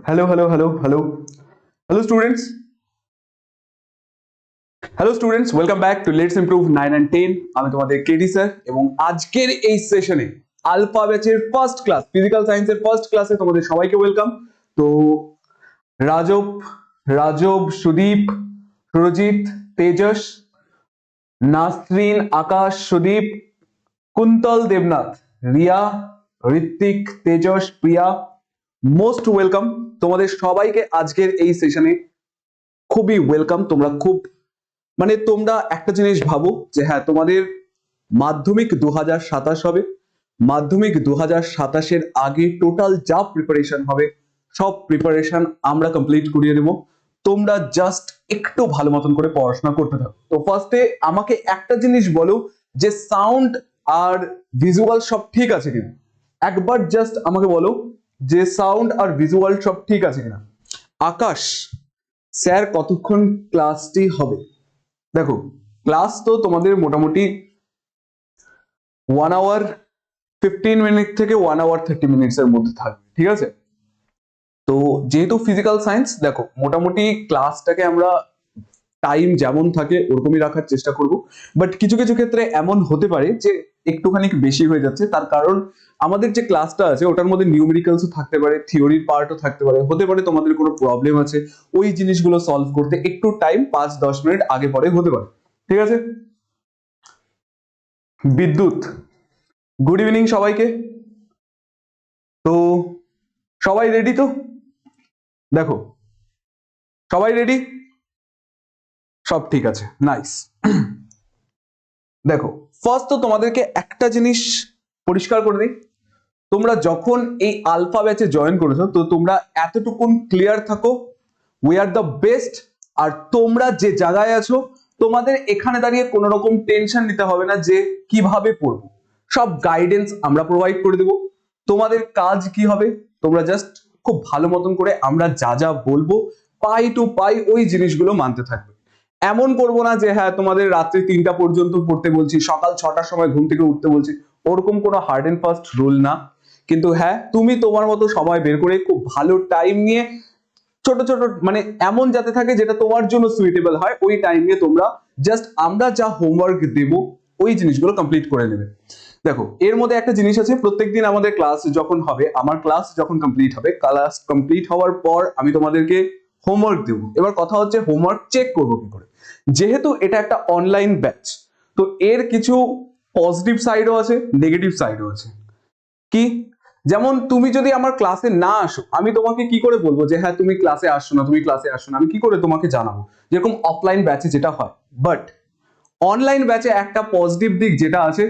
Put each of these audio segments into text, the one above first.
Hello hello hello hello hello students, welcome back to let's improve 9 and 10। আমি তোমাদের KD sir এবং আজকের এই সেশনে আলফা ব্যাচের ফার্স্ট ক্লাস, ফিজিক্যাল সায়েন্সের ফার্স্ট ক্লাসে তোমাদের সবাইকে ওয়েলকাম। তো রাজব, সুদীপ, সুরজিৎ, তেজস, নাসরিন, আকাশ, সুদীপ, কুন্তল, দেবনাথ, রিয়া, ঋত্বিক, তেজস, প্রিয়া, মোস্ট ওয়েলকাম তোমাদের সবাইকে আজকের এই সেশনে। খুবই ওয়েলকাম। তোমরা খুব তোমরা একটা জিনিস ভাবো যে হ্যাঁ, তোমাদের মাধ্যমিক 2027 হবে। মাধ্যমিক 2027-এর আগে টোটাল যা প্রিপারেশন হবে সব প্রিপারেশন আমরা কমপ্লিট করিয়ে দেবো। তোমরা জাস্ট একটু ভালো মতন করে পড়াশোনা করতে থাকো। তো ফার্স্টে আমাকে একটা জিনিস বলো যে সাউন্ড আর ভিজুয়াল সব ঠিক আছে কিনা। একবার জাস্ট আমাকে বলো যে সাউন্ড আর ভিজুয়াল সব ঠিক আছে কিনা। আকাশ, স্যার কতক্ষণ ক্লাসটি হবে? দেখো, ক্লাস তো তোমাদের মোটামুটি 1 আওয়ার 15 মিনিট থেকে 1 আওয়ার 30 মিনিটস এর মধ্যে থাকবে, ঠিক আছে? তো যেহেতু ফিজিক্যাল সায়েন্স, দেখো মোটামুটি ক্লাসটাকে আমরা টাইম যেমন থাকে ওরকমই রাখার চেষ্টা করব। বাট কিছু কিছু ক্ষেত্রে এমন হতে পারে যে একটুখানি বেশি হয়ে যাচ্ছে, তার কারণ আমাদের যে ক্লাসটা আছে ওটার মধ্যে নিউমেরিক্যালসও থাকতে পারে, থিওরির পার্টও থাকতে পারে, হতে পারে তোমাদের কোনো প্রবলেম আছে, ওই জিনিসগুলো সলভ করতে একটু টাইম 5-10 মিনিট আগে পরে হতে পারে, ঠিক আছে? বিদ্যুৎ, গুড ইভিনিং সবাইকে। তো সবাই রেডি তো? দেখো, সবাই রেডি? সব ঠিক আছে, নাইস। দেখো, ফার্স্ট তো তোমাদেরকে একটা জিনিস পরিষ্কার করে দিই। তোমরা যখন এই আলফা ব্যাচে জয়েন করেছো তো তোমরা এতটুকুন ক্লিয়ার থাকো, উই আর দ্য বেস্ট। আর তোমরা যে জায়গায় আছো তোমাদের এখানে দাঁড়িয়ে কোনো রকম টেনশন নিতে হবে না যে কিভাবে পড়বো। সব গাইডেন্স আমরা প্রোভাইড করে দেবো। তোমাদের কাজ কি হবে, তোমরা জাস্ট খুব ভালো মতন করে আমরা যা যা বলবো পাই টু পাই ওই জিনিসগুলো মানতে থাকবে। এমন করবো না যে হ্যাঁ তোমাদের রাত্রি 3টা পর্যন্ত পড়তে বলছি, সকাল 6টার সময় ঘুম থেকে উঠতে বলছি, ওরকম কোনো হার্ড এন্ড ফাস্ট রুল না। কিন্তু হ্যাঁ, তুমি তোমার মতো সময় বের করে খুব ভালো টাইম নিয়ে ছোট ছোট এমন যাতে থাকে যেটা তোমার জন্য সুইটেবল হয়, ওই টাইম নিয়ে তোমরা জাস্ট আমরা যা হোমওয়ার্ক দেব ওই জিনিসগুলো কমপ্লিট করে নেবে। দেখো, এর মধ্যে একটা জিনিস আছে, প্রত্যেকদিন আমাদের ক্লাস যখন হবে, আমার ক্লাস যখন কমপ্লিট হবে, ক্লাস কমপ্লিট হওয়ার পর আমি তোমাদেরকে হোমওয়ার্ক দেবো। এবার কথা হচ্ছে হোমওয়ার্ক চেক করবো কি করে। যেহেতু এটা একটা অনলাইন ব্যাচ, তো এর কিছু পজিটিভ সাইডও আছে, নেগেটিভ সাইডও আছে। কি? যেমন তুমি যদি আমার ক্লাসে না আসো, আমি তোমাকে কি করে বলবো যে হ্যাঁ তুমি ক্লাসে আসছো না, তুমি ক্লাসে আসো না, আমি কি করে তোমাকে জানাবো, যেরকম অফলাইন ব্যাচে যেটা হয়। বাট অনলাইন ব্যাচে একটা পজিটিভ দিক যেটা আছে,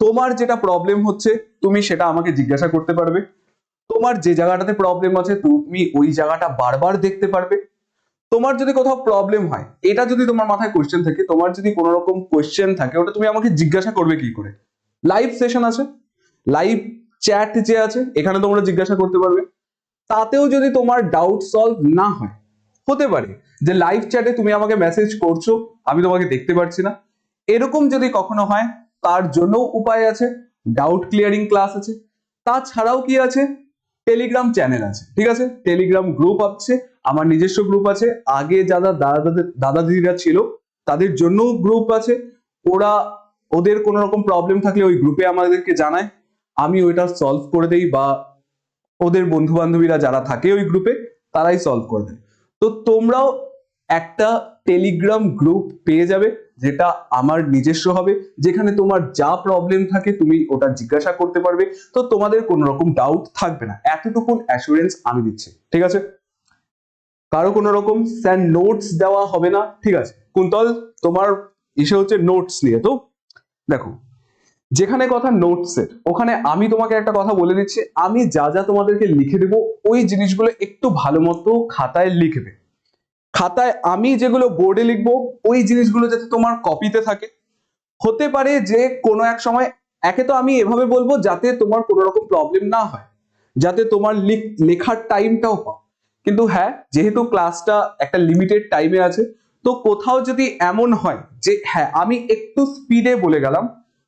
তোমার যেটা প্রবলেম হচ্ছে তুমি সেটা আমাকে জিজ্ঞাসা করতে পারবে। তোমার যে জায়গাটাতে প্রবলেম আছে তুমি ওই জায়গাটা বারবার দেখতে পারবে। তোমার যদি কোথাও প্রবলেম হয়, এটা যদি তোমার মাথায় কোশ্চেন থাকে, তোমার যদি কোনো রকম কোশ্চেন থাকে, ওটা তুমি আমাকে জিজ্ঞাসা করবে কি করে। লাইভ সেশন আছে, লাইভ চ্যাট যে আছে, এখানে তোমরা জিজ্ঞাসা করতে পারবে। তাতেও যদি তোমার ডাউট সলভ না হয়, হতে পারে যে লাইভ চ্যাটে তুমি আমাকে মেসেজ করছো, আমি তোমাকে দেখতে পাচ্ছি না, এরকম যদি কখনো হয় তার জন্য উপায় আছে, ডাউট ক্লিয়ারিং ক্লাস আছে। তাছাড়াও কি আছে, টেলিগ্রাম চ্যানেল আছে, ঠিক আছে? টেলিগ্রাম গ্রুপ আছে, আমার নিজস্ব গ্রুপ আছে, আগে যারা দাদা দিদিরা ছিল তাদের জন্য গ্রুপ আছে। ওরা ওদের কোনো রকম প্রবলেম থাকলে ওই গ্রুপে আমাদেরকে জানায়, আমি ওইটা সলভ করে দেই, বা ওদের বন্ধু বান্ধবীরা যারা থাকে ওই গ্রুপে তারাই সলভ করে দেয়। তো তোমরাও একটা টেলিগ্রাম গ্রুপ পেয়ে যাবে যেটা আমার নিজস্ব হবে, যেখানে তোমার যা প্রবলেম থাকে তুমি ওটা জিজ্ঞাসা করতে পারবে। তো তোমাদের কোনো রকম ডাউট থাকবে না, এতটুকুন অ্যাসুরেন্স আমি দিচ্ছি, ঠিক আছে? কারো কোনো রকম স্যার নোটস দেওয়া হবে না, ঠিক আছে? কুন্তল, তোমার ইস্যু হচ্ছে নোটস নিয়ে। তো দেখো, যেখানে কথা নোটসের, ওখানে আমি তোমাকে একটা কথা বলে দিচ্ছি, আমি যা যা তোমাদেরকে লিখে দেবো ওই জিনিসগুলো একটু ভালো মতো খাতায় লিখবে। খাতায় আমি যেগুলো বোর্ডে লিখবো ওই জিনিসগুলো যাতে তোমার কপিতে থাকে। হতে পারে যে কোনো এক সময়, একে তো আমি এভাবে বলবো যাতে তোমার কোনো রকম প্রবলেম না হয়, যাতে তোমার লেখার টাইমটাও পাও। কিন্তু হ্যাঁ, যেহেতু ক্লাসটা একটা লিমিটেড টাইমে আছে, তো কোথাও যদি এমন হয় যে হ্যাঁ আমি একটু স্পিডে বলে গেলাম,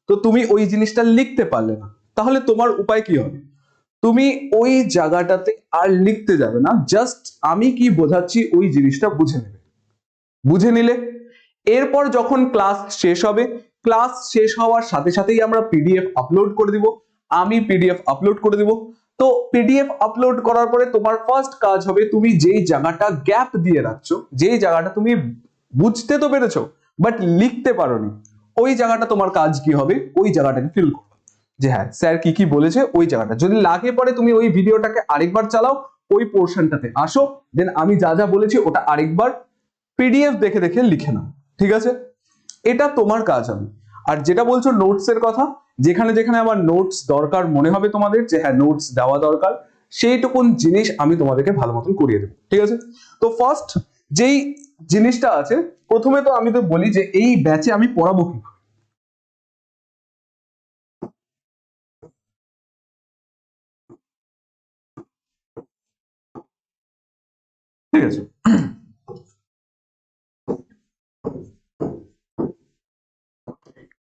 তো তুমি ওই জিনিসটা লিখতে পারলে না, তাহলে তোমার উপায় কি হবে? তুমি ওই জায়গাটাতে আর লিখতে যাবে না, জাস্ট আমি কি বোঝাচ্ছি ওই জিনিসটা বুঝে নেবে। বুঝে নিলে এরপর যখন ক্লাস শেষ হবে, ক্লাস শেষ হওয়ার সাথে সাথেই আমরা পিডিএফ আপলোড করে দিব, আমি পিডিএফ আপলোড করে দিব। তো পিডিএফ আপলোড করার পরে তোমার ফার্স্ট কাজ হবে, তুমি যেই জায়গাটা গ্যাপ দিয়ে রাখছো, যেই জায়গাটা তুমি বুঝতে তো পেরেছো বাট লিখতে পারোনি, ওই জায়গাটা তোমার কাজ কি হবে, ওই জায়গাটাকে ফিল করো যে হ্যাঁ স্যার কি কি বলেছে। ওই জায়গাটা যদি লাগে পরে তুমি ওই ভিডিওটাকে আরেকবার চালাও, ওই পোর্শনটাতে আসো, দেন আমি যা যা বলেছি ওটা আরেকবার পিডিএফ দেখে দেখে লিখে নাও, ঠিক আছে? এটা তোমার কাজ হবে। আর যেটা বলছো নোটস এর কথা, যেখানে যেখানে আমার নোটস দরকার মনে হবে তোমাদের যে হ্যাঁ নোটস দেওয়া দরকার, সেইটুকুন জিনিস আমি তোমাদেরকে ভালো মতন করিয়ে দেবো, ঠিক আছে? তো ফার্স্ট যেই জিনিসটা আছে, প্রথমে তো আমি তো বলি যে এই ব্যাচে আমি পড়াবো কি, ঠিক আছে?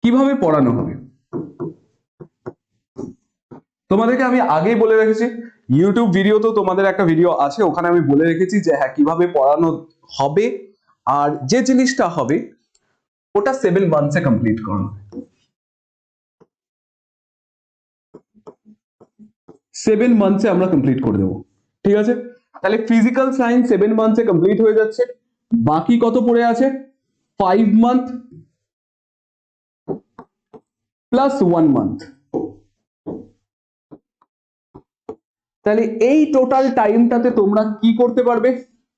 কিভাবে পড়ানো হবে তোমাদেরকে আমি আগেই বলে রেখেছি, ইউটিউব ভিডিও তো তোমাদের একটা ভিডিও আছে, ওখানে আমি বলে রেখেছি যে হ্যাঁ কিভাবে পড়ানো হবে। আর যে জিনিসটা হবে ওটা 7 মান্থসে কমপ্লিট করানো হবে। 7 মান্থসে আমরা কমপ্লিট করে দেবো, ঠিক আছে? তাহলে ফিজিক্যাল সায়েন্স 7 মান্থসে কমপ্লিট হয়ে যাচ্ছে। বাকি কত পড়ে আছে? 5 মান্থ প্লাস 1 মান্থ। তাহলে এই টোটাল টাইমটাতে তোমরা কি করতে পারবে?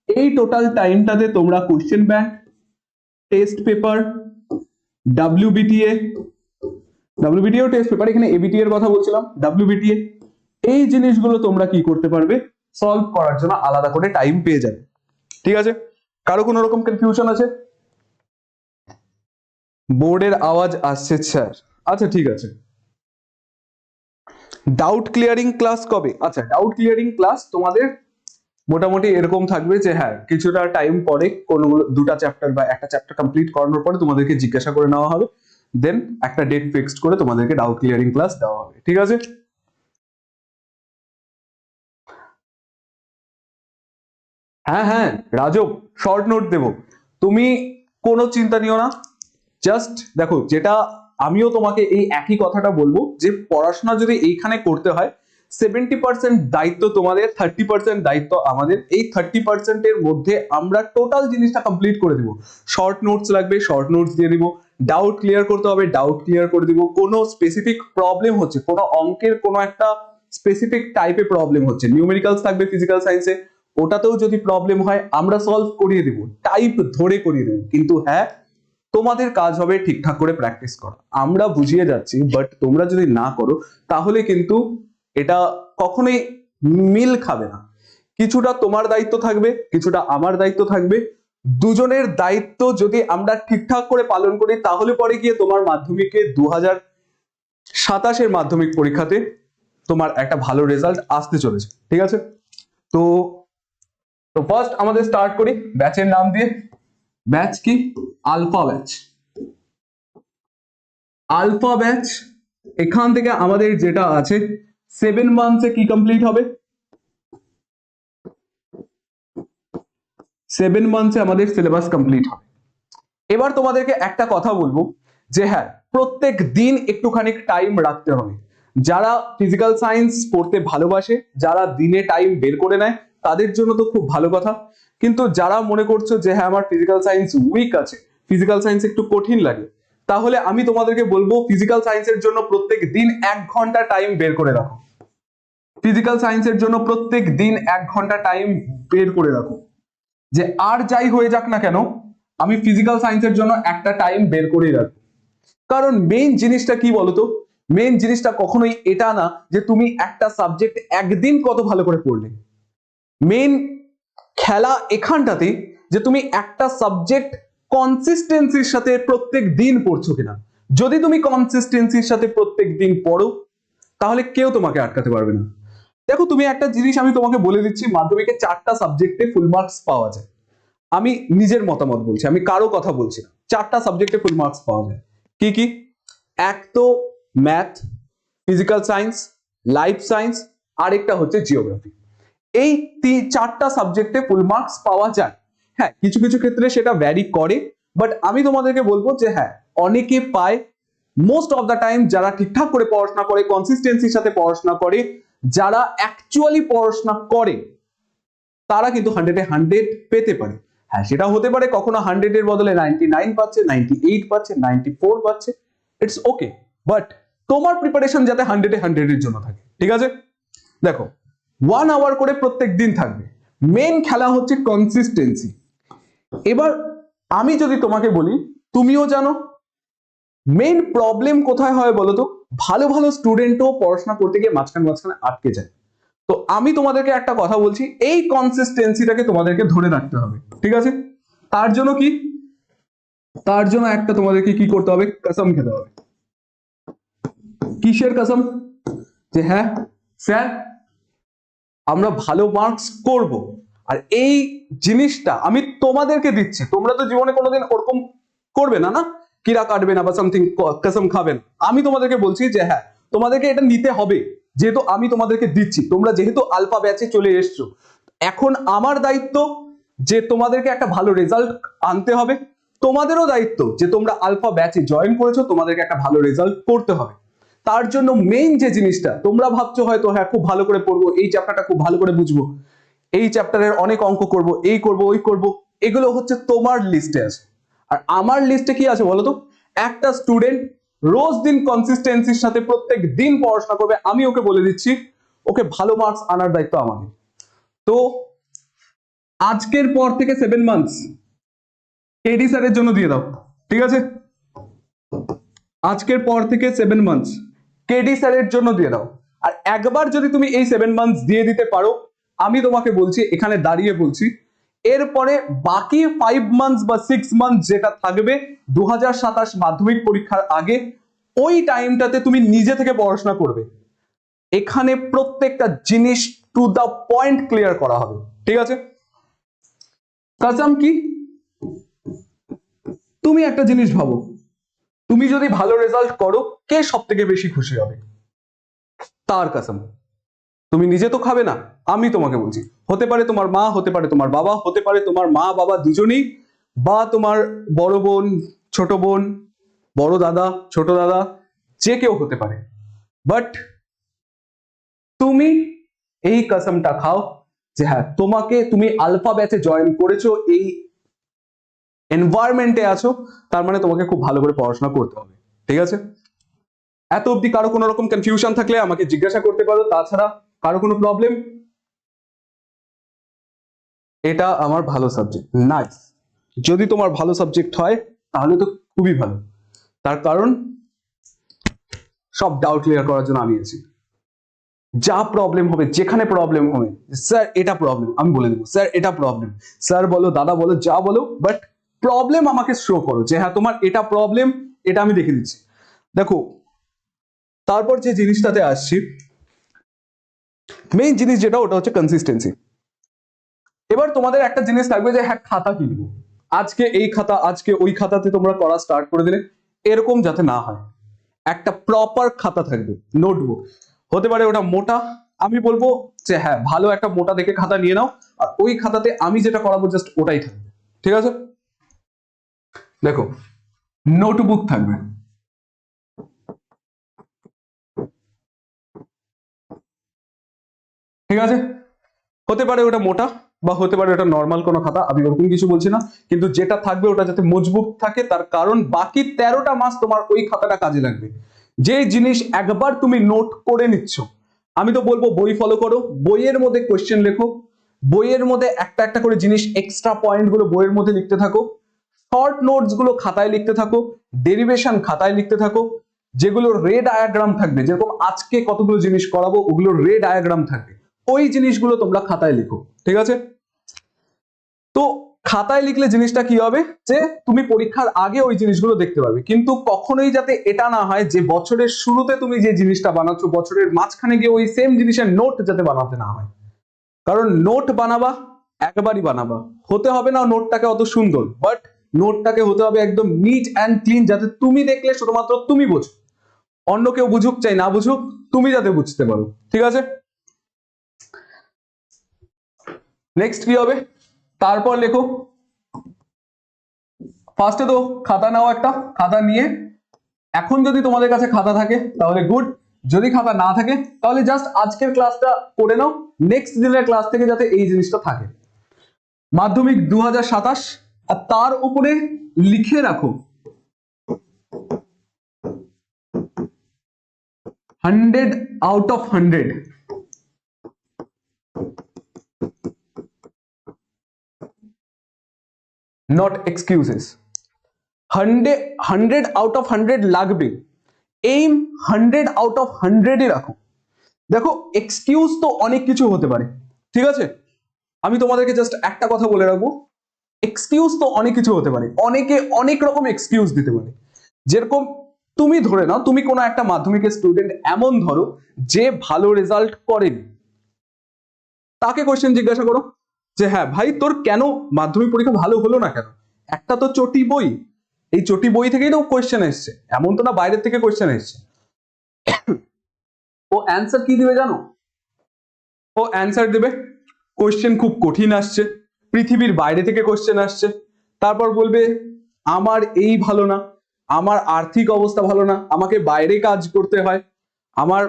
এই টোটাল টাইমটাতে তোমরা question bank, test paper, WBTA, WBTA test paper, এখানে এবিটি এর কথা বলছিলাম, ডাব্লিউবিটিএ, এই জিনিসগুলো তোমরা কি করতে পারবে? সলভ করার জন্য আলাদা করে টাইম পেয়ে যাবে, ঠিক আছে? কারো কোনো রকম কনফিউশন আছে? বোর্ডের আওয়াজ আসছে স্যার, আচ্ছা ঠিক আছে। ডাউট ক্লিয়ারিং ক্লাস কবে? আচ্ছা ডাউট ক্লিয়ারিং ক্লাস তোমাদের মোটামুটি এরকম থাকবে যে হ্যাঁ কিছুটা টাইম পরে কোনগুলো দুটা চ্যাপ্টার বা একটা চ্যাপ্টার কমপ্লিট করানোর পরে তোমাদেরকে জিজ্ঞাসা করে নেওয়া হবে, দেন একটা ডেট ফিক্সড করে তোমাদেরকে ডাউট ক্লিয়ারিং ক্লাস দেওয়া হবে, ঠিক আছে? হ্যাঁ হ্যাঁ রাজব, শর্ট নোট দেবো, তুমি কোনো চিন্তা নিও না। জাস্ট দেখো, যেটা আমিও তোমাকে এই একই কথাটা বলবো যে পড়াশোনা যদি এইখানে করতে হয়, 70% দায়িত্ব তোমাদের, 30% দায়িত্ব আমাদের। এই 30%-এর মধ্যে আমরা টোটাল জিনিসটা কমপ্লিট করে দিব। শর্ট নোটস লাগবে, শর্ট নোটস দিয়ে দিব, ডাউট ক্লিয়ার করতে হবে, ডাউট ক্লিয়ার করে দিব। কোনো স্পেসিফিক প্রবলেম হচ্ছে, কোনো অঙ্কের কোনো একটা স্পেসিফিক টাইপে প্রবলেম হচ্ছে, নিউমেরিক্যালস থাকবে ফিজিক্যাল সায়েন্সে, ওটাতেও যদি প্রবলেম হয় আমরা সলভ করিয়ে দেব, টাইপ ধরে করিয়ে দেবো। কিন্তু হ্যাঁ তোমাদের কাজ হবে ঠিকঠাক করে প্র্যাকটিস করা। আমরা বুঝিয়ে যাচ্ছি বাট তোমরা যদি না করো তাহলে কিন্তু এটা কখনোই মিল খাবে না। কিছুটা তোমার দায়িত্ব থাকবে, কিছুটা আমার দায়িত্ব থাকবে, দুজনের দায়িত্ব যদি আমরা ঠিকঠাক করে পালন করি তাহলে পরে গিয়ে তোমার মাধ্যমিকে 2027-এর মাধ্যমিক পরীক্ষাতে তোমার একটা ভালো রেজাল্ট আসতে চলেছে, ঠিক আছে? তো তো ফার্স্ট আমাদের স্টার্ট করি ব্যাচের নাম দিয়ে। ব্যাচ কি? Alpha batch. আলফা ব্যাচ, এখান থেকে আমাদের যেটা আছে 7 মান্থসে কি কমপ্লিট হবে? 7 মান্থসে আমাদের সিলেবাস কমপ্লিট হবে। এবার তোমাদেরকে একটা কথা বলবো যে হ্যাঁ প্রত্যেক দিন একটুখানি টাইম রাখতে হবে। যারা ফিজিক্যাল সায়েন্স পড়তে ভালোবাসে, যারা দিনে টাইম বের করে নেয়, তাদের জন্য তো খুব ভালো কথা। কিন্তু যারা মনে করছো যে হ্যাঁ আমার ফিজিক্যাল সায়েন্স উইক আছে, ফিজিক্যাল সায়েন্স একটু কঠিন লাগে, তাহলে আমি তোমাদেরকে বলবো ফিজিক্যাল সায়েন্সের জন্য প্রত্যেক দিন 1 ঘন্টা টাইম বের করে রাখো। ফিজিক্যাল সায়েন্সের জন্য প্রত্যেক দিন 1 ঘন্টা টাইম বের করে রাখো। যে আর যাই হয়ে যাক না কেন, আমি ফিজিক্যাল সায়েন্সের জন্য একটা টাইম বের করেই রাখবো। কারণ মেইন জিনিসটা কি বলতো, মেইন জিনিসটা কখনোই এটা না যে তুমি একটা সাবজেক্ট একদিন কত ভালো করে পড়লে। মেইন খেলা এখানটাতে যে তুমি একটা সাবজেক্ট কনসিস্টেন্সির সাথে প্রত্যেক দিন পড়ছো কিনা। যদি তুমি কনসিস্টেন্সির সাথে প্রত্যেক দিন পড়ো তাহলে কেউ তোমাকে আটকাতে পারবে না। দেখো তুমি একটা জিনিস আমি তোমাকে বলে দিচ্ছি, মাধ্যমিকে 4টা সাবজেক্টে ফুল মার্কস পাওয়া যায়। আমি নিজের মতামত বলছি, আমি কারো কথা বলছি না। 4টা সাবজেক্টে ফুল মার্কস পাওয়া যায়। কি কি? এক তো math, physical science, life science আরেকটা হচ্ছে জিওগ্রাফি। এই চারটা সাবজেক্টে ফুল মার্কস পাওয়া যায়। হ্যাঁ, কিছু কিছু ক্ষেত্রে সেটা ভ্যারি করে, বাট আমি তোমাদেরকে বলবো যে হ্যাঁ, অনেকে পায়। মোস্ট অফ দ্য টাইম যারা ঠিকঠাক করে পড়াশোনা করে, কনসিস্টেন্সির সাথে পড়াশোনা করে, যারা অ্যাকচুয়ালি পড়াশোনা করে, তারা কিন্তু 100-এ 100 পেতে পারে। হ্যাঁ, সেটা হতে পারে কখনো 100-এর বদলে 99 পাচ্ছে, 98 পাচ্ছে, 94 পাচ্ছে, ইটস ওকে, বাট তোমার প্রিপারেশন যাতে 100-এ 100-এর জন্য থাকে। ঠিক আছে, দেখো 1 আওয়ার করে প্রত্যেক দিন থাকবে। মেন খেলা হচ্ছে কনসিস্টেন্সি। এবার আমি যদি তোমাকে বলি, তুমিও জানো মেইন প্রবলেম কোথায় হয় বলো তো? ভালো ভালো স্টুডেন্টও পড়াশোনা করতে গিয়ে মাঝখানে মাঝখানে আটকে যায়। তো আমি তোমাদেরকে একটা কথা বলছি, এই কনসিস্টেন্সিটাকে তোমাদেরকে ধরে রাখতে হবে। ঠিক আছে, তার জন্য কি, তার জন্য একটা তোমাদেরকে কি করতে হবে, কসম খেতে হবে। কিসের কসম? যে হ্যাঁ স্যার, আমরা ভালো মার্কস করব, আর এই জিনিসটা আমি তোমাদেরকে দিচ্ছি। তোমরা তো জীবনে কোনোদিন ওরকম করবে না, না কিরা কাটবে না বা সামথিং কসম খাবেন। আমি তোমাদেরকে বলছি যে হ্যাঁ, তোমাদেরকে এটা নিতে হবে, যেহেতু আমি তোমাদেরকে দিচ্ছি। তোমরা যেহেতু আলফা ব্যাচে চলে এসছো, এখন আমার দায়িত্ব যে তোমাদেরকে একটা ভালো রেজাল্ট আনতে হবে। তোমাদেরও দায়িত্ব যে তোমরা আলফা ব্যাচে জয়েন করেছো, তোমাদেরকে একটা ভালো রেজাল্ট করতে হবে। তার জন্য মেইন যে জিনিসটা, তোমরা ভাবছো হয়তো হ্যাঁ খুব ভালো করে পড়বো, এই চ্যাপ্টারটা খুব ভালো করে বুঝবো, এই চ্যাপ্টারের অনেক অঙ্ক করব, এই করব ওই করব, এগুলো হচ্ছে তোমার লিস্টে আছে। আর আমার লিস্টে কি আছে বলো তো? একটা স্টুডেন্ট রোজ দিন কনসিস্টেন্সির সাথে প্রত্যেক দিন পড়াশোনা করবে। আমি ওকে বলে দিচ্ছি, ওকে ভালো মার্কস আনার দায়িত্ব আমাদের। তো আজকের পর থেকে 7 মান্থস কেডি স্যারের জন্য দিয়ে দাও। ঠিক আছে, আজকের পর থেকে 7 মান্থস কেডি স্যারের জন্য দিয়ে দাও। আর একবার যদি তুমি এই 7 মান্থস দিয়ে দিতে পারো, আমি তোমাকে বলছি, এখানে দাঁড়িয়ে বলছি, এরপরে বাকি 5 মান্থস বা 6 মান্থস যেটা থাকবে 2027 মাধ্যমিক পরীক্ষার আগে, ওই টাইমটাতে তুমি নিজে থেকে পড়াশোনা করবে। এখানে প্রত্যেকটা জিনিস টু দা পয়েন্ট ক্লিয়ার করা হবে। ঠিক আছে, কসম কি, তুমি একটা জিনিস ভাবো, তুমি যদি ভালো রেজাল্ট করো, কে সব থেকে বেশি খুশি হবে? তার কসম, তুমি নিজে তো খাবে না, আমি তোমাকে বলছি। হতে পারে তোমার মা, হতে পারে তোমার বাবা, হতে পারে তোমার মা বাবা দুজনেই, বা তোমার বড় বোন, ছোট বোন, বড় দাদা, ছোট দাদা, যে কেউ হতে পারে। বাট তুমি এই কসমটা খাও যে হ্যাঁ, তোমাকে, তুমি আলফা ব্যাচে জয়েন করেছো, এই এনভায়রনমেন্টে আছো, তার মানে তোমাকে খুব ভালো করে পড়াশোনা করতে হবে। ঠিক আছে, এত অবধি কারো কোনো রকম কনফিউশন থাকলে আমাকে জিজ্ঞাসা করতে পারো। তাছাড়া কারো কোনো প্রবলেম? এটা আমার ভালো সাবজেক্ট, নাইস। যদি তোমার ভালো সাবজেক্ট হয় তাহলে তো খুবই ভালো, তার কারণ সব ডাউট ক্লিয়ার করার জন্য আমি আছি। যা প্রবলেম হবে, যেখানে প্রবলেম হবে, স্যার এটা প্রবলেম, আমি বলে দেবো স্যার এটা প্রবলেম, স্যার বলো, দাদা বলো, যা বলো, বাট প্রবলেম আমাকে শো করো যে হ্যাঁ তোমার এটা প্রবলেম, এটা আমি দেখে দিচ্ছি। দেখো, তারপর যে জিনিসটাতে আসছি, মেইন জিনিস যেটা, ওটা হচ্ছে কনসিস্টেন্সি। এবার তোমাদের একটা জিনিস থাকবে যে হ্যাঁ খাতা কিনবো, আজকে এই খাতা, আজকে ওই খাতাতে তোমরা করা স্টার্ট করে দিলে, এরকম যাতে না হয়। একটা প্রপার খাতা থাকবে, নোটবুক হতে পারে, ওটা মোটা। আমি বলবো যে হ্যাঁ, ভালো একটা মোটা দেখে খাতা নিয়ে নাও, আর ওই খাতাতে আমি যেটা করাবো জাস্ট ওটাই থাকবে। ঠিক আছে, দেখো নোটবুক থাকবে, ঠিক আছে, হতে পারে ওটা মোটা, বা হতে পারে ওটা নর্মাল কোনো খাতা, আমি ওরকম কিছু বলছি না, কিন্তু যেটা থাকবে ওটা যাতে মজবুত থাকে। তার কারণ বাকি 13টা মাস তোমার ওই খাতাটা কাজে লাগবে। যে জিনিস একবার তুমি নোট করে নিচ্ছ, আমি তো বলবো বই ফলো করো, বইয়ের মধ্যে কোয়েশ্চেন লেখো, বইয়ের মধ্যে একটা একটা করে জিনিস, এক্সট্রা পয়েন্ট গুলো বইয়ের মধ্যে লিখতে থাকো, শর্ট নোটস গুলো খাতায় লিখতে থাকো, ডেরিভেশন খাতায় লিখতে থাকো, যেগুলো রে ডায়াগ্রাম থাকবে, যেরকম আজকে কতগুলো জিনিস করাবো ওগুলো রে ডায়াগ্রাম থাকবে, ওই জিনিসগুলো তোমরা খাতায় লিখো। ঠিক আছে, তো খাতায় লিখলে জিনিসটা কি হবে, যে তুমি পরীক্ষার আগে ওই জিনিসগুলো দেখতে পারবে। কিন্তু কখনোই যাতে এটা না হয় যে বছরের শুরুতে তুমি যে জিনিসটা বানাচ্ছ, বছরের মাঝখানে গিয়ে ওই সেম জিনিসের নোট যাতে বানাতে না হয়। কারণ নোট বানাবা, একবারই বানাবা, হতে হবে না নোটটাকে অত সুন্দর, বাট নোটটাকে হতে হবে একদম নিট অ্যান্ড ক্লিন, যাতে তুমি দেখলে শুধুমাত্র তুমি বোঝো, অন্য কেউ বুঝুক চাই না বুঝুক, তুমি যাতে বুঝতে পারো। ঠিক আছে, নেক্সট কি হবে, তারপর লেখো। ফার্স্টে তো খাতা নাও, একটা খাতা নিয়ে, এখন যদি তোমাদের কাছে খাতা থাকে তাহলে গুড, যদি খাতা না থাকে তাহলে জাস্ট আজকের ক্লাসটা করে নাও, নেক্সট দিনের ক্লাস থেকে যাতে এই জিনিসটা থাকে। মাধ্যমিক 2027, আর তার উপরে লিখে রাখো 100 out of 100, not excuses। 100 out of 100 লাগবে, এইম 100 out of 100 রাখো। দেখো এক্সকিউজ তো অনেক কিছু হতে পারে, ঠিক আছে, আমি তোমাদেরকে জাস্ট একটা কথা বলে রাখবো, এক্সকিউজ তো অনেক কিছু হতে পারে, অনেকে অনেক রকম এক্সকিউজ দিতে পারে। যেরকম তুমি ধরে নাও তুমি কোনো একটা মাধ্যমিকের স্টুডেন্ট, এমন ধরো যে ভালো রেজাল্ট করেনি, তাকে কোশ্চেন জিজ্ঞাসা করো যে হ্যাঁ ভাই তোর কেন মাধ্যমিক পরীক্ষা ভালো হলো না কেন, একটা তো চটি বই, এই চটি বই থেকেই তো কোশ্চেন এসছে, এমন তো না বাইরের থেকে কোশ্চেন এসছে। ও অ্যান্সার কি দিবে জানো, ও অ্যান্সার দেবে কোশ্চেন খুব কঠিন আসছে, পৃথিবীর বাইরে থেকে কোশ্চেন আসছে, তারপর বলবে আমার এই ভালো না, আমার আর্থিক অবস্থা ভালো না, আমাকে বাইরে কাজ করতে হয়, আমার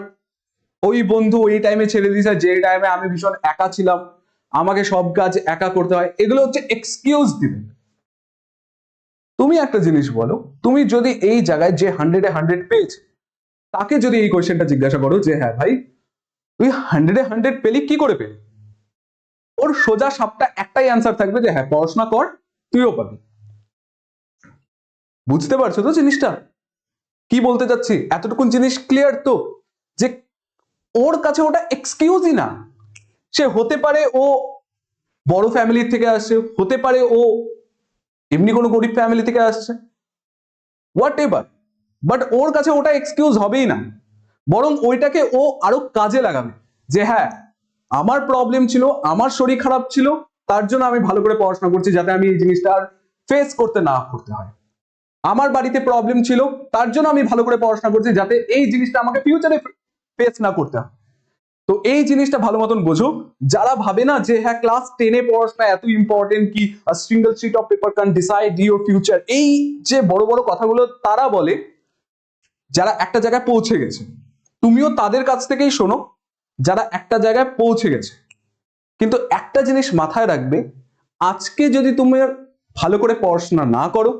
ওই বন্ধু ওই টাইমে ছেড়ে দিয়েছে যে টাইমে আমি ভীষণ একা ছিলাম, আমাকে সব কাজ একা করতে হয়, এগুলো হচ্ছে এক্সকিউজ দিবে। তুমি একটা জিনিস বলো, তুমি যদি এই জায়গায় যে 100-এ 100 পেয়েছে তাকে যদি এই কোশ্চেনটা জিজ্ঞাসা করো যে হ্যাঁ ভাই তুই 100-এ 100 পেলি কি করে পেলি, ওর সোজা সাপটা একটাই অ্যান্সার থাকবে যে হ্যাঁ পড়াশোনা কর তুইও পাবি। বুঝতে পারছো তো জিনিসটা কি বলতে চাচ্ছি, এতটুকুন জিনিস ক্লিয়ার তো, যে ওর কাছে ওটা এক্সকিউজই না, সে হতে পারে ও বড় ফ্যামিলি থেকে আসছে, হতে পারে ও এমনি কোনো গরিব ফ্যামিলি থেকে আসছে, হোয়াট এভার, বাট ওর কাছে ওটা এক্সকিউজ হবেই না, বরং ওইটাকে ও আরো কাজে লাগাবে যে হ্যাঁ আমার প্রবলেম ছিল, আমার শরীর খারাপ ছিল, তার জন্য আমি ভালো করে পড়াশোনা করছি যাতে আমি এই জিনিসটা আর ফেস করতে না করতে হয়, আমার বাড়িতে প্রবলেম ছিল তার জন্য আমি ভালো করে পড়াশোনা করছি যাতে এই জিনিসটা আমাকে ফিউচারে ফেস না করতে হয়। তো এই জিনিসটা ভালো মতন বোঝো, যারা ভাবে না যে হ্যাঁ ক্লাস 10-এ পড়াশোনা এত ইম্পর্টেন্ট কি single sheet of paper can decide your future, এই যে বড় বড় কথাগুলো তারা বলে, যারা একটা জায়গায় পৌঁছে গেছে, তুমিও তাদের কাছ থেকেই শোনো যারা একটা জায়গায় পৌঁছে গেছে। কিন্তু একটা জিনিস মাথায় রাখবে, আজকে যদি তুমি ভালো করে পড়াশোনা না করো,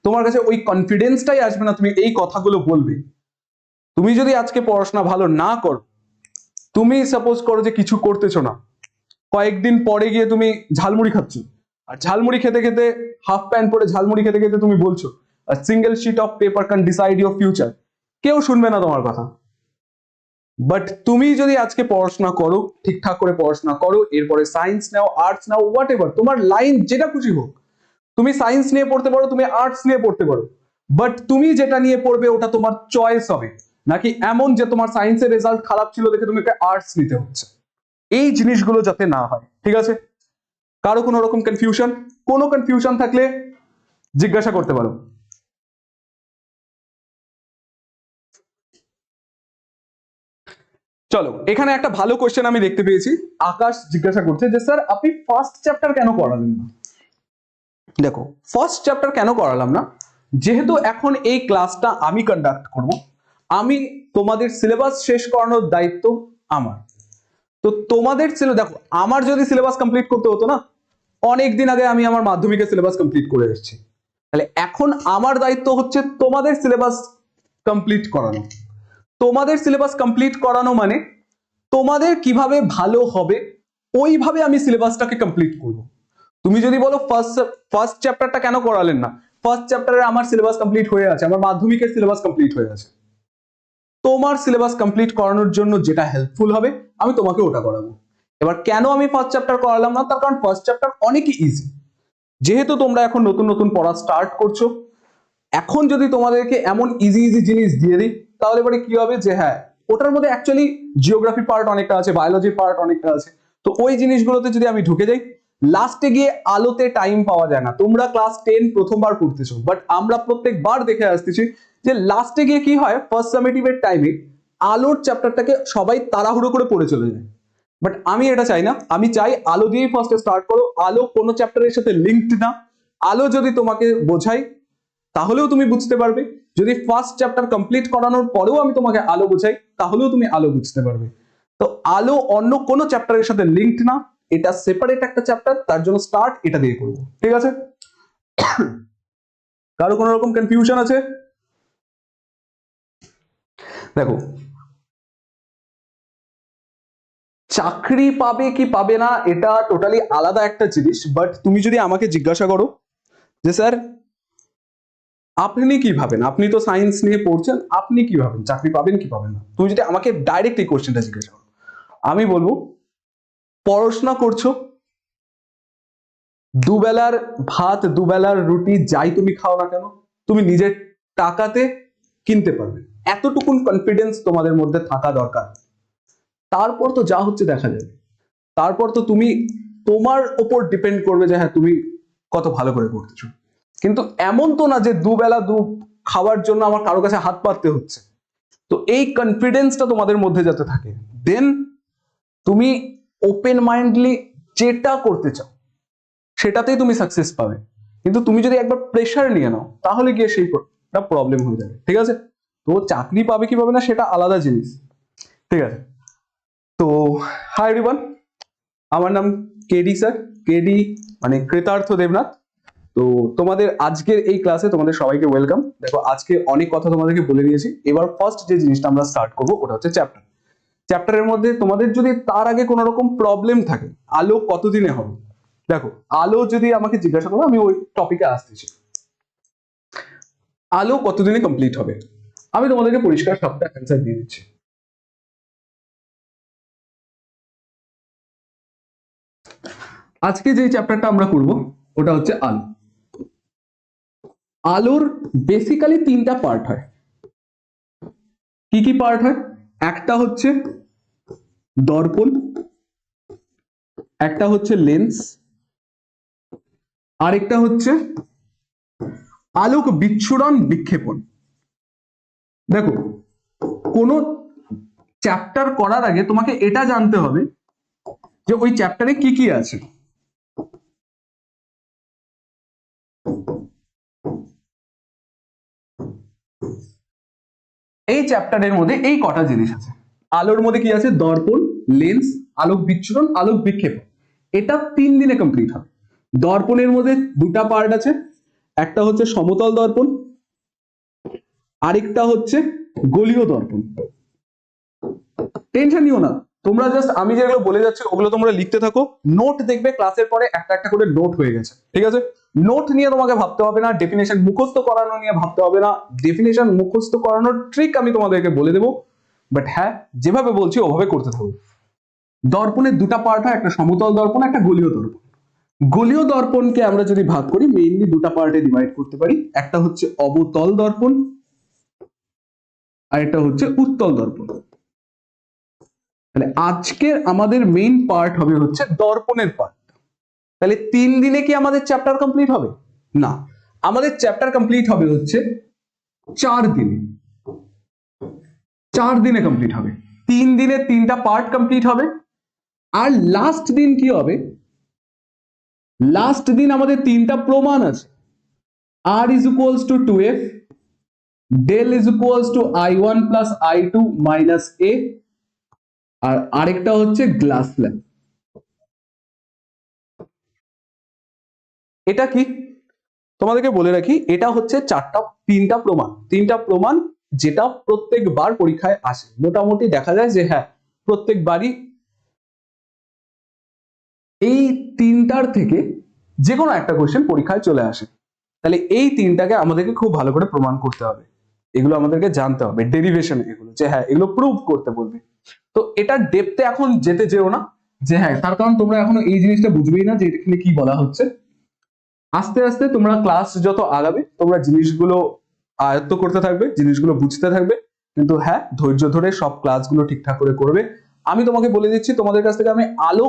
তোমার কাছে ওই কনফিডেন্সটাই আসবে না তুমি এই কথাগুলো বলবে। তুমি যদি আজকে পড়াশোনা ভালো না করো, তুমি সাপোজ করো যে কিছু করতেছো না, কয়েকদিন পরে গিয়ে তুমি ঝালমুড়ি খাচ্ছ, আর ঝালমুড়ি খেতে খেতে হাফ প্যান্ট পরে ঝালমুড়ি খেতে খেতে তুমি বলছো single sheet of paper can decide your future, কেউ শুনবে না তোমার কথা। বাট তুমি যদি আজকে পড়াশোনা করো, ঠিকঠাক করে পড়াশোনা করো, এরপরে science now, arts now, what ever, তোমার লাইন যেটা খুশি হোক, তুমি সায়েন্স নিয়ে পড়তে পারো, তুমি আর্টস নিয়ে পড়তে পারো, বাট তুমি যেটা নিয়ে পড়বে ওটা তোমার চয়েস হবে, নাকি এমন যে তোমার সায়েন্সের রেজাল্ট খারাপ ছিল দেখে তুমি একটা আর্টস নিতে হচ্ছে, এই জিনিসগুলো যাতে না হয়, ঠিক আছে। কারো কোনো রকম কনফিউশন, কোনো কনফিউশন থাকলে জিজ্ঞাসা করতে পারো। চলো এখানে একটা ভালো কোশ্চেন আমি দেখতে পেয়েছি, আকাশ জিজ্ঞাসা করছে যে স্যার আপনি ফার্স্ট চ্যাপ্টার কেন করালেন না। দেখো ফার্স্ট চ্যাপ্টার কেন করালাম না, যেহেতু এখন এই ক্লাসটা আমি কন্ডাক্ট করব, আমি তোমাদের সিলেবাস শেষ করানোর দায়িত্ব আমার। তো তোমাদের ছিল, দেখো আমার যদি সিলেবাস কমপ্লিট করতে হতো না, অনেক দিন আগে আমি আমার মাধ্যমিকের সিলেবাস কমপ্লিট করে এসেছি, তাহলে এখন আমার দায়িত্ব হচ্ছে তোমাদের সিলেবাস কমপ্লিট করানো। তোমাদের সিলেবাস কমপ্লিট করানো মানে তোমাদের কিভাবে ভালো হবে ওইভাবে আমি সিলেবাসটাকে কমপ্লিট করব। তুমি যদি বলো ফার্স্ট চ্যাপ্টারটা কেন করালেন না, ফার্স্ট চ্যাপ্টারে আমার সিলেবাস কমপ্লিট হয়ে আছে, আমার মাধ্যমিকের সিলেবাস কমপ্লিট হয়ে আছে, তোমার সিলেবাস কমপ্লিট করানোর জন্য যেটা হেল্পফুল হবে আমি তোমাকে ওটা করাবো। এবার কেন আমি ফার্স্ট চ্যাপ্টার করালাম না, তার কারণ ফার্স্ট চ্যাপ্টার অনেকই ইজি, যেহেতু তোমরা এখন নতুন নতুন পড়া স্টার্ট করছো, এখন যদি তোমাদেরকে এমন ইজি ইজি জিনিস দিয়ে দিই তাহলে পরে কি হবে যে হ্যাঁ ওটার মধ্যে অ্যাকচুয়ালি জিওগ্রাফি পার্ট অনেকটা আছে, বায়োলজি পার্ট অনেকটা আছে, তো ওই জিনিসগুলোতে যদি আমি ঢুকে যাই লাস্টে গিয়ে আলোতে টাইম পাওয়া যায় না। তোমরা ক্লাস 10 প্রথমবার পড়তেছো, বাট আমরা প্রত্যেকবার দেখে আসতেছি যে লাস্টে গিয়ে কি হয়, ফার্স্ট সামেটিভের টাইমে আলোর চ্যাপ্টারটাকে সবাই তাড়াহুড়ো করে পড়ে চলে যায়, বাট আমি এটা চাই না, আমি চাই আলো দিয়েই ফার্স্টে স্টার্ট করো। আলো কোনো চ্যাপ্টারের সাথে লিঙ্কড না। আলো যদি তোমাকে বোঝাই তাহলেও তুমি বুঝতে পারবে, যদি ফার্স্ট চ্যাপ্টার কমপ্লিট করানোর পরেও আমি তোমাকে আলো বোঝাই তাহলেও তুমি আলো বুঝতে পারবে। তো আলো অন্য কোনো চ্যাপ্টারের সাথে লিঙ্কড না, এটা সেপারেট একটা চ্যাপ্টার, তার জন্য স্টার্ট এটা দিয়ে করবো। ঠিক আছে? কারো কোনো রকম কনফিউশন আছে? দেখো, চাকরি পাবে কি পাবে না এটা টোটালি আলাদা একটা জিনিস, বাট তুমি যদি আমাকে জিজ্ঞাসা করো যে স্যার আপনি কি ভাবেন, আপনি তো সায়েন্স নিয়ে পড়ছেন, আপনি কি ভাবেন চাকরি পাবেন কি পাবেন না, তুমি যদি আমাকে ডাইরেক্ট এই কোশ্চেনটা জিজ্ঞাসা করো, আমি বলবো পড়াশোনা করছো, দুবেলার ভাত দুবেলার রুটি যাই তুমি খাও না কেন তুমি নিজের টাকাতে কিনতে পারবে, এতটুকুন কনফিডেন্স তোমাদের মধ্যে থাকা দরকার। তারপর তো যা হচ্ছে দেখা যাবে, তারপর তো তুমি তোমার ওপর ডিপেন্ড করবে যে হ্যাঁ তুমি কত ভালো করে করতেছো। কিন্তু এমন তো না যে দুবেলা খাওয়ার জন্য আমার কারো কাছে হাত পাততে হচ্ছে। তো এই কনফিডেন্সটা তোমাদের মধ্যে যাতে থাকে, দেন তুমি ওপেন মাইন্ডলি যেটা করতে চাও সেটাতেই তুমি সাকসেস পাবে। কিন্তু তুমি যদি একবার প্রেশার নিয়ে নাও তাহলে গিয়ে সেইটা প্রবলেম হয়ে যাবে। ঠিক আছে? তো চাকরি পাবে কি পাবে না সেটা আলাদা জিনিস। ঠিক আছে? তো হাই এভরিওয়ান, আমার নাম কেডি স্যার, কেডি মানে কৃতার্থ দেবনাথ। তো তোমাদের আজকের এই ক্লাসে তোমাদের সবাইকে ওয়েলকাম। দেখো আজকে অনেক কথা তোমাদেরকে বলে দিয়েছি, এবার ফার্স্ট যে জিনিসটা আমরা স্টার্ট করবো ওটা হচ্ছে চ্যাপ্টার। চ্যাপ্টারের মধ্যে তোমাদের যদি তার আগে কোনো রকম প্রবলেম থাকে, আলো কতদিনে হবে, দেখো আলো যদি আমাকে জিজ্ঞাসা করো আমি ওই টপিকে আসতেছি, আলো কতদিনে কমপ্লিট হবে, আমি তোমাদেরকে পরিষ্কার সবটা অ্যান্সার দিয়ে দিচ্ছি। আজকে যে চ্যাপ্টারটা আমরা করব ওটা হচ্ছে আলো। আলোর বেসিক্যালি তিনটা পার্ট হয়। কি কি পার্ট হয়? একটা হচ্ছে দর্পণ, একটা হচ্ছে লেন্স, আরেকটা হচ্ছে আলোক বিচ্ছুরণ বিক্ষেপণ। দেখো কোন চ্যাপ্টার করার আগে তোমাকে এটা জানতে হবে যে ওই চ্যাপ্টারে কি কি আছে। এই চ্যাপ্টারের মধ্যে এই কটা জিনিস আছে। আলোর মধ্যে কি আছে? দর্পণ, লেন্স, আলোক বিচ্ছুরণ, আলোক বিক্ষেপণ। এটা 3 দিনে কমপ্লিট হবে। দর্পণের মধ্যে দুটা পার্ট আছে, একটা হচ্ছে সমতল দর্পণ, আরেকটা হচ্ছে গোলীয় দর্পণ। টেনশন নিও না, তোমরা জাস্ট আমি যেগুলো বলে যাচ্ছি ওগুলো তোমরা লিখতে থাকো, নোট দেখবে ক্লাসের পরে একটা একটা করে নোট হয়ে গেছে। ঠিক আছে? নোট নিয়ে তোমাকে ভাবতে হবে না, ডেফিনেশন মুখস্থ করানো নিয়ে ভাবতে হবে না। ডেফিনেশন মুখস্থ করানোর ট্রিক আমি তোমাদেরকে বলে দেবো, বাট হ্যাঁ যেভাবে বলছি ওভাবে করতে থাকো। দর্পণের দুটা পার্ট হয়, একটা সমতল দর্পণ, একটা গোলীয় দর্পণ। গোলীয় দর্পণকে আমরা যদি ভাগ করি মেইনলি দুটা পার্টে ডিভাইড করতে পারি, একটা হচ্ছে অবতল দর্পণ আর একটা হচ্ছে উত্তল দর্পণ। তাহলে আজকের আমাদের মেইন পার্ট হবে হচ্ছে দর্পণের পার্ট। তাহলে 3 দিনে কি আমাদের চ্যাপ্টার কমপ্লিট হবে? না, আমাদের চ্যাপ্টার কমপ্লিট হবে হচ্ছে 4 দিনে। 4 দিনে কমপ্লিট হবে, 3 দিনে 3টা পার্ট কমপ্লিট হবে। আর লাস্ট দিন কি হবে? লাস্ট দিন আমাদের 3টা প্রমাণ আছে। R is equals to 2f, del is equals to I1 plus I2 minus A, আর আরেকটা হচ্ছে গ্লাস ল্যাম্প। এটা কি তোমাদেরকে বলে রাখি, এটা হচ্ছে 3টা প্রমাণ, 3টা প্রমাণ যেটা প্রত্যেকবার পরীক্ষায় আসে। মোটামুটি দেখা যায় যে হ্যাঁ প্রত্যেকবারই এই 3টার থেকে যে কোনো একটা কোশ্চেন পরীক্ষায় চলে আসে। তাহলে এই 3টাকে আমাদেরকে খুব ভালো করে প্রমাণ করতে হবে, এগুলো আমাদেরকে জানতে হবে, ডেরিভেশন এগুলো, যে হ্যাঁ এগুলো প্রুভ করতে বলবে। তো এটা ডেপথে এখন যেতে যেও না, যে হ্যাঁ তার কারণ তোমরা এখনো এই জিনিসটা বুঝবেই না যে এখানে কি বলা হচ্ছে। আস্তে আস্তে তোমরা ক্লাস যত আগাবে তোমরা জিনিসগুলো আয়ত্ত করতে থাকবে, জিনিসগুলো বুঝতে থাকবে। কিন্তু হ্যাঁ ধৈর্য ধরে সব ক্লাসগুলো ঠিকঠাক করে করবে। আমি তোমাকে বলে দিচ্ছি, তোমাদের কাছ থেকে আমি আলো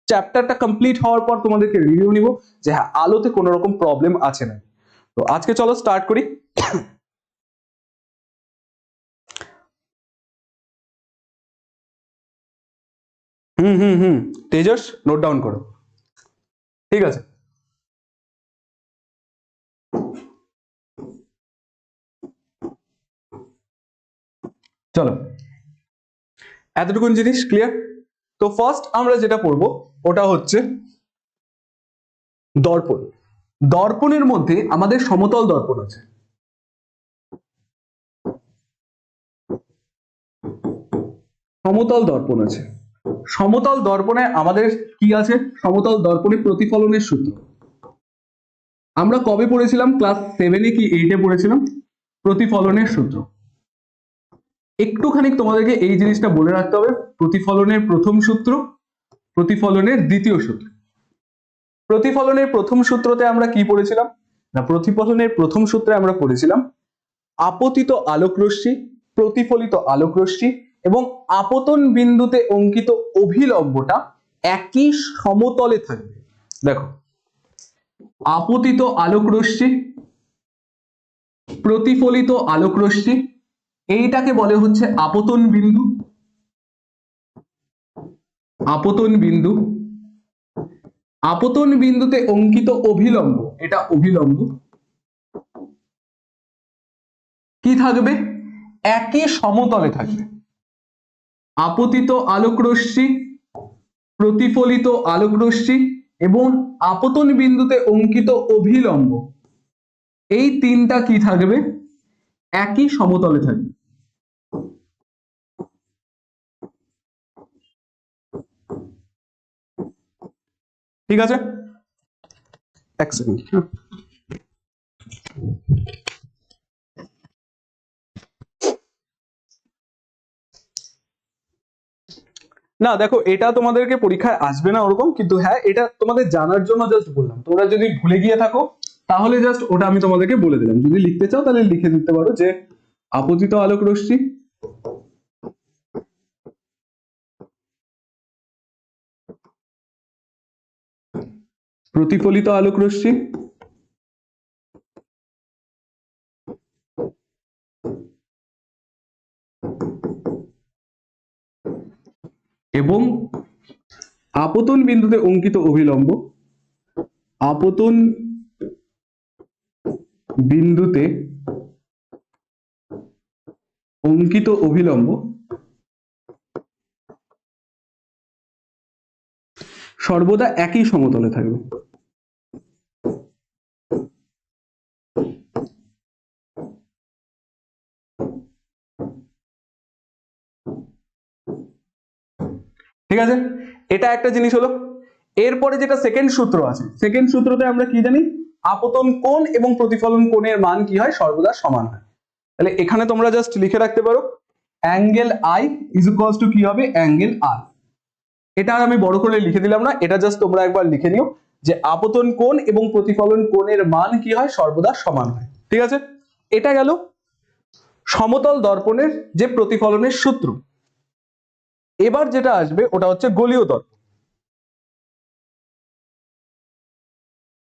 চ্যাপ্টারটা কমপ্লিট হওয়ার পর তোমাদেরকে রিভিউ নিব যে হ্যাঁ আলোতে কোনো রকম প্রবলেম আছে না। তো আজকে চলো স্টার্ট করি। হুম, তেজস নোট ডাউন করো। ঠিক আছে, চলো এতটুকুন জিনিস ক্লিয়ার। তো ফার্স্ট আমরা যেটা পড়বো ওটা হচ্ছে দর্পণ। দর্পণের মধ্যে আমাদের সমতল দর্পণ আছে, সমতল দর্পণ আছে। সমতল দর্পণে আমাদের কি আছে? সমতল দর্পণে প্রতিফলনের সূত্র আমরা কবে পড়েছিলাম? ক্লাস 7-এ কি 8-এ পড়েছিলাম প্রতিফলনের সূত্র। একটুখানি তোমাদেরকে এই জিনিসটা বলে রাখতে হবে, প্রতিফলনের প্রথম সূত্র, প্রতিফলনের দ্বিতীয় সূত্র। প্রতিফলনের প্রথম সূত্রতে আমরা কি পড়েছিলাম না, প্রতিফলনের প্রথম সূত্রে আমরা পড়েছিলাম আপতিত আলোক রশ্মি, প্রতিফলিত আলোক রশ্মি এবং আপতন বিন্দুতে অঙ্কিত অভিলম্বটা একই সমতলে থাকবে। দেখো, আপতিত আলোক রশ্মি, প্রতিফলিত আলোক রশ্মি, এইটাকে বলে হচ্ছে আপতন বিন্দু, আপতন বিন্দু। আপতন বিন্দুতে অঙ্কিত অভিলম্ব, এটা অভিলম্ব কি থাকবে? একই সমতলে থাকবে। আপতিত আলোক রশ্মি, প্রতিফলিত আলোক রশ্মি এবং আপতন বিন্দুতে অঙ্কিত অভিলম্ব, এই তিনটা কি থাকবে? একই সমতলে থাকবে। ঠিক আছে, এক সেকেন্ড। না দেখো, এটা তোমাদেরকে পরীক্ষায় আসবে না ওরকম, কিন্তু হ্যাঁ এটা তোমাদের জানার জন্য জাস্ট বললাম। তোমরা যদি ভুলে গিয়ে থাকো তাহলে জাস্ট ওটা আমি তোমাদেরকে বলে দিলাম। যদি লিখতে চাও তাহলে লিখে দিতে পারো যে আপতিত আলোক রশ্মি, প্রতিফলিত আলোক রশ্মি এবং আপতন বিন্দুতে অঙ্কিত অভিলম্ব, আপতন বিন্দুতে অঙ্কিত অভিলম্ব সর্বদা একই সমতলে থাকবে। ঠিক আছে, এটা একটা জিনিস হলো। এরপরে যেটা সেকেন্ড সূত্র আছে, সেকেন্ড সূত্রতে আমরা কি জানি? আপতন কোণ এবং প্রতিফলন কোণের মান কি হয়? সর্বদা সমান হয়। তাহলে এখানে তোমরা জাস্ট লিখে রাখতে পারো angle i is equals two কি হবে? অ্যাঙ্গেল আর। এটা আমি বড় করে লিখে দিলাম না, এটা জাস্ট তোমরা একবার লিখে নিও যে আপতন কোণ এবং প্রতিফলন কোণের মান কি হয়? সর্বদা সমান হয়। ঠিক আছে, এটা গেল সমতল দর্পণের যে প্রতিফলনের সূত্র। এবার যেটা আসবে ওটা হচ্ছে গোলীয় দর্পণ।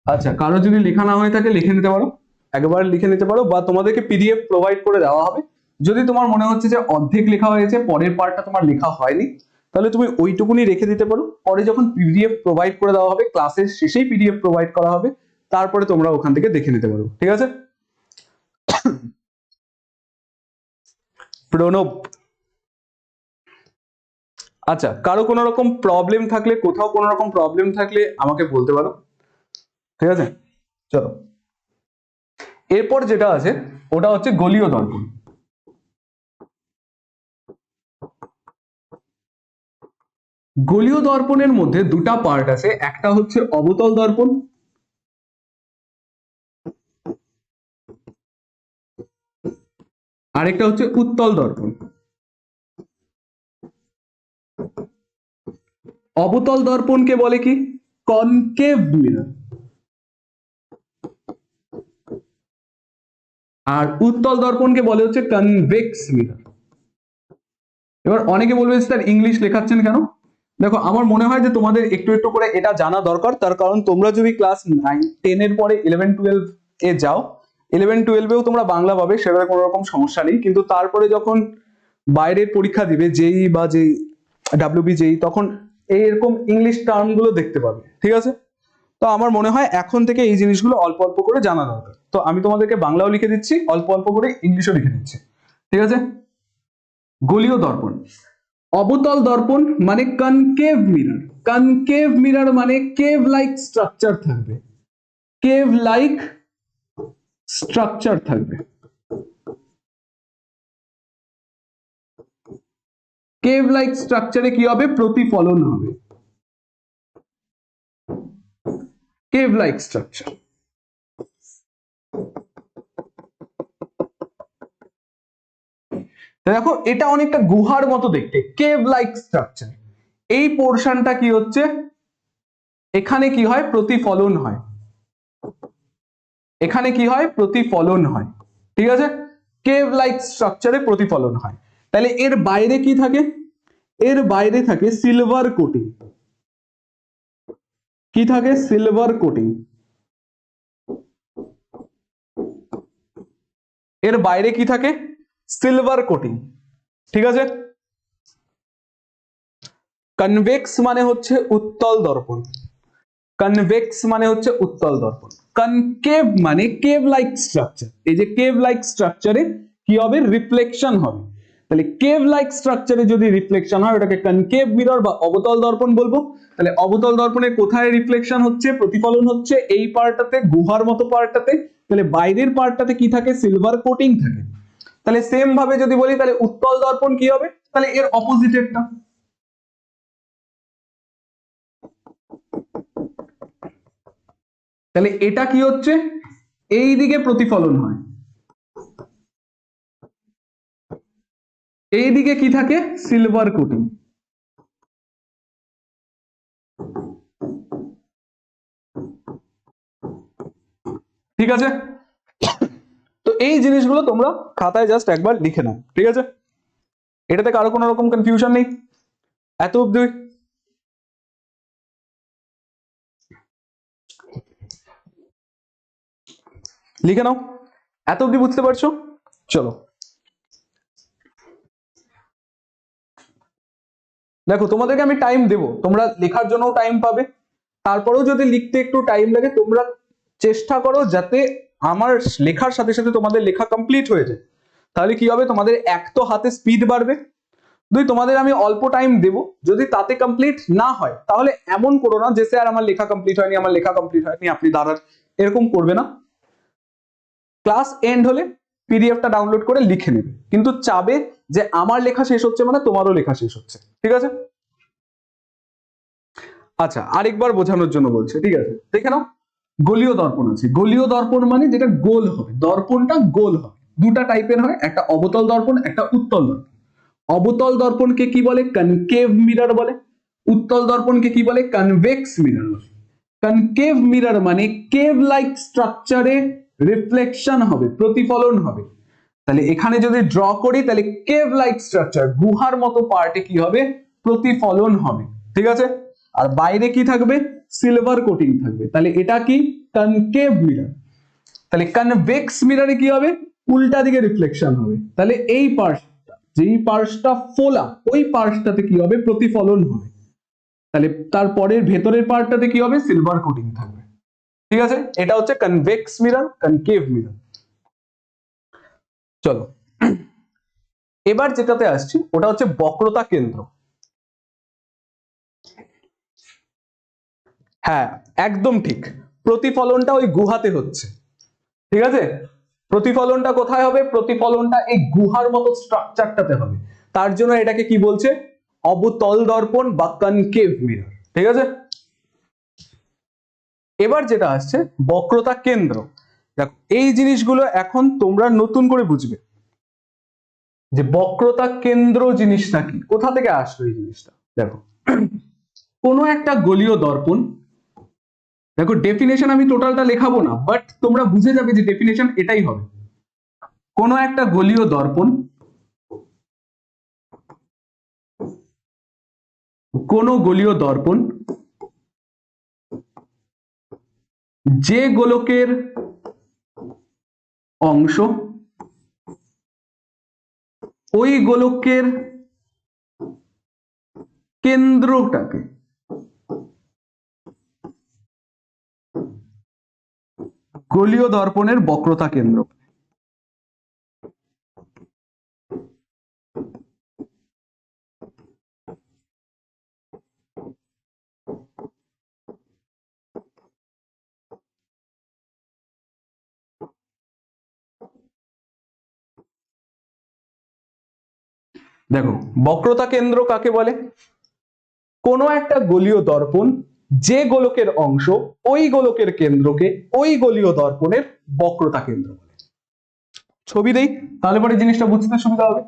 আচ্ছা, কারো যদি লেখা না হয়ে থাকে লিখে নিতে পারো, একবার লিখে নিতে পারো, বা তোমাদেরকে পিডিএফ প্রোভাইড করে দেওয়া হবে। যদি তোমার মনে হচ্ছে যে অর্ধেক লেখা হয়েছে, পরের পার্টটা তোমার লেখা হয়নি, তাহলে তুমি ওইটুকুনি রেখে দিতে পারো। পরে যখন পিডিএফ প্রোভাইড করে দেওয়া হবে, ক্লাসের শেষেই পিডিএফ প্রোভাইড করা হবে, তারপরে তোমরা ওখান থেকে দেখে নিতে পারো। ঠিক আছে, প্রণব। আচ্ছা, কারো কোনো রকম প্রবলেম থাকলে, কোথাও কোনো রকম প্রবলেম থাকলে আমাকে বলতে পারো। ঠিক আছে, চলো এরপর যেটা আছে ওটা হচ্ছে গোলীয় দর্পণ। গোলীয় দর্পণের মধ্যে দুটা পার্ট আছে, একটা হচ্ছে অবতল দর্পণ, আরেকটা হচ্ছে উত্তল দর্পণ। অবতল দর্পণকে বলে কি? Concave mirror. আর উত্তল দর্পণকে বলে হচ্ছে কনভেক্স মিরর। এবার অনেকে বলবে স্যার ইংলিশ লেখাচ্ছেন কেন? দেখো, আমার মনে হয় যে তোমাদের একটু একটু করে এটা জানা দরকার। তার কারণ তোমরা যদি ক্লাস 9-10 এর পরে 11-12 এ যাও, 11-12এও তোমরা বাংলা পাবে, সেটার কোনো রকম সমস্যা নেই। কিন্তু তারপরে যখন বাইরের পরীক্ষা দিবে, জেই বা যেই ডাব্লিউবি জেই, তখন এইরকম ইংলিশ টার্ম গুলো দেখতে পাবে, ঠিক আছে? তো আমার মনে হয় এখন থেকে এই জিনিসগুলো অল্প অল্প করে জানা দরকার। তো আমি তোমাদেরকে বাংলাও লিখে দিচ্ছি, অল্প অল্প করে ইংলিশও লিখে দিচ্ছি, ঠিক আছে? গোলীয় দর্পণ, অবতল দর্পণ মানে কনকেভ মিরর। কনকেভ মিরর মানে কেভ লাইক স্ট্রাকচার থাকবে, কেভ লাইক স্ট্রাকচার থাকবে। কেভ লাইক স্ট্রাকচারে কি হবে? প্রতিফলন হবে, কেভ লাইক স্ট্রাকচার। দেখো এটা অনেকটা গুহার মতো দেখতে, কেভ লাইক স্ট্রাকচার। এই পোর্শনটা কি হচ্ছে, এখানে কি হয়? প্রতিফলন হয়, এখানে কি হয়? প্রতিফলন হয়, ঠিক আছে? কেভ লাইক স্ট্রাকচারে প্রতিফলন হয়। তাহলে এর বাইরে কি থাকে? এর বাইরে থাকে সিলভার কোটিং। কি থাকে? Silver coating. এর বাইরে কি থাকে? সিলভার কোটিং, ঠিক আছে? কনভেক্স মানে হচ্ছে উত্তল দর্পণ, কনভেক্স মানে হচ্ছে উত্তল দর্পণ। কনকেভ মানে কেভ লাইক স্ট্রাকচার। এই যে কেভ লাইক স্ট্রাকচারে কি হবে? রিফ্লেকশন হবে। তাহলে কেভ লাইক স্ট্রাকচারে যদি রিফ্লেকশন হয় ওটাকে কনকেভ মিরর বা অবতল দর্পণ বলবো। তাহলে অবতল দর্পণে কোথায় রিফ্লেকশন হচ্ছে, প্রতিফলন হচ্ছে? এই পার্টটাতে, গুহার মতো পার্টটাতে। তাহলে বাইরের পার্টটাতে কি থাকে? সিলভার কোটিং থাকে। তাহলে সেম ভাবে যদি বলি তাহলে উত্তল দর্পণ কি হবে? তাহলে এর অপোজিটেরটা, তাহলে এটা কি হচ্ছে? এই দিকে প্রতিফলন হয়, এইদিকে কি থাকে? Silver coating. ঠিক আছে? তো এই জিনিসগুলো তোমরা খাতায় জাস্ট একবার লিখে নাও, ঠিক আছে? এটাতে কারো কোনো রকম কনফিউশন নেই এত অব্দি? লিখে নাও, এত অব্দি বুঝতে পারছো? চলো দেখো, তোমাদেরকে আমি টাইম দেব, তোমরা লেখার জন্য টাইম পাবে। তারপরেও যদি লিখতে একটু টাইম লাগে, তোমরা চেষ্টা করো যাতে আমার লেখার সাথে সাথে তোমাদের লেখা কমপ্লিট হয়ে যায়। তাহলে কি হবে? তোমাদের এক তো হাতে স্পিড বাড়বে, দুই তোমাদের আমি অল্প টাইম দেব। যদি তাতে কমপ্লিট না হয় তাহলে এমন করো না যে স্যার আমার লেখা কমপ্লিট হয়নি, আমার লেখা কমপ্লিট হয়নি, আপনি দাঁড়ান, এরকম করবে না। ক্লাস এন্ড হলে পিডিএফটা ডাউনলোড করে লিখে নেবে, কিন্তু চাবে যে আমার লেখা শেষ হচ্ছে মানে তোমারও লেখা শেষ হচ্ছে, ঠিক আছে? আচ্ছা, আরেকবার বোঝানোর জন্য বলছে, ঠিক আছে? দেখে নাও, গোলীয় দর্পণ আছে। গোলীয় দর্পণ মানে যেটা গোল হবে, দর্পণটা গোল হবে। দুটা টাইপের হয়, একটা অবতল দর্পণ, একটা উত্তল দর্পণ। অবতল দর্পণকে কি বলে? কনকেভ মিরর বলে। উত্তল দর্পণকে কি বলে? কনভেক্স মিরর বলে। কনকেভ মিরর মানে কেভ লাইক স্ট্রাকচারে রিফ্লেকশন হবে, প্রতিফলন হবে। তাহলে এখানে যদি ড্র করি তাহলে কেভ লাইক স্ট্রাকচার, গুহার মতো পার্টে কি হবে? প্রতিফলন হবে, ঠিক আছে? আর বাইরে কি থাকবে? সিলভার কোটিং থাকবে। তাহলে এটা কি? Concave mirror. তাহলে কনভেক্স মিররে কি হবে? উল্টা দিকে রিফ্লেকশন হবে। তাহলে এই পার্টটা, যেই পার্টটা ফোলা, ওই পার্টটাতে কি হবে? প্রতিফলন হবে। তাহলে তারপরের ভেতরের পার্টটাতে কি হবে? সিলভার কোটিং থাকবে, ঠিক আছে? এটা হচ্ছে কনভেক্স মিরর, কনকেভ মিরর। চলো এবার যেটাতে আসছি ওটা হচ্ছে বক্রতা কেন্দ্র। হ্যাঁ, একদম ঠিক। প্রতিফলনটা ওই গুহাতে হচ্ছে, ঠিক আছে? প্রতিফলনটা কোথায় হবে? প্রতিফলনটা এই গুহার মতো স্ট্রাকচারটাতে হবে। তার জন্য এটাকে কি বলছে? অবতল দর্পণ বা কনকেভ মিরর, ঠিক আছে? এবার যেটা আসছে বক্রতা কেন্দ্র। দেখো এই জিনিসগুলো এখন তোমরা নতুন করে বুঝবে যে বক্রতা কেন্দ্র জিনিসটা কি, কোথা থেকে আসলো এই জিনিসটা। দেখো কোনো একটা গোলীয় দর্পণ, দেখো ডেফিনেশন আমি টোটালটা লেখাবো না, বাট তোমরা বুঝে যাবে যে ডেফিনেশন এটাই হবে। কোনো একটা গোলীয় দর্পণ, কোনো গোলীয় দর্পণ যে গোলকের অংশ ওই গোলকের কেন্দ্রটাকে গোলীয় দর্পণের বক্রতা কেন্দ্র। দেখো বক্রতা কেন্দ্র কাকে বলে? কোনো একটা গোলীয় দর্পণ যে গোলকের অংশ ওই গোলকের কেন্দ্রকে ওই গোলীয় দর্পণের বক্রতা কেন্দ্র বলে। ছবি দেই তাহলে পরে জিনিসটা বুঝতে সুবিধা হবে।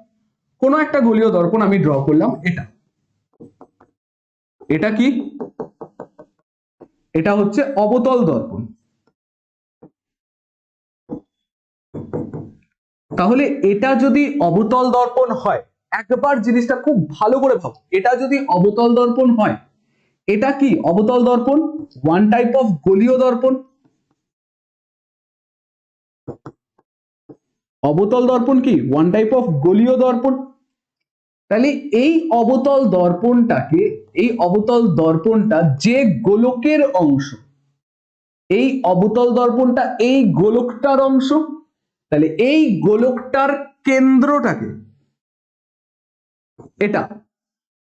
কোনো একটা গোলীয় দর্পণ আমি ড্র করলাম, এটা এটা কি? এটা হচ্ছে অবতল দর্পণ। তাহলে এটা যদি অবতল দর্পণ হয়, একবার জিনিসটা খুব ভালো করে ভাবো, এটা যদি অবতল দর্পণ হয়, এটা কি অবতল দর্পণ? ওয়ান টাইপ অফ গোলীয় দর্পণ। অবতল দর্পণ কি ওয়ান টাইপ অফ গোলীয় দর্পণ। তাহলে এই অবতল দর্পণটাকে, এই অবতল দর্পণটা যে গোলকের অংশ, এই অবতল দর্পণটা এই গোলকটার অংশ, তাহলে এই গোলকটার কেন্দ্রটাকে, এটা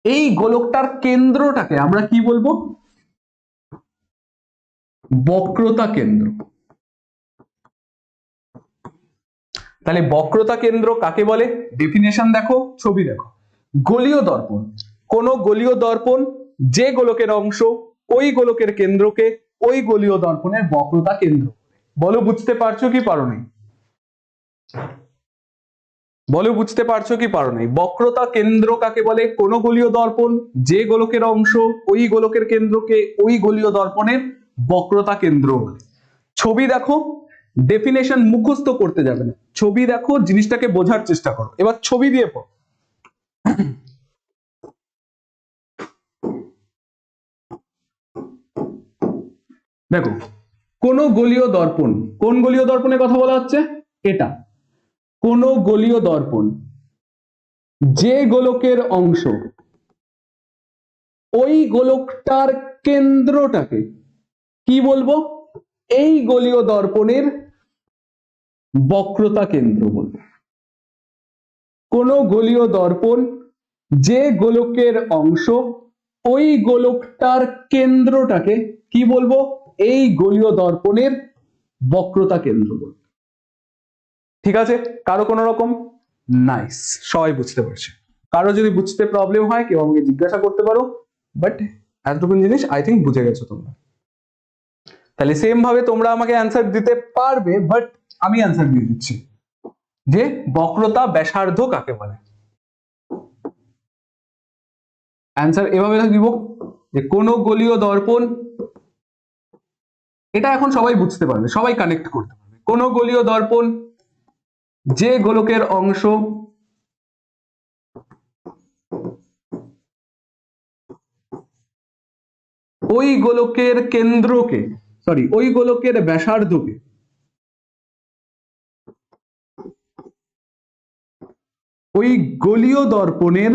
এই গোলকটার কেন্দ্রটাকে আমরা কি বলবো? বক্রতা কেন্দ্র। তাহলে বক্রতা কেন্দ্র কাকে বলে? ডেফিনেশন দেখো, ছবি দেখো। গোলীয় দর্পণ, কোন গোলীয় দর্পণ যে গোলকের অংশ ওই গোলকের কেন্দ্রকে ওই গোলীয় দর্পণের বক্রতা কেন্দ্র। বলো বুঝতে পারছো কি পারো নাই? বলো বুঝতে পারছো কি পারো নাই? বক্রতা কেন্দ্র কাকে বলে? কোন গোলীয় দর্পণ যে গোলকের অংশ ওই গোলকের কেন্দ্রকে ওই গোলীয় দর্পণের বক্রতা কেন্দ্র বলে। ছবি দেখো, ডেফিনেশন মুখস্থ করতে যাবে না, ছবি দেখো, জিনিসটাকে বোঝার চেষ্টা করো। এবার ছবি দিয়ে পড়ো। দেখো কোন গোলীয় দর্পণ, কোন গোলীয় দর্পণের কথা বলা হচ্ছে? এটা কোন গোলীয় দর্পণ যে গোলকের অংশ ওই গোলকটার কেন্দ্রটাকে কি বলবো? এই গোলীয় দর্পণের বক্রতা কেন্দ্র বলবো। কোন গোলীয় দর্পণ যে গোলকের অংশ ওই গোলকটার কেন্দ্রটাকে কি বলবো? এই গোলীয় দর্পণের বক্রতা কেন্দ্র বলবো। ঠিক আছে? কারো কোনো রকম? নাইস, সবাই বুঝতে পারছে। কারো যদি বুঝতে প্রবলেম হয় কেউ আমাকে জিজ্ঞাসা করতে পারো, বাট এতটুকু জিনিস আই থিঙ্ক বুঝে গেছো তোমরা। তাহলে সেম ভাবে তোমরা আমাকে অ্যান্সার দিতে পারবে, বাট আমি অ্যান্সার দিয়ে দিচ্ছি যে বক্রতা ব্যাসার্ধ কাকে বলে। অ্যান্সার এভাবে দিব যে কোন গোলীয় দর্পণ, এটা এখন সবাই বুঝতে পারবে, সবাই কানেক্ট করতে পারবে। কোন গোলীয় দর্পণ যে গোলকের অংশ ওই গোলকের কেন্দ্রকে, সরি ওই গোলকের ব্যাসার্ধকে ওই গোলীয় দর্পণের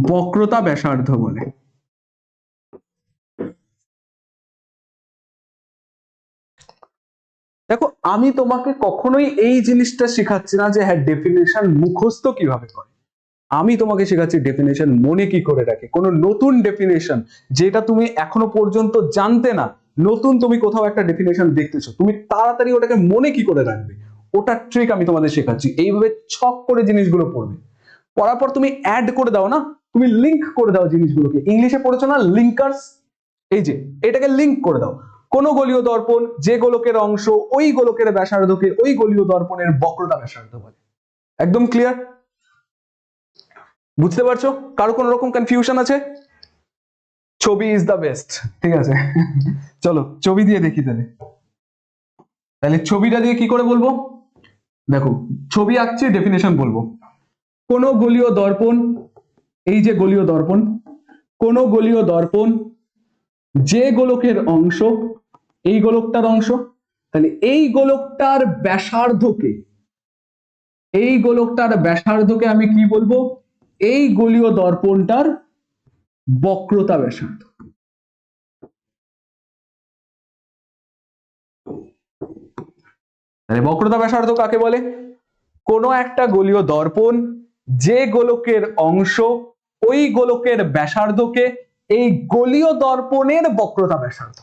বক্রতা ব্যাসার্ধ বলে। দেখো আমি তোমাকে কখনোই এই জিনিসটা শেখাচ্ছি না যে হ্যাঁ ডেফিনেশন মুখস্থ কিভাবে করে, আমি তোমাকে শেখাচ্ছি ডেফিনেশন মনে কি করে রাখে। কোনো নতুন ডেফিনেশন যেটা তুমি এখনো পর্যন্ত জানতে না, নতুন তুমি কোথাও একটা ডেফিনেশন দেখতেছো, তুমি তাড়াতাড়ি ওটাকে মনে কি করে রাখবে, ওটার ট্রিক আমি তোমাদের শেখাচ্ছি। এইভাবে ছক করে জিনিসগুলো পড়বে, পড়ার পর তুমি অ্যাড করে দাও না, তুমি লিঙ্ক করে দাও জিনিসগুলোকে। ইংলিশে পড়েছো না লিঙ্কার্স, এই যে এটাকে লিঙ্ক করে দাও। কোন গোলীয় দর্পণ যে গোলকের অংশ ওই গোলকের ব্যাসার্ধকে ওই গোলীয় দর্পণের বক্রতা ব্যাসার্ধ বলে। একদম ক্লিয়ার? বুঝতে পারছো? কারো কোনো রকম কনফিউশন আছে? ছবি ইজ দা বেস্ট। ঠিক আছে, চলো ছবি দিয়ে দেখি তাহলে। তাহলে ছবিটা দিয়ে কি করে বলবো? দেখো ছবি আঁকছি, ডেফিনেশন বলবো। কোন গোলীয় দর্পণ, এই যে গোলীয় দর্পণ, কোন গোলীয় দর্পণ যে গোলকের অংশ এই গোলকটার অংশ, তাহলে এই গোলকটার ব্যাসার্ধকে, এই গোলকটার ব্যাসার্ধকে আমি কি বলবো? এই গোলীয় দর্পণটার বক্রতা ব্যাসার্ধ। তাহলে বক্রতা ব্যাসার্ধ কাকে বলে? কোনো একটা গোলীয় দর্পণ যে গোলকের অংশ ওই গোলকের ব্যাসার্ধকে এই গোলীয় দর্পণের বক্রতা ব্যাসার্ধ।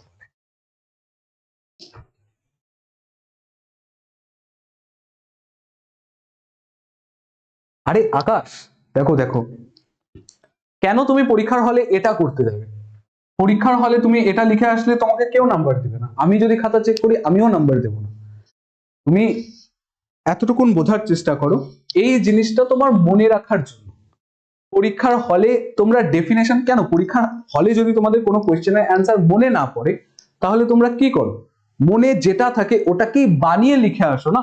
আরে আকাশ, দেখো দেখো, কেন তুমি পরীক্ষার হলে এটা করতে যাবে? পরীক্ষার হলে তুমি এটা লিখে আসলে তোমাকে কেউ নাম্বার দিবে না, আমি যদি খাতা চেক করি আমিও নাম্বার দেবো না। তুমি এতটুকুন বোঝার চেষ্টা করো, এই জিনিসটা তোমার মনে রাখার জন্য। পরীক্ষার হলে তোমরা ডেফিনেশন, কেন পরীক্ষার হলে যদি তোমাদের কোনো কোয়েশ্চেনের অ্যান্সার মনে না পড়ে তাহলে তোমরা কি করো? মনে যেটা থাকে ওটাকেই বানিয়ে লিখে আসো না?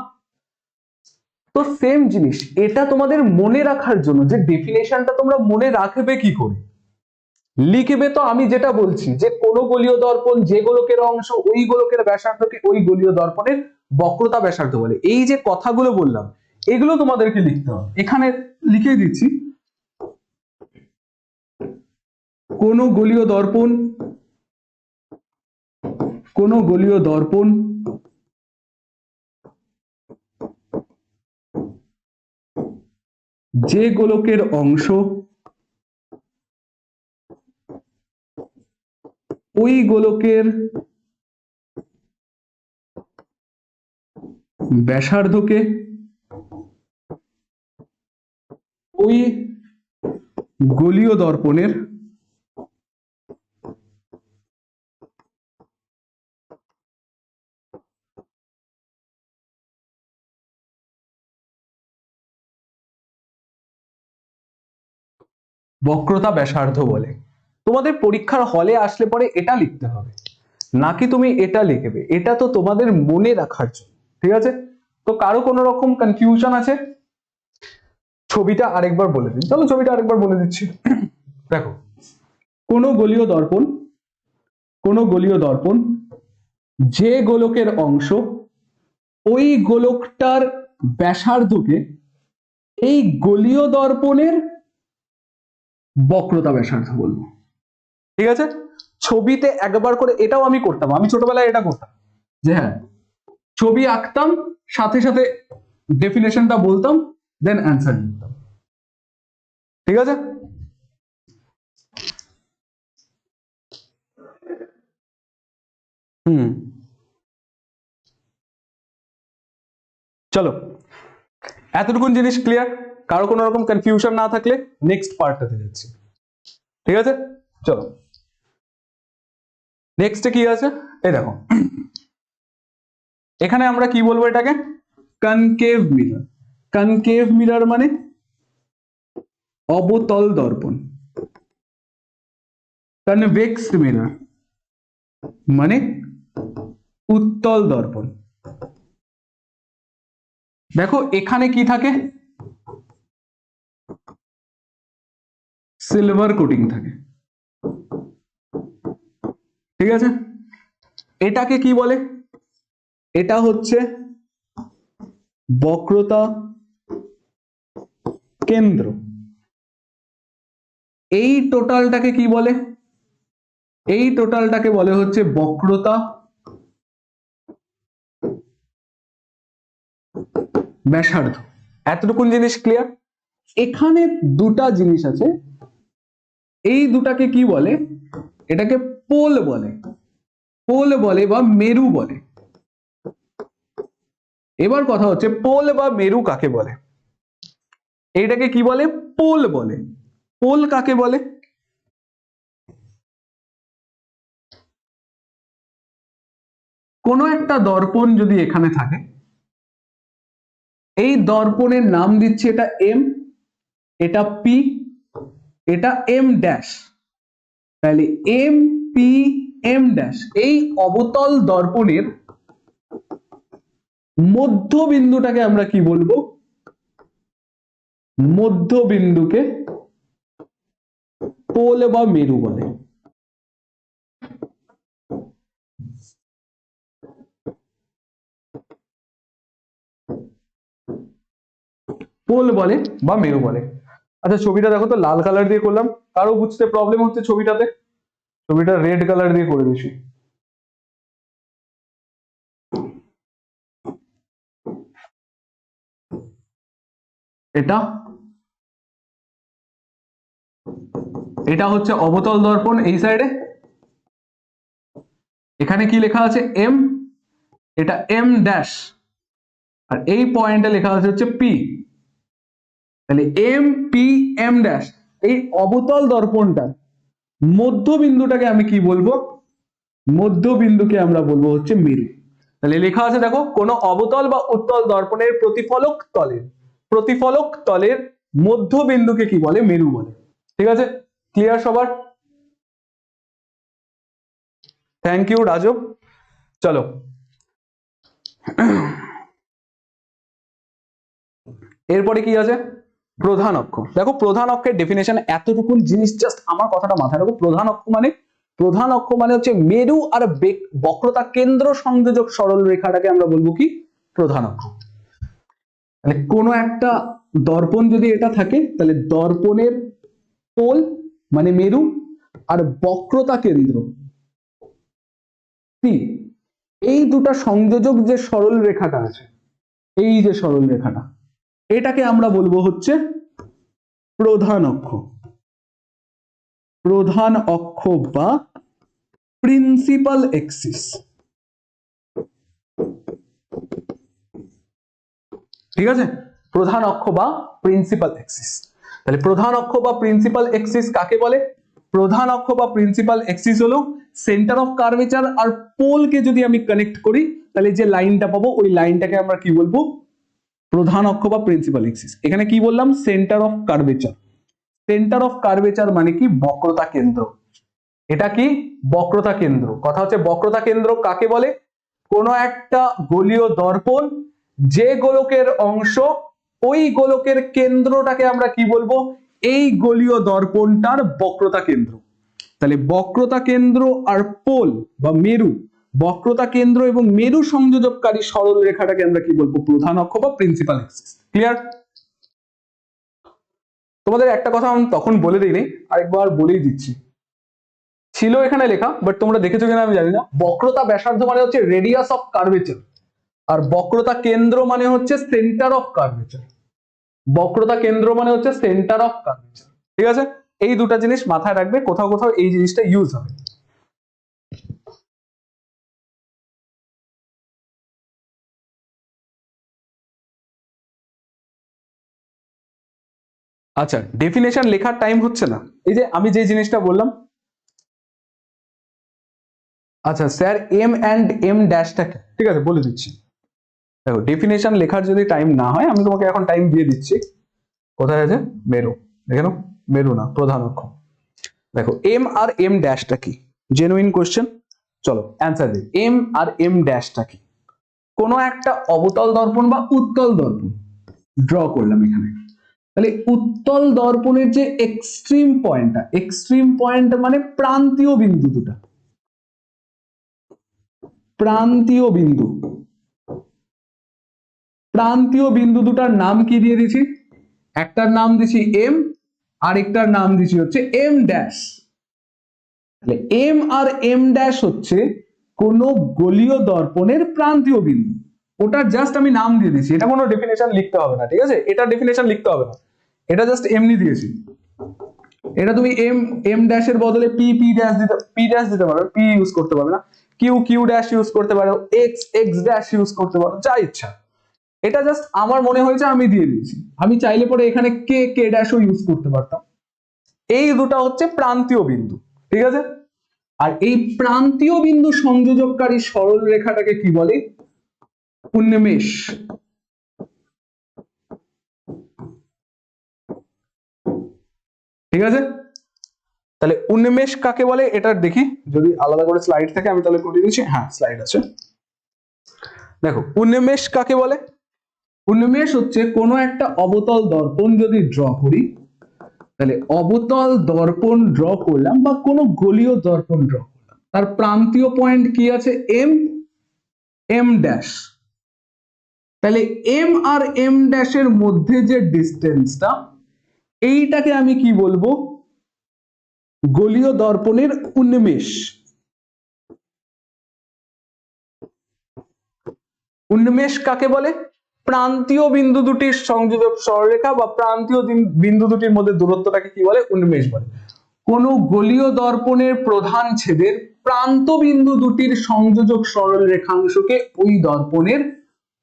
তো সেম জিনিস এটা তোমাদের মনে রাখার জন্য, যে ডেফিনেশনটা তোমরা মনে রাখবে কি করে? লিখবে তো আমি যেটা বলছি, যে কোন গোলীয় দর্পণ যে গোলকের অংশ ওই গোলকের ব্যাসার্ধকে ওই গোলীয় দর্পণের বক্রতা ব্যাসার্ধ বলে। এই যে কথাগুলো বললাম এগুলো তোমাদেরকে লিখতে হবে। এখানে লিখে দিচ্ছি, কোন গোলীয় দর্পণ, কোন গোলীয় দর্পণ যে গোলকের অংশ ওই গোলকের ব্যাসার্ধকে ওই গোলীয় দর্পণের বক্রতা ব্যাসার্ধ বলে। তোমাদের পরীক্ষার হলে আসলে পরে এটা লিখতে হবে, নাকি তুমি এটা লিখবে? এটা তো তোমাদের মনে রাখার জন্য, ঠিক আছে? তো কারো কোনো রকম কনফিউশন আছে? ছবিটা আরেকবার বলে দিন, চলো ছবিটা আরেকবার বলে দিচ্ছি। দেখো, কোন গোলীয় দর্পণ, কোন গোলীয় দর্পণ যে গোলকের অংশ ওই গোলকটার ব্যাসার্ধকে এই গোলীয় দর্পণের বক্রতা ব্যাসার্ধ বলবো, ঠিক আছে? ছবিতে একবার করে, এটাও আমি করতাম, আমি ছোটবেলায় এটা করতাম যে হ্যাঁ, ছবি আঁকতাম, সাথে সাথে ডেফিনেশনটা বলতাম, দেন অ্যান্সার লিখতাম, ঠিক আছে? হুম, চলো এতটুকুন জিনিস ক্লিয়ার? কারো কোনো রকম কনফিউশন না থাকলে নেক্সট পার্টটাতে যাচ্ছি, ঠিক আছে? চলো নেক্সটে কি আছে, এই দেখো, এখানে আমরা কি বলবো এটাকে? Concave mirror. কনকেভ মিরর মানে অবতল দর্পণ। কনভেক্স মিরর মানে উত্তল দর্পণ। দেখো এখানে কি থাকে? সিলভার কোটিং থাকে, ঠিক আছে? এটাকে কি বলে? এটা হচ্ছে বক্রতা কেন্দ্র। এই টোটালটাকে কি বলে? এই টোটালটাকে বলে হচ্ছে বক্রতা ব্যাসার্ধ। এতটুকুন জিনিস ক্লিয়ার? এখানে দুটা জিনিস আছে, এই দুটাকে কি বলে? এটাকে পোল বলে, পোল বলে বা মেরু বলে। এবার কথা হচ্ছে পোল বা মেরু কাকে বলে? এইটাকে কি বলে? পোল বলে। পোল কাকে বলে? কোনো একটা দর্পণ যদি এখানে থাকে, এই দর্পণের নাম দিচ্ছি এটা এম, এটা পি, এটা এম ড্যাশ। তাহলে এম পি এম ড্যাশ, এই অবতল দর্পণের মধ্যবিন্দুটাকে আমরা কি বলবো? মধ্যবিন্দুকে পোল বা মেরু বলে। পোল বলে বা মেরু বলে। আচ্ছা ছবিটা দেখো তো, লাল কালার দিয়ে করলাম, কারো বুঝতে প্রবলেম হচ্ছে ছবিটাতে? ছবিটা রেড কালার দিয়ে করে দিয়েছি। এটা এটা হচ্ছে অবতল দর্পণ এই সাইডে, এখানে কি লেখা আছে এম, এটা এম ড্যাশ, আর এই পয়েন্টে লেখা আছে হচ্ছে পি। তাহলে এম পি এম ড্যাশ, এই অবতল দর্পণটা মধ্যবিন্দুটাকে আমি কি বলবো? মধ্যবিন্দুকে আমরা বলবো হচ্ছে মেরু। তাহলে লেখা আছে দেখো, কোন অবতল বা উত্তল দর্পণের প্রতিফলক তলের মধ্যবিন্দুকে কি বলে? মেরু বলে। ঠিক আছে, ক্লিয়ার সবার? Thank you Rajab. চলো এরপরে কি আছে? প্রধান অক্ষ। দেখো প্রধান অক্ষের ডেফিনেশন এতটুকুন জিনিস, জাস্ট আমার কথাটা মাথায় রাখো। প্রধান অক্ষ মানে হচ্ছে মেরু আর বক্রতা কেন্দ্র সংযোজক সরল রেখাটাকে আমরা বলবো কি? প্রধান অক্ষ। মানে কোনো একটা দর্পণ যদি এটা থাকে, তাহলে দর্পণের পোল মানে মেরু আর বক্রতা কেন্দ্র পি, এই দুটা সংযোজক যে সরল রেখাটা আছে, এই যে সরল রেখাটা, এটাকে আমরা বলবো হচ্ছে প্রধান অক্ষ। প্রধান অক্ষ বা প্রিন্সিপাল এক্সিস। ঠিক আছে, প্রধান অক্ষ বা প্রিন্সিপাল এক্সিস। তাহলে প্রধান অক্ষ বা প্রিন্সিপাল এক্সিস কাকে বলে? প্রধান অক্ষ বা প্রিন্সিপাল এক্সিস হলো সেন্টার অফ কার্ভেচার আর পোলকে যদি আমি কানেক্ট করি, তাহলে যে লাইনটা পাবো ওই লাইনটাকে আমরা কি বলবো? প্রধান অক্ষ বা প্রিন্সিপাল এক্সিস। এখানে কি বললাম? Centre of curvature. Centre of curvature মানে কি? বক্রতা কেন্দ্র। এটা কি? বক্রতা কেন্দ্র। কথা হচ্ছে বক্রতা কেন্দ্র কাকে বলে? কোন একটা গোলীয় দর্পণ, যে গোলকের অংশ, ওই গোলকের কেন্দ্রটাকে আমরা কি বলবো? এই গোলীয় দর্পণটার বক্রতা কেন্দ্র। তাহলে বক্রতা কেন্দ্র আর পোল বা মেরু, বক্রতা কেন্দ্র এবং মেরু সংযোজককারী সরল রেখাটাকে আমরা কি বলবো? প্রধান অক্ষ বা প্রিন্সিপাল এক্সিস। ক্লিয়ার? তোমাদের একটা কথা আমি তখন বলে দিইনি, আরেকবার বলেই দিচ্ছি। ছিল এখানে লেখা, বাট তোমরা দেখেছো কিনা আমি জানি না। বক্রতা ব্যাসার্ধ মানে হচ্ছে রেডিয়াস অফ কার্ভেচার, আর বক্রতা কেন্দ্র মানে হচ্ছে সেন্টার অফ কার্ভেচার। বক্রতা কেন্দ্র মানে হচ্ছে সেন্টার অফ কার্ভেচার। ঠিক আছে, এই দুটা জিনিস মাথায় রাখবে, কোথাও কোথাও এই জিনিসটা ইউজ হবে। আচ্ছা, ডেফিনেশন লেখার টাইম হচ্ছে না। এই যে আমি যে জিনিসটা বললাম, আচ্ছা স্যার এম অ্যান্ড এম ড্যাশটা কি? ঠিক আছে বলে দিচ্ছি। দেখো ডেফিনেশন লেখার যদি টাইম না হয়, আমি তোমাকে এখন টাইম দিয়ে দিচ্ছি। কোথায় আছে? মেরু। দেখে নাও, মেরু না, প্রধান অক্ষ। দেখো এম আর এম ড্যাশটা কি? Genuine question. চলো অ্যান্সার দিই। এম আর এম ড্যাশটা কি? কোনো একটা অবতল দর্পণ বা উত্তল দর্পণ ড্র করলাম এখানে। তাহলে উত্তল দর্পণের যে এক্সট্রিম পয়েন্ট মানে প্রান্তীয় বিন্দু দুটা, প্রান্তীয় বিন্দু দুটার নাম কি দিয়ে দিছি? একটার নাম দিছি এম, আরেকটার নাম দিছি হচ্ছে এম ড্যাশ। তাহলে এম আর এম ড্যাশ হচ্ছে কোন গোলীয় দর্পণের প্রান্তীয় বিন্দু। ওটা জাস্ট আমি নাম দিয়ে দিয়েছি, এটা কোনো ডেফিনেশন লিখতে হবে না। ঠিক আছে, এটা ডেফিনেশন লিখতে হবে না, এটা জাস্ট এমনি দিয়েছি। এটা তুমি এম এম ড্যাশের বদলে পি ড্যাশ দিতে পারো, পি ইউজ করতে পারবে না, কিউ ড্যাশ ইউজ করতে পারো, এক্স ড্যাশ ইউজ করতে পারো, যা ইচ্ছা। এটা জাস্ট আমার মনে হয়েছে আমি দিয়ে দিয়েছি। আমি চাইলে পরে এখানে কে ড্যাশও ইউজ করতে পারতাম। এই দুটা হচ্ছে প্রান্তীয় বিন্দু। ঠিক আছে, আর এই প্রান্তীয় বিন্দু সংযোজককারী সরল রেখাটাকে কি বলে? উন্মেষ। ঠিক আছে, তাহলে উন্মেষ কাকে বলে এটা দেখি, যদি আলাদা করে স্লাইড থাকে আমি তাহলে করে দিচ্ছি। হ্যাঁ স্লাইড আছে। দেখো উন্মেষ কাকে বলে? উন্মেষ হচ্ছে কোনো একটা অবতল দর্পণ যদি ড্র করি, তাহলে অবতল দর্পণ ড্র করলাম বা কোনো গোলীয় দর্পণ ড্র করলাম, তার প্রান্তীয় পয়েন্ট কি আছে? M, M dash. তাহলে এম আর এম ড্যাশের মধ্যে যে ডিস্টেন্সটা, এইটাকে আমি কি বলবো? গোলীয় দর্পণের উন্মেষ। উন্মেষ কাকে বলে? প্রান্তীয় বিন্দু দুটির সংযোজক সরলরেখা বা প্রান্তীয় বিন্দু দুটির মধ্যে দূরত্বটাকে কি বলে? উন্মেষ বলে। কোন গোলীয় দর্পণের প্রধান ছেদের প্রান্ত বিন্দু দুটির সংযোজক সরল রেখাংশকে ওই দর্পণের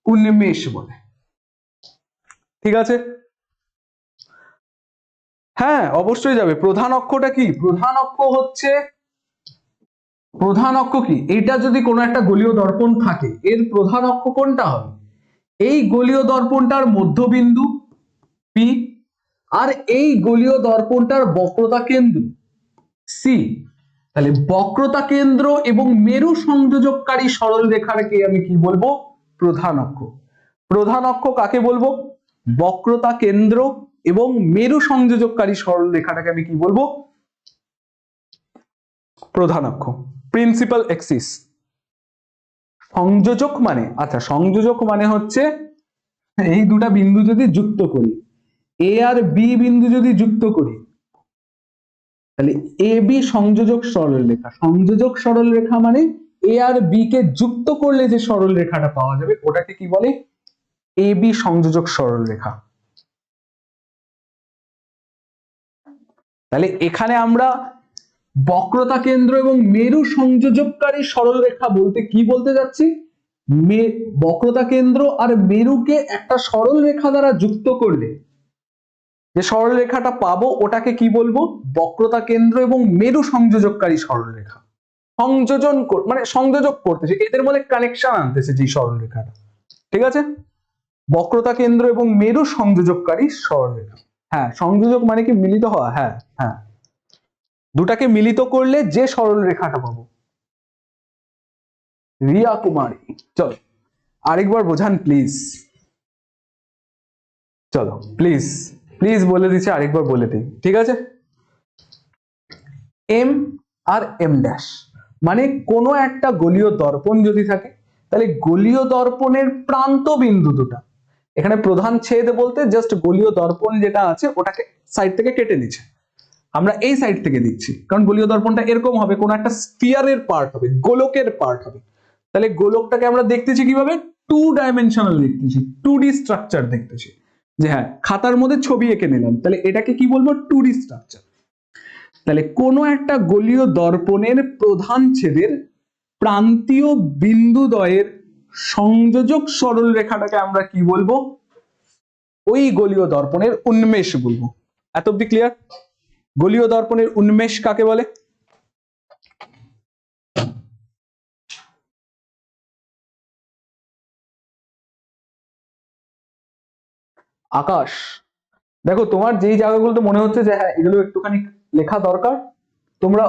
উন্মেষ বলে। ঠিক আছে? হ্যাঁ, অবশ্যই যাবে। প্রধান অক্ষটা কি? প্রধান অক্ষ হচ্ছে, প্রধান অক্ষ কি? এটা যদি কোনো একটা গোলীয় দর্পণ থাকে, এর প্রধান অক্ষ কোনটা হবে? এই গোলীয় দর্পণটার মধ্যবিন্দু পি, আর এই গোলীয় দর্পণটার বক্রতা কেন্দ্র সি। তাহলে বক্রতা কেন্দ্র এবং মেরু সংযোজককারী সরল রেখাকে আমি কি বলবো? প্রধান অক্ষ। প্রধান অক্ষ কাকে বলবো? বক্রতা কেন্দ্র এবং মেরু সংযোজককারী সরল রেখাটাকে আমি কি বলবো? প্রধান অক্ষ, প্রিন্সিপাল এক্সিস। সংযোজক মানে, আচ্ছা সংযোজক মানে হচ্ছে এই দুটা বিন্দু যদি যুক্ত করি, এ আর বি বিন্দু যদি যুক্ত করি, তাহলে এ বি সংযোজক সরল রেখা। সংযোজক সরল রেখা মানে এ আর বি কে যুক্ত করলে যে সরল রেখাটা পাওয়া যাবে ওটাকে কি বলে? এ বি সংযোজক সরল রেখা। তাহলে এখানে আমরা বক্রতা কেন্দ্র এবং মেরু সংযোজককারী সরল রেখা বলতে কি বলতে যাচ্ছি? বক্রতা কেন্দ্র আর মেরুকে একটা সরল রেখা দ্বারা যুক্ত করলে যে সরল রেখাটা পাবো ওটাকে কি বলবো? বক্রতা কেন্দ্র এবং মেরু সংযোজককারী সরল রেখা। সংযোজন মানে সংযোজক করতেছে, এদের মধ্যে কানেকশন আনতেছে যে সরল রেখাটা। ঠিক আছে? বক্রতা কেন্দ্র এবং মেরু সংযোজককারী সরল রেখা। হ্যাঁ, সংযোজক মানে কি? মিলিত হওয়া। হ্যাঁ হ্যাঁ, দুটাকে মিলিত করলে যে সরল রেখাটা পাবো। রিয়া কুমারী, চলো আরেকবার বোঝান প্লিজ। চলো প্লিজ প্লিজ বলে দিচ্ছি, আরেকবার বলে দিই। ঠিক আছে? এম আর এম ড্যাশ মানে কোনো একটা গোলীয় দর্পণ যদি থাকে, তাহলে গোলীয় দর্পণের প্রান্ত বিন্দু দুটা, এখানে প্রধান ছেদ বলতে জাস্ট গোলীয় দর্পণ যেটা আছে ওটাকে সাইড থেকে কেটে নিচ্ছে, আমরা এই সাইড থেকে দিচ্ছি, কারণ গোলীয় দর্পণটা এরকম হবে, কোন একটা স্ফিয়ারের পার্ট হবে, গোলকের পার্ট হবে। তাহলে গোলকটাকে আমরা দেখতেছি কিভাবে? 2 ডাইমেনশনাল দেখতেছি, 2D স্ট্রাকচার দেখতেছি। যে হ্যাঁ, খাতার মধ্যে ছবি এঁকে নিলাম, তাহলে এটাকে কি বলবো? 2D structure. তাহলে কোনো একটা গোলীয় দর্পণের প্রধান ছেদের প্রান্তীয় বিন্দুদ্বয়ের সংযোজক সরল রেখাটাকে আমরা কি বলবো? ওই গোলীয় দর্পণের উন্মেষ বলবো। এত অব্দি ক্লিয়ার? গোলীয় দর্পণের উন্মেষ কাকে বলে? আকাশ, দেখো তোমার যেই জায়গাগুলোতে মনে হচ্ছে যে হ্যাঁ এগুলো একটুখানি লেখা দরকার, তোমরা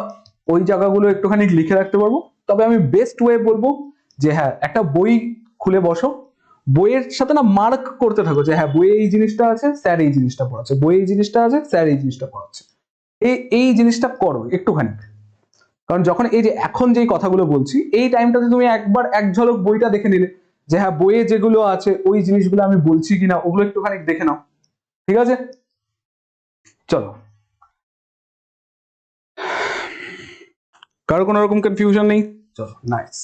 ওই জায়গাগুলো একটুখানি লিখে রাখতে পারবো। তবে আমি বেস্ট ওয়ে বলবো যে হ্যাঁ, একটা বই খুলে বসো, বইয়ের সাথে না মার্ক করতে থাকো যে হ্যাঁ বইয়ে এই জিনিসটা আছে, স্যার এই জিনিসটা পড়াচ্ছে, বইয়ে এই জিনিসটা আছে, স্যার এই জিনিসটা পড়াচ্ছে। এই জিনিসটা করো একটুখানি, কারণ যখন এই যে এখন যেই কথাগুলো বলছি এই টাইমটাতে তুমি একবার এক ঝলক বইটা দেখে নিলে যে হ্যাঁ বইয়ে যেগুলো আছে ওই জিনিসগুলো আমি বলছি কিনা ওগুলো একটুখানি দেখে নাও। ঠিক আছে? চলো, কারো কোনো রকম কনফিউশন নেই? চলো, নাইস।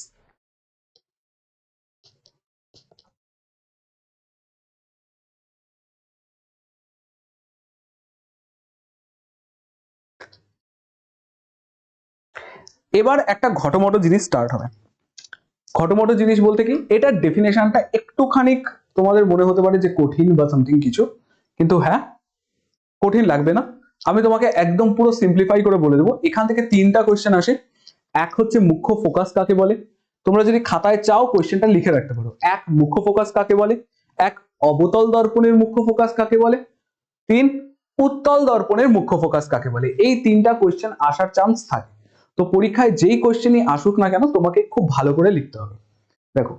এবার একটা ঘটমটো জিনিস স্টার্ট হবে। ঘটমটো জিনিস বলতে কি, এটার ডেফিনেশনটা একটুখানি তোমাদের মনে হতে পারে যে কঠিন বা সামথিং কিছু, কিন্তু হ্যাঁ কঠিন লাগবে না। আমি তোমাকে একদম পুরো সিম্পলিফাই করে বলে দেবো। এখান থেকে 3টা কোয়েশ্চেন আসে। এক হচ্ছে মুখ্য ফোকাস কাকে বলে, তোমরা যদি খাতায় চাও কোয়েশ্চেনটা লিখে রাখতে পারো। এক, মুখ্য ফোকাস কাকে বলে। এক, অবতল দর্পণের মুখ্য ফোকাস কাকে বলে। 3, উত্তল দর্পণের মুখ্য ফোকাস কাকে বলে। এই 3টা কোয়েশ্চেন আসার চান্স থাকে। তো পরীক্ষায় যেই কোয়েশ্চেনই আসুক না কেন তোমাকে খুব ভালো করে লিখতে হবে। দেখো,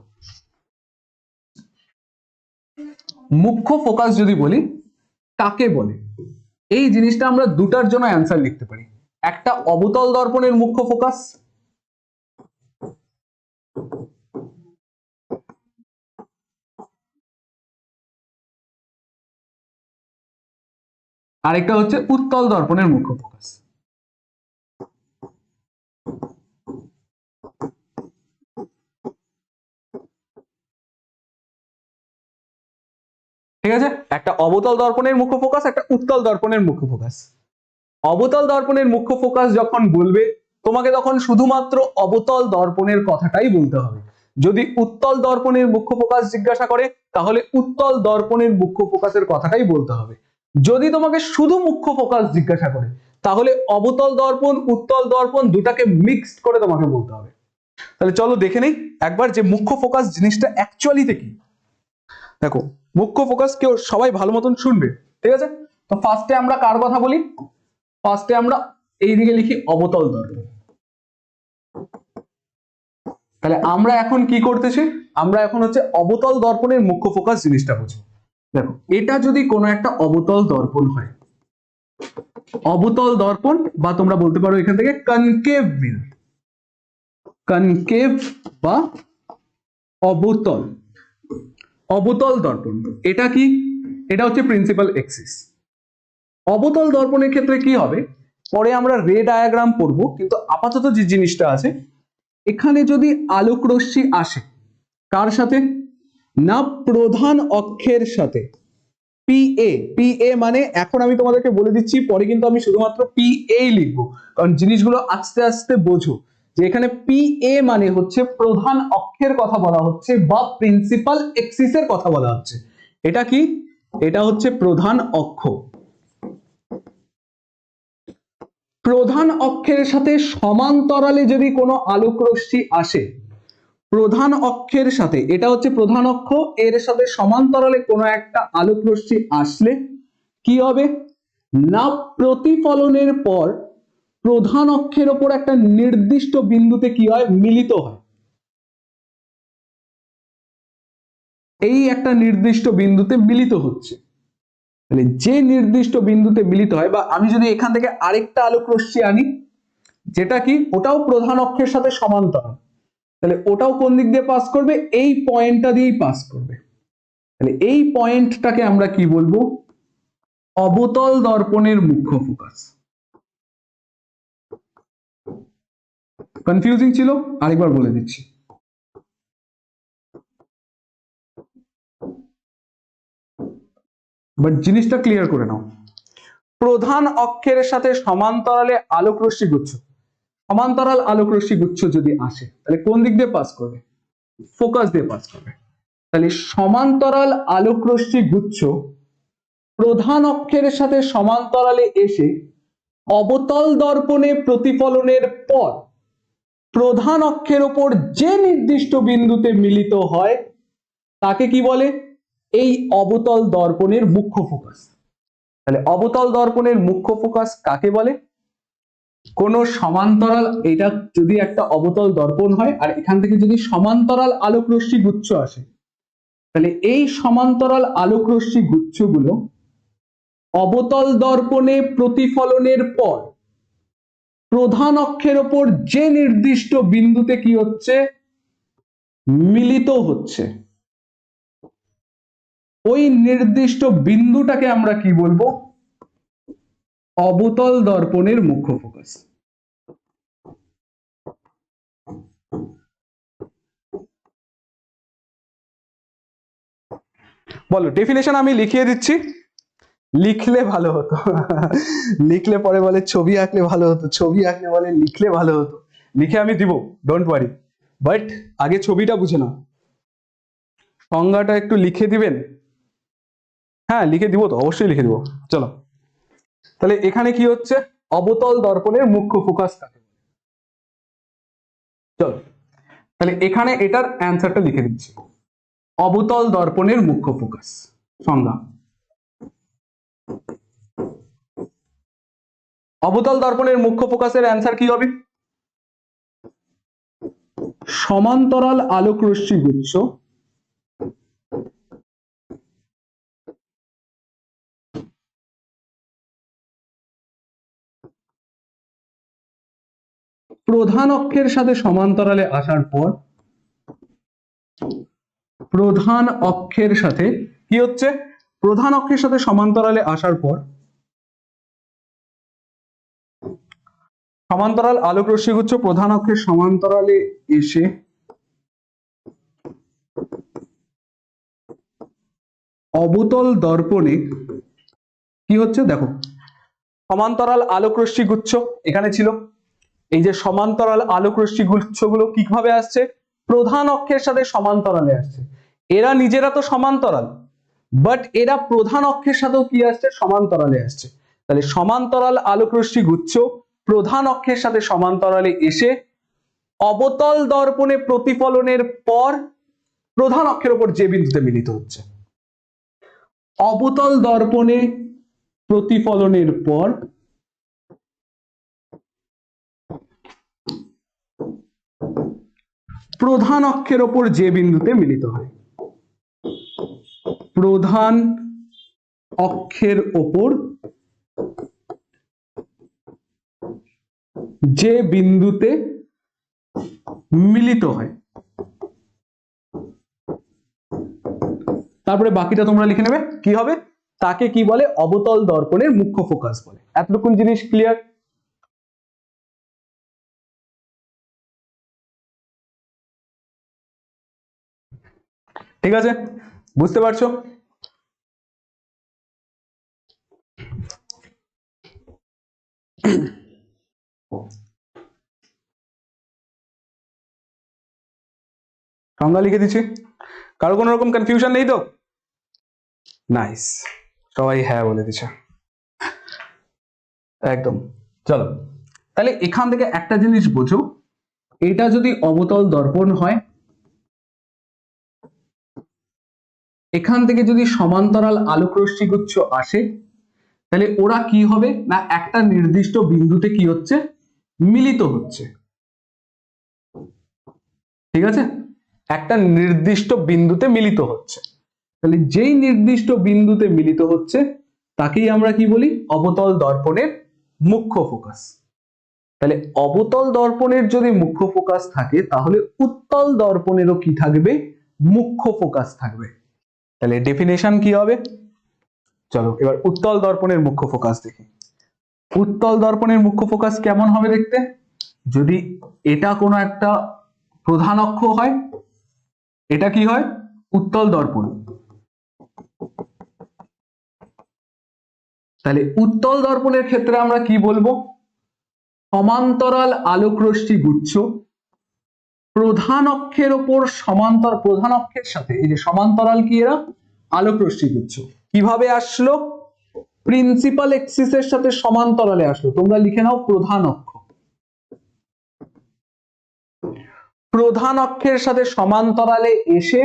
মুখ্য ফোকাস যদি বলি কাকে বলে, এই জিনিসটা আমরা দুটার জন্য অ্যান্সার লিখতে পারি। একটা অবতল দর্পণের মুখ্য ফোকাস, আরেকটা হচ্ছে উত্তল দর্পণের মুখ্য ফোকাস। ঠিক আছে, একটা অবতল দর্পণের মুখ্য ফোকাস, একটা উত্তল দর্পণের মুখ্য ফোকাস। অবতল দর্পণের মুখ্য ফোকাস যখন বলবে তোমাকে তখন শুধুমাত্র অবতল দর্পণের কথাটাই বলতে হবে। যদি উত্তল দর্পণের মুখ্য ফোকাস জিজ্ঞাসা করে তাহলে উত্তল দর্পণের মুখ্য ফোকাসের কথাটাই বলতে হবে। যদি তোমাকে শুধু মুখ্য ফোকাস জিজ্ঞাসা করে তাহলে অবতল দর্পণ উত্তল দর্পণ দুটাকে মিক্সড করে তোমাকে বলতে হবে। তাহলে চলো দেখে নেই একবার যে মুখ্য ফোকাস জিনিসটা অ্যাকচুয়ালিতে কি। দেখো মুখ্য ফোকাস কেউ সবাই ভালো মতন শুনবে, ঠিক আছে? তো ফার্স্টে আমরা কার কথা বলি? ফার্স্টে আমরা এইদিকে লিখি অবতল দর্পণ। তাহলে আমরা এখন কি করতেছি? আমরা এখন হচ্ছে অবতল দর্পণের মুখ্য ফোকাস জিনিসটা বুঝবো। দেখো এটা যদি কোনো একটা অবতল দর্পণ হয়, অবতল দর্পণ বা তোমরা বলতে পারো এখান থেকে কনকেভ মিরর, কনকেভ বা অবতল, অবতল দর্পণ। এটা কি? এটা হচ্ছে প্রিন্সিপাল এক্সিস। অবতল দর্পণের ক্ষেত্রে কি হবে পরে আমরা রে ডায়াগ্রাম পড়বো, কিন্তু আপাতত যে জিনিসটা আছে এখানে যদি আলোক রশ্মি আসে কার সাথে না প্রধান অক্ষের সাথে, পিএ, পিএ মানে এখন আমি তোমাদেরকে বলে দিচ্ছি, পরে কিন্তু আমি শুধুমাত্র পিএ লিখবো, কারণ জিনিসগুলো আস্তে আস্তে বোঝো যে এখানে পিএ মানে হচ্ছে প্রধান অক্ষের কথা বলা হচ্ছে বা প্রিন্সিপাল এক্সিসের কথা বলা হচ্ছে। এটা কি? এটা হচ্ছে প্রধান অক্ষ। প্রধান অক্ষের সাথে সমান্তরালে যদি কোনো আলোক রশ্মি আসে, প্রধান অক্ষের সাথে, এটা হচ্ছে প্রধান অক্ষ, এর সাথে সমান্তরালে কোনো একটা আলোক রশ্মি আসলে কি হবে না প্রতিফলনের পর প্রধান অক্ষের ওপর একটা নির্দিষ্ট বিন্দুতে কি হয় মিলিত হয়। এই একটা নির্দিষ্ট বিন্দুতে মিলিত হচ্ছে। তাহলে যে নির্দিষ্ট বিন্দুতে মিলিত হয়, বা আমি যদি এখান থেকে আরেকটা আলোক রশ্মি আনি যেটা কি ওটাও প্রধান অক্ষের সাথে সমান্তরাল, তাহলে ওটাও কোন দিক দিয়ে পাস করবে? এই পয়েন্টটা দিয়েই পাস করবে। তাহলে এই পয়েন্টটাকে আমরা কি বলবো? অবতল দর্পণের মুখ্য ফোকাস। কনফিউজিং ছিল? আরেকবার বলে দিচ্ছি। বাট জিনিসটা ক্লিয়ার করে নাও। প্রধান অক্ষের সাথে সমান্তরালে আলোক রশ্মি গুচ্ছ, সমান্তরাল আলোক রশ্মি গুচ্ছ যদি আসে তাহলে কোন দিক দিয়ে পাস করবে? ফোকাস দিয়ে পাস করবে। তাহলে সমান্তরাল আলোক রশ্মি গুচ্ছ প্রধান অক্ষের সাথে সমান্তরালে এসে অবতল দর্পণে প্রতিফলনের পর প্রধান অক্ষের ওপর যে নির্দিষ্ট বিন্দুতে মিলিত হয় তাকে কি বলে? এই অবতল দর্পণের মুখ্য ফোকাস। তাহলে অবতল দর্পণের মুখ্য ফোকাস কাকে বলে? কোন সমান্তরাল, এটা যদি একটা অবতল দর্পণ হয় আর এখান থেকে যদি সমান্তরাল আলোক রশ্মি গুচ্ছ আসে, তাহলে এই সমান্তরাল আলোক রশ্মি গুচ্ছগুলো অবতল দর্পণে প্রতিফলনের পর প্রধান অক্ষের ওপর যে নির্দিষ্ট বিন্দুতে কি হচ্ছে মিলিত হচ্ছে, ওই নির্দিষ্ট বিন্দুটাকে আমরা কি বলবো? অবতল দর্পণের মুখ্য ফোকাস। বলো ডেফিনেশন আমি লিখিয়ে দিচ্ছি, লিখলে ভালো হতো। লিখলে পরে বলে ছবি আঁকলে ভালো হতো, ছবি আঁকলে বলে লিখলে ভালো হতো। লিখে আমি দিব, ডোন্ট ওয়ারি, বাট আগে ছবিটা বুঝে নাও। সংজ্ঞাটা একটু লিখে দিবেন? হ্যাঁ লিখে দিব তো, অবশ্যই লিখে দিব। চলো তাহলে এখানে কি হচ্ছে? অবতল দর্পণের মুখ্য ফোকাস কাকে বলে? চলো তাহলে এখানে এটার অ্যান্সারটা লিখে দিচ্ছি। অবতল দর্পণের মুখ্য ফোকাস সংজ্ঞা। অবতল দর্পণের মুখ্য ফোকাসের অ্যান্সার কি হবে? সমান্তরাল আলোক রশ্মি গুচ্ছ প্রধান অক্ষের সাথে সমান্তরালে আসার পর প্রধান অক্ষের সাথে কি হচ্ছে? প্রধান অক্ষের সাথে সমান্তরালে আসার পর সমান্তরাল আলোক রশ্মিগুচ্ছ প্রধান অক্ষের সমান্তরালে এসে অবতল দর্পণে কি হচ্ছে দেখো, সমান্তরাল আলোক রশ্মিগুচ্ছ এখানে ছিল, এই যে সমান্তরাল আলোক রশ্মিগুচ্ছগুলো কিভাবে আসছে, প্রধান অক্ষের সাথে সমান্তরালে আসছে। এরা নিজেরা তো সমান্তরাল, বাট এরা প্রধান অক্ষের সাথেও কি আসছে, সমান্তরালে আসছে। তাহলে সমান্তরাল আলোক রশ্মিগুচ্ছ প্রধান অক্ষের সাথে সমান্তরালে এসে অবতল দর্পণে প্রতিফলনের পর প্রধান অক্ষের উপর যে বিন্দুতে মিলিত হচ্ছে। অবতল দর্পণে প্রতিফলনের পর প্রধান অক্ষের উপর যে বিন্দুতে মিলিত হয়, প্রধান অক্ষের উপর যে বিন্দুতে মিলিত হয়। তারপরে বাকিটা তোমরা লিখে নেবে কি হবে, তাকে কি বলে, অবতল দর্পণের মুখ্য ফোকাস বলে। এতটুকুন জিনিস ক্লিয়ার? ঠিক আছে, বুঝতে পারছো? সংজ্ঞা লিখে দিচ্ছি, কারো কোনো রকম কনফিউশন নেই তো? নাইস, সবাই হ্যাঁ বলে দিচ্ছে একদম। চলো তাহলে এখান থেকে একটা জিনিস বোঝো, এটা যদি অবতল দর্পণ হয়, এখান থেকে যদি সমান্তরাল আলোক রশ্মিগুচ্ছ আসে, তাহলে ওরা কি হবে না একটা নির্দিষ্ট বিন্দুতে কি হচ্ছে, মিলিত হচ্ছে। ঠিক আছে, একটা নির্দিষ্ট বিন্দুতে মিলিত হচ্ছে। তাহলে যেই নির্দিষ্ট বিন্দুতে মিলিত হচ্ছে তাকেই আমরা কি বলি, অবতল দর্পণের মুখ্য ফোকাস। তাহলে অবতল দর্পণের যদি মুখ্য ফোকাস থাকে তাহলে উত্তল দর্পণেরও কি থাকবে, মুখ্য ফোকাস থাকবে। তাহলে ডেফিনেশন কি হবে, চলো এবার উত্তল দর্পণের মুখ্য ফোকাস দেখি। উত্তল দর্পণের মুখ্য ফোকাস কেমন হবে দেখতে, যদি এটা কোনো একটা প্রধান অক্ষ হয়, এটা কি হয়, উত্তল দর্পণ। তাহলে উত্তল দর্পণের ক্ষেত্রে আমরা কি বলবো, সমান্তরাল আলোক রশ্মি গুচ্ছ প্রধান অক্ষের উপর সমান্তর, প্রধান অক্ষের সাথে এই যে সমান্তরাল কি, এরা আলোক রশ্মি গুচ্ছ কিভাবে আসলো, প্রিন্সিপাল এক্সিসের সাথে সমান্তরালে আসলো। তোমরা লিখে নাও প্রধান অক্ষ, প্রধান অক্ষের সাথে সমান্তরালে এসে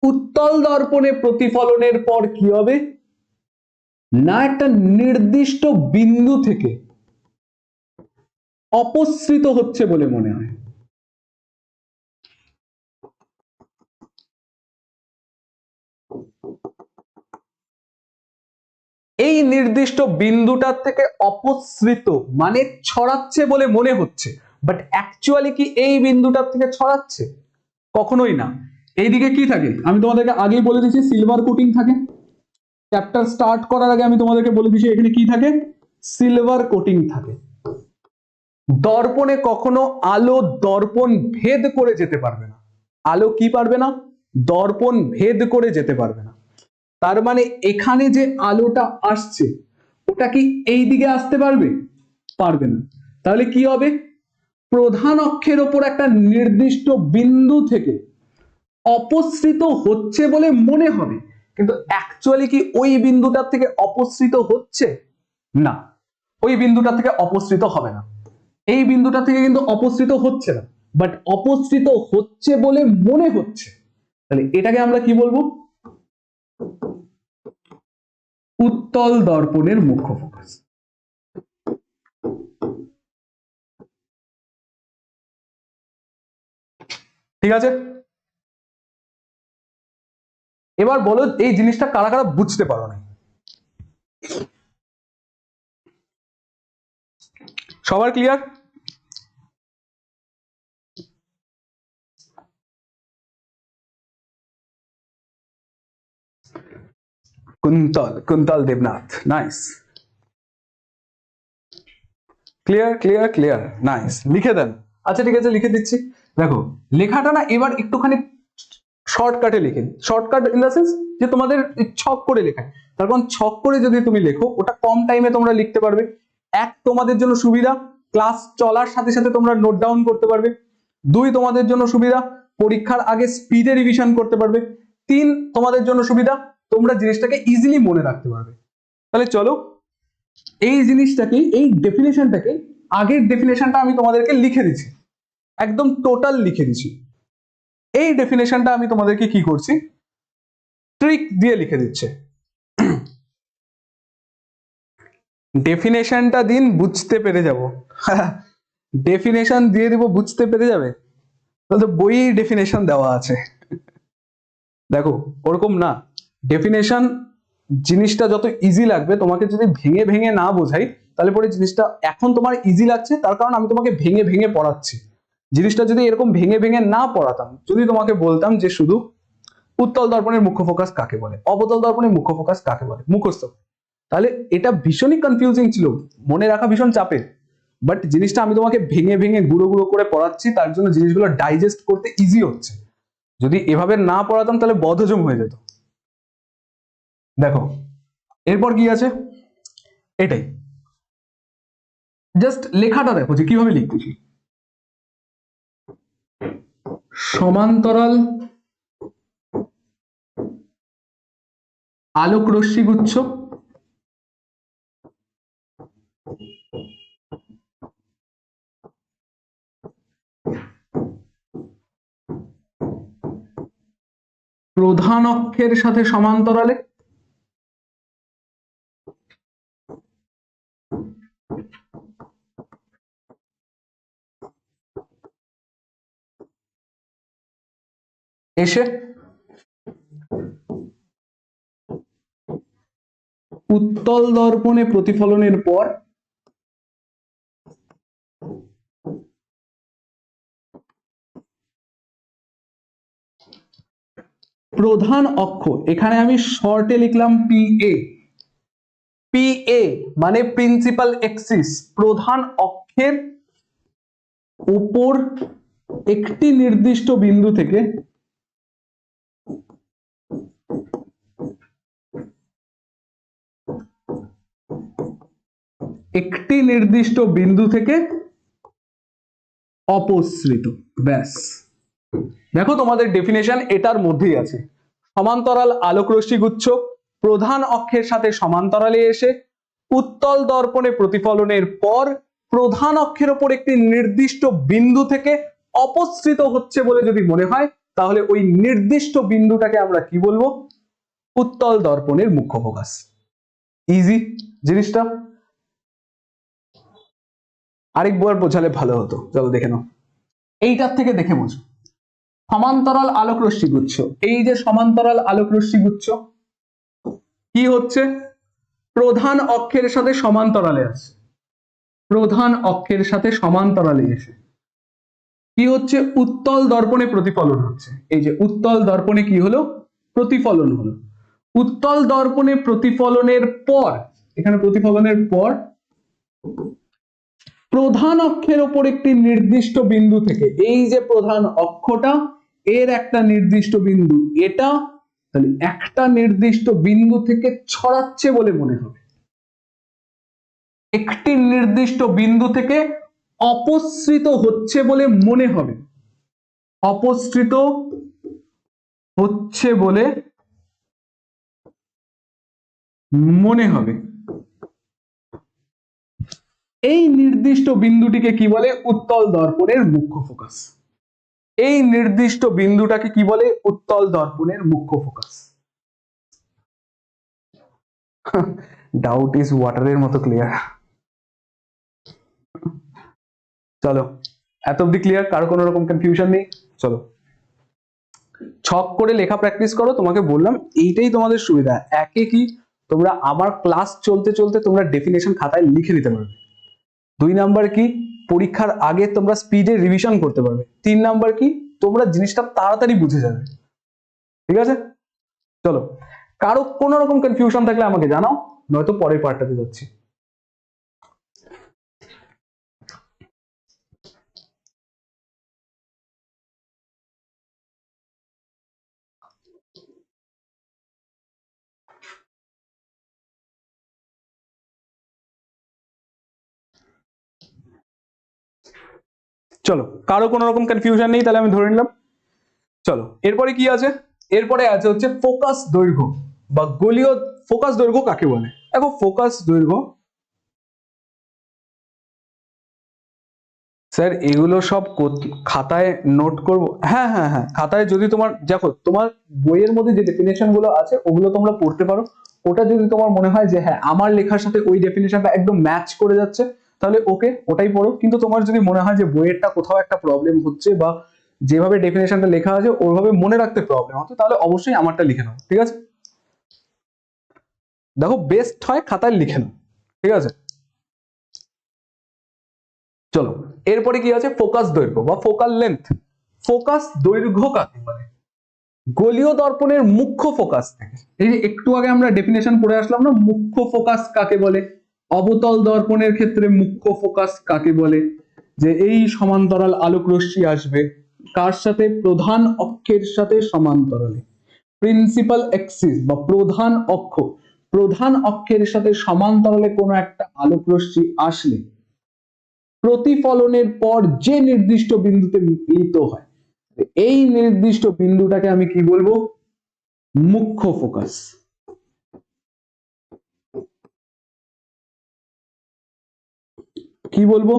উত্তল দর্পণে প্রতিফলনের পর কি হবে না একটা নির্দিষ্ট বিন্দু থেকে অপসৃত হচ্ছে বলে মনে হয়। এই নির্দিষ্ট বিন্দুটার থেকে অপসৃত মানে ছড়াচ্ছে বলে মনে হচ্ছে, বাট অ্যাকচুয়ালি কি এই বিন্দুটার থেকে ছড়াচ্ছে, কখনোই না। এইদিকে কি থাকে আমি তোমাদেরকে আগেই বলে দিচ্ছি, সিলভার কোটিং থাকে। চ্যাপ্টার স্টার্ট করার আগে আমি তোমাদেরকে বলে দিচ্ছি এখানে কি থাকে, সিলভার কোটিং থাকে। দর্পণে কখনো আলো দর্পণ ভেদ করে যেতে পারবে না, আলো কি পারবে না, দর্পণ ভেদ করে যেতে পারবে না। তার মানে এখানে যে আলোটা আসছে ওটা কি এই দিকে আসতে পারবে, পারবে না। তাহলে কি হবে, প্রধান অক্ষের ওপর একটা নির্দিষ্ট বিন্দু থেকে অপসৃত হচ্ছে বলে মনে হবে, কিন্তু অ্যাকচুয়ালি কি ওই বিন্দুটার থেকে অপসৃত হচ্ছে না, ওই বিন্দুটা থেকে অপসৃত হবে না। এই বিন্দুটা থেকে কিন্তু অপসৃত হচ্ছে না, বাট অপসৃত হচ্ছে বলে মনে হচ্ছে। তাহলে এটাকে আমরা কি বলবো, উত্তল দর্পণের মুখ্য ফোকাস। ঠিক আছে, এবার বলো এই জিনিসটা কারা কারা বুঝতে পারো না, সবার clear? Kuntal, Kuntal Debnath, nice. Clear clear clear, nice, লিখে দেন। আচ্ছা ঠিক আছে, লিখে দিচ্ছি। দেখো লেখাটা না এবার একটুখানি শর্টকাটে লিখে, শর্টকাট ইন দ্য সেন্স যে তোমাদের ছক করে লেখায়। তার কারণ ছক করে যদি তুমি লেখো ওটা কম টাইমে তোমরা লিখতে পারবে। এক, তোমাদের জন্য সুবিধা, ক্লাস চলার সাথে সাথে তোমরা নোট ডাউন করতে পারবে। দুই, তোমাদের জন্য সুবিধা, পরীক্ষার আগে স্পিডে রিভিশন করতে পারবে। তিন, তোমাদের জন্য সুবিধা, তোমরা জিনিসটাকে ইজিলি মনে রাখতে পারবে। তাহলে চলো এই জিনিসটাকে, এই ডেফিনেশনটাকে, আগের ডেফিনেশনটা আমি তোমাদেরকে লিখে দিচ্ছি, একদম টোটাল লিখে দিচ্ছি। এই ডেফিনেশনটা আমি তোমাদেরকে কি করছি, ট্রিক দিয়ে লিখে দিচ্ছে। ডেফিনেশনটা দিন, বুঝতে পেরে যাব। ডেফিনেশন দিয়ে দিব, বুঝতে পেরে যাবে, তাহলে বইয়েই ডেফিনেশন দেওয়া আছে। দেখো ওরকম না, ডেফিনেশন জিনিসটা যত ইজি লাগবে, তোমাকে যদি ভেঙে ভেঙে না বোঝাই তাহলে পরে জিনিসটা এখন তোমার ইজি লাগছে, তার কারণ আমি তোমাকে ভেঙে ভেঙে পড়াচ্ছি। জিনিসটা যদি এরকম ভেঙে ভেঙে না পড়াতাম, যদি তোমাকে বলতাম যে শুধু উত্তল দর্পণের মুখ্য ফোকাস কাকে বলে, অবতল দর্পণের মুখ্য ফোকাস কাকে বলে, মুখস্থ, তাহলে এটা ভীষণই কনফিউজিং ছিল, মনে রাখা ভীষণ চাপের। বাট জিনিসটা আমি তোমাকে ভেঙে ভেঙে গুঁড়ো গুঁড়ো করে পড়াচ্ছি, তার জন্য জিনিসগুলো ডাইজেস্ট করতে ইজি হচ্ছে। যদি এভাবে না পড়াতাম তাহলে বদহজম হয়ে যেত। দেখো এরপর কি আছে, এটাই জাস্ট লেখাটা দেখো যে কিভাবে লিখতেছি। সমান্তরাল আলোক রশ্মিগুচ্ছ প্রধান অক্ষের সাথে সমান্তরালে এসে উত্তল দর্পণে প্রতিফলনের পর প্রধান অক্ষ, এখানে আমি শর্টে লিখলাম পিএ, পিএ মানে প্রিন্সিপাল এক্সিস, প্রধান অক্ষের উপর একটি নির্দিষ্ট বিন্দু থেকে একটি নির্দিষ্ট বিন্দু থেকে অপসৃত, ব্যাস। দেখো তোমাদের ডেফিনেশন এটার মধ্যেই আছে। সমান্তরাল আলোক রশ্মিগুচ্ছ প্রধান অক্ষের সাথে সমান্তরালে এসে উত্তল দর্পণে প্রতিফলনের পর প্রধান অক্ষের উপর একটি নির্দিষ্ট বিন্দু থেকে অপসৃত হচ্ছে বলে যদি মনে হয়, তাহলে ওই নির্দিষ্ট বিন্দুটাকে আমরা কি বলবো, উত্তল দর্পণের মুখ্য ফোকাস। ইজি জিনিসটা, আরেকবার বোঝালে ভালো হতো, চলো দেখে নাও। এইটার থেকে দেখে বোঝো, সমান্তরাল আলোক রশ্মিগুচ্ছ, এই যে সমান্তরাল আলোক রশ্মিগুচ্ছ কি হচ্ছে, প্রধান অক্ষের সাথে সমান্তরালে আছে, প্রধান অক্ষের সাথে সমান্তরালে এসে কি হচ্ছে, উত্তল দর্পণে প্রতিফলন হচ্ছে। এই যে উত্তল দর্পণে কি হলো, প্রতিফলন হলো। উত্তল দর্পণে প্রতিফলনের পর, এখানে প্রতিফলনের পর প্রধান অক্ষের উপর একটি নির্দিষ্ট বিন্দু থেকে, এই যে প্রধান অক্ষটা এর একটা নির্দিষ্ট বিন্দু এটা, তাহলে একটা নির্দিষ্ট বিন্দু থেকে ছড়াচ্ছে বলে মনে হবে, একটি নির্দিষ্ট বিন্দু থেকে অপসৃত হচ্ছে বলে মনে হবে, অপসৃত হচ্ছে বলে মনে হবে। এই নির্দিষ্ট বিন্দুটিকে কি বলে, উত্তল দর্পণের মুখ্য ফোকাস। এই নির্দিষ্ট বিন্দুটাকে কি বলে, উত্তল দর্পণের মুখ্য ফোকাস। ডাউট ইজ ওয়াটারের মতো ক্লিয়ার। চলো এত অব্দি ক্লিয়ার, কারো কোনো রকম কনফিউশন নেই। চলো ছক করে লেখা প্র্যাকটিস করো, তোমাকে বললাম এইটাই তোমাদের সুবিধা। একে কি, তোমরা আমার ক্লাস চলতে চলতে তোমরা ডেফিনেশন খাতায় লিখে নিতে পারবে। দুই নাম্বার কি, পরীক্ষার আগে তোমরা স্পিডে রিভিশন করতে পারবে। তিন নাম্বার কি, তোমরা জিনিসটা তাড়াতাড়ি বুঝে যাবে। ঠিক আছে, চলো কারো কোনো রকম কনফিউশন থাকলে আমাকে জানাও, নয়তো পরের পার্টটাতে যাচ্ছি। চলো, কারো কোনো রকম কনফিউশন নেই, তাহলে আমি ধরে নিলাম। চলো, এরপরে কি আছে? এরপরে আছে হচ্ছে ফোকাস দৈর্ঘ্য বা গোলীয়। ফোকাস দৈর্ঘ্য কাকে বলে? দেখো, ফোকাস দৈর্ঘ্য, স্যার এগুলো সব খাতায় নোট করব? হ্যাঁ হ্যাঁ হ্যাঁ, খাতায় যদি তোমার, দেখো তোমার বইয়ের মধ্যে যে ডেফিনেশন গুলো আছে ওগুলো তোমরা পড়তে পারো। ওটা যদি তোমার মনে হয় যে হ্যাঁ আমার লেখার সাথে ওই ডেফিনেশনটা একদম ম্যাচ করে যাচ্ছে, তাহলে ওকে ওটাই পড়ো। কিন্তু তোমার যদি মনে হয় যে বইয়েরটা কোথাও একটা প্রবলেম হচ্ছে বা যেভাবে ডেফিনেশনটা লেখা আছে ওইভাবে মনে রাখতে প্রবলেম হচ্ছে, তাহলে অবশ্যই আমারটা লিখে নাও, ঠিক আছে? দেখো, বেস্ট হয় খাতায় লিখে নাও, ঠিক আছে? চলো, এরপরে কি আছে? ফোকাস দৈর্ঘ্য বা ফোকাল লেন্থ। ফোকাস দৈর্ঘ্য কাকে বলে? গোলীয় দর্পণের মুখ্য ফোকাস থেকে, এই যে একটু আগে আমরা ডেফিনেশন পড়ে আসলাম না, মুখ্য ফোকাস কাকে বলে? অবতল দর্পণের ক্ষেত্রে মুখ্য ফোকাস কাকে বলে? যে এই সমান্তরাল আলোক রশ্মি আসবে কার সাথে? প্রধান অক্ষের সাথে সমান্তরালে। প্রিন্সিপাল এক্সিস বা প্রধান অক্ষ, প্রধান অক্ষের সাথে সমান্তরালে কোনো একটা আলোক রশ্মি আসলে প্রতিফলনের পর যে নির্দিষ্ট বিন্দুতে মিলিত হয়, এই নির্দিষ্ট বিন্দুটাকে আমি কি বলবো? মুখ্য ফোকাস। কি বলবো?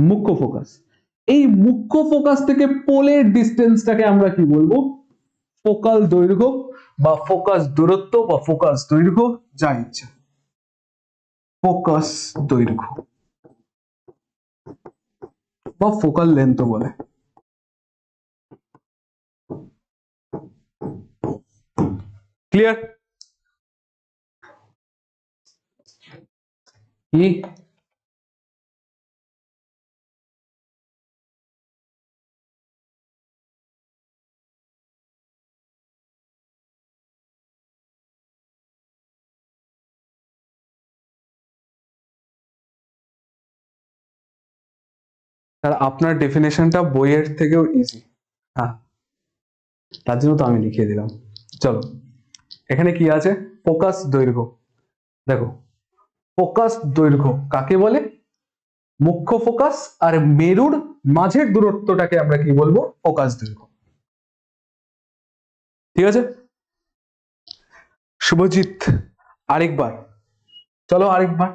মুখ্য ফোকাস। এই মুখ্য ফোকাস থেকে পোলের ডিস্টেন্সটাকে আমরা কি বলবো? ফোকাল দৈর্ঘ্য বা ফোকাস দূরত্ব বা ফোকাস দৈর্ঘ্য, যা ইচ্ছা। ফোকাস দৈর্ঘ্য বা ফোকাল লেন্থ বলে। ক্লিয়ার? কি? আর আপনার ডেফিনেশনটা বইয়ের থেকেও ইজি। হ্যাঁ, তার জন্য তো আমি লিখিয়ে দিলাম। চলো, এখানে কি আছে? ফোকাস দৈর্ঘ্য। দেখো, ফোকাস দৈর্ঘ্য কাকে বলে? মুখ্য ফোকাস আর মেরুর মাঝের দূরত্বটাকে আমরা কি বলবো? ফোকাস দৈর্ঘ্য। ঠিক আছে শুভজিৎ? আরেকবার, চলো আরেকবার।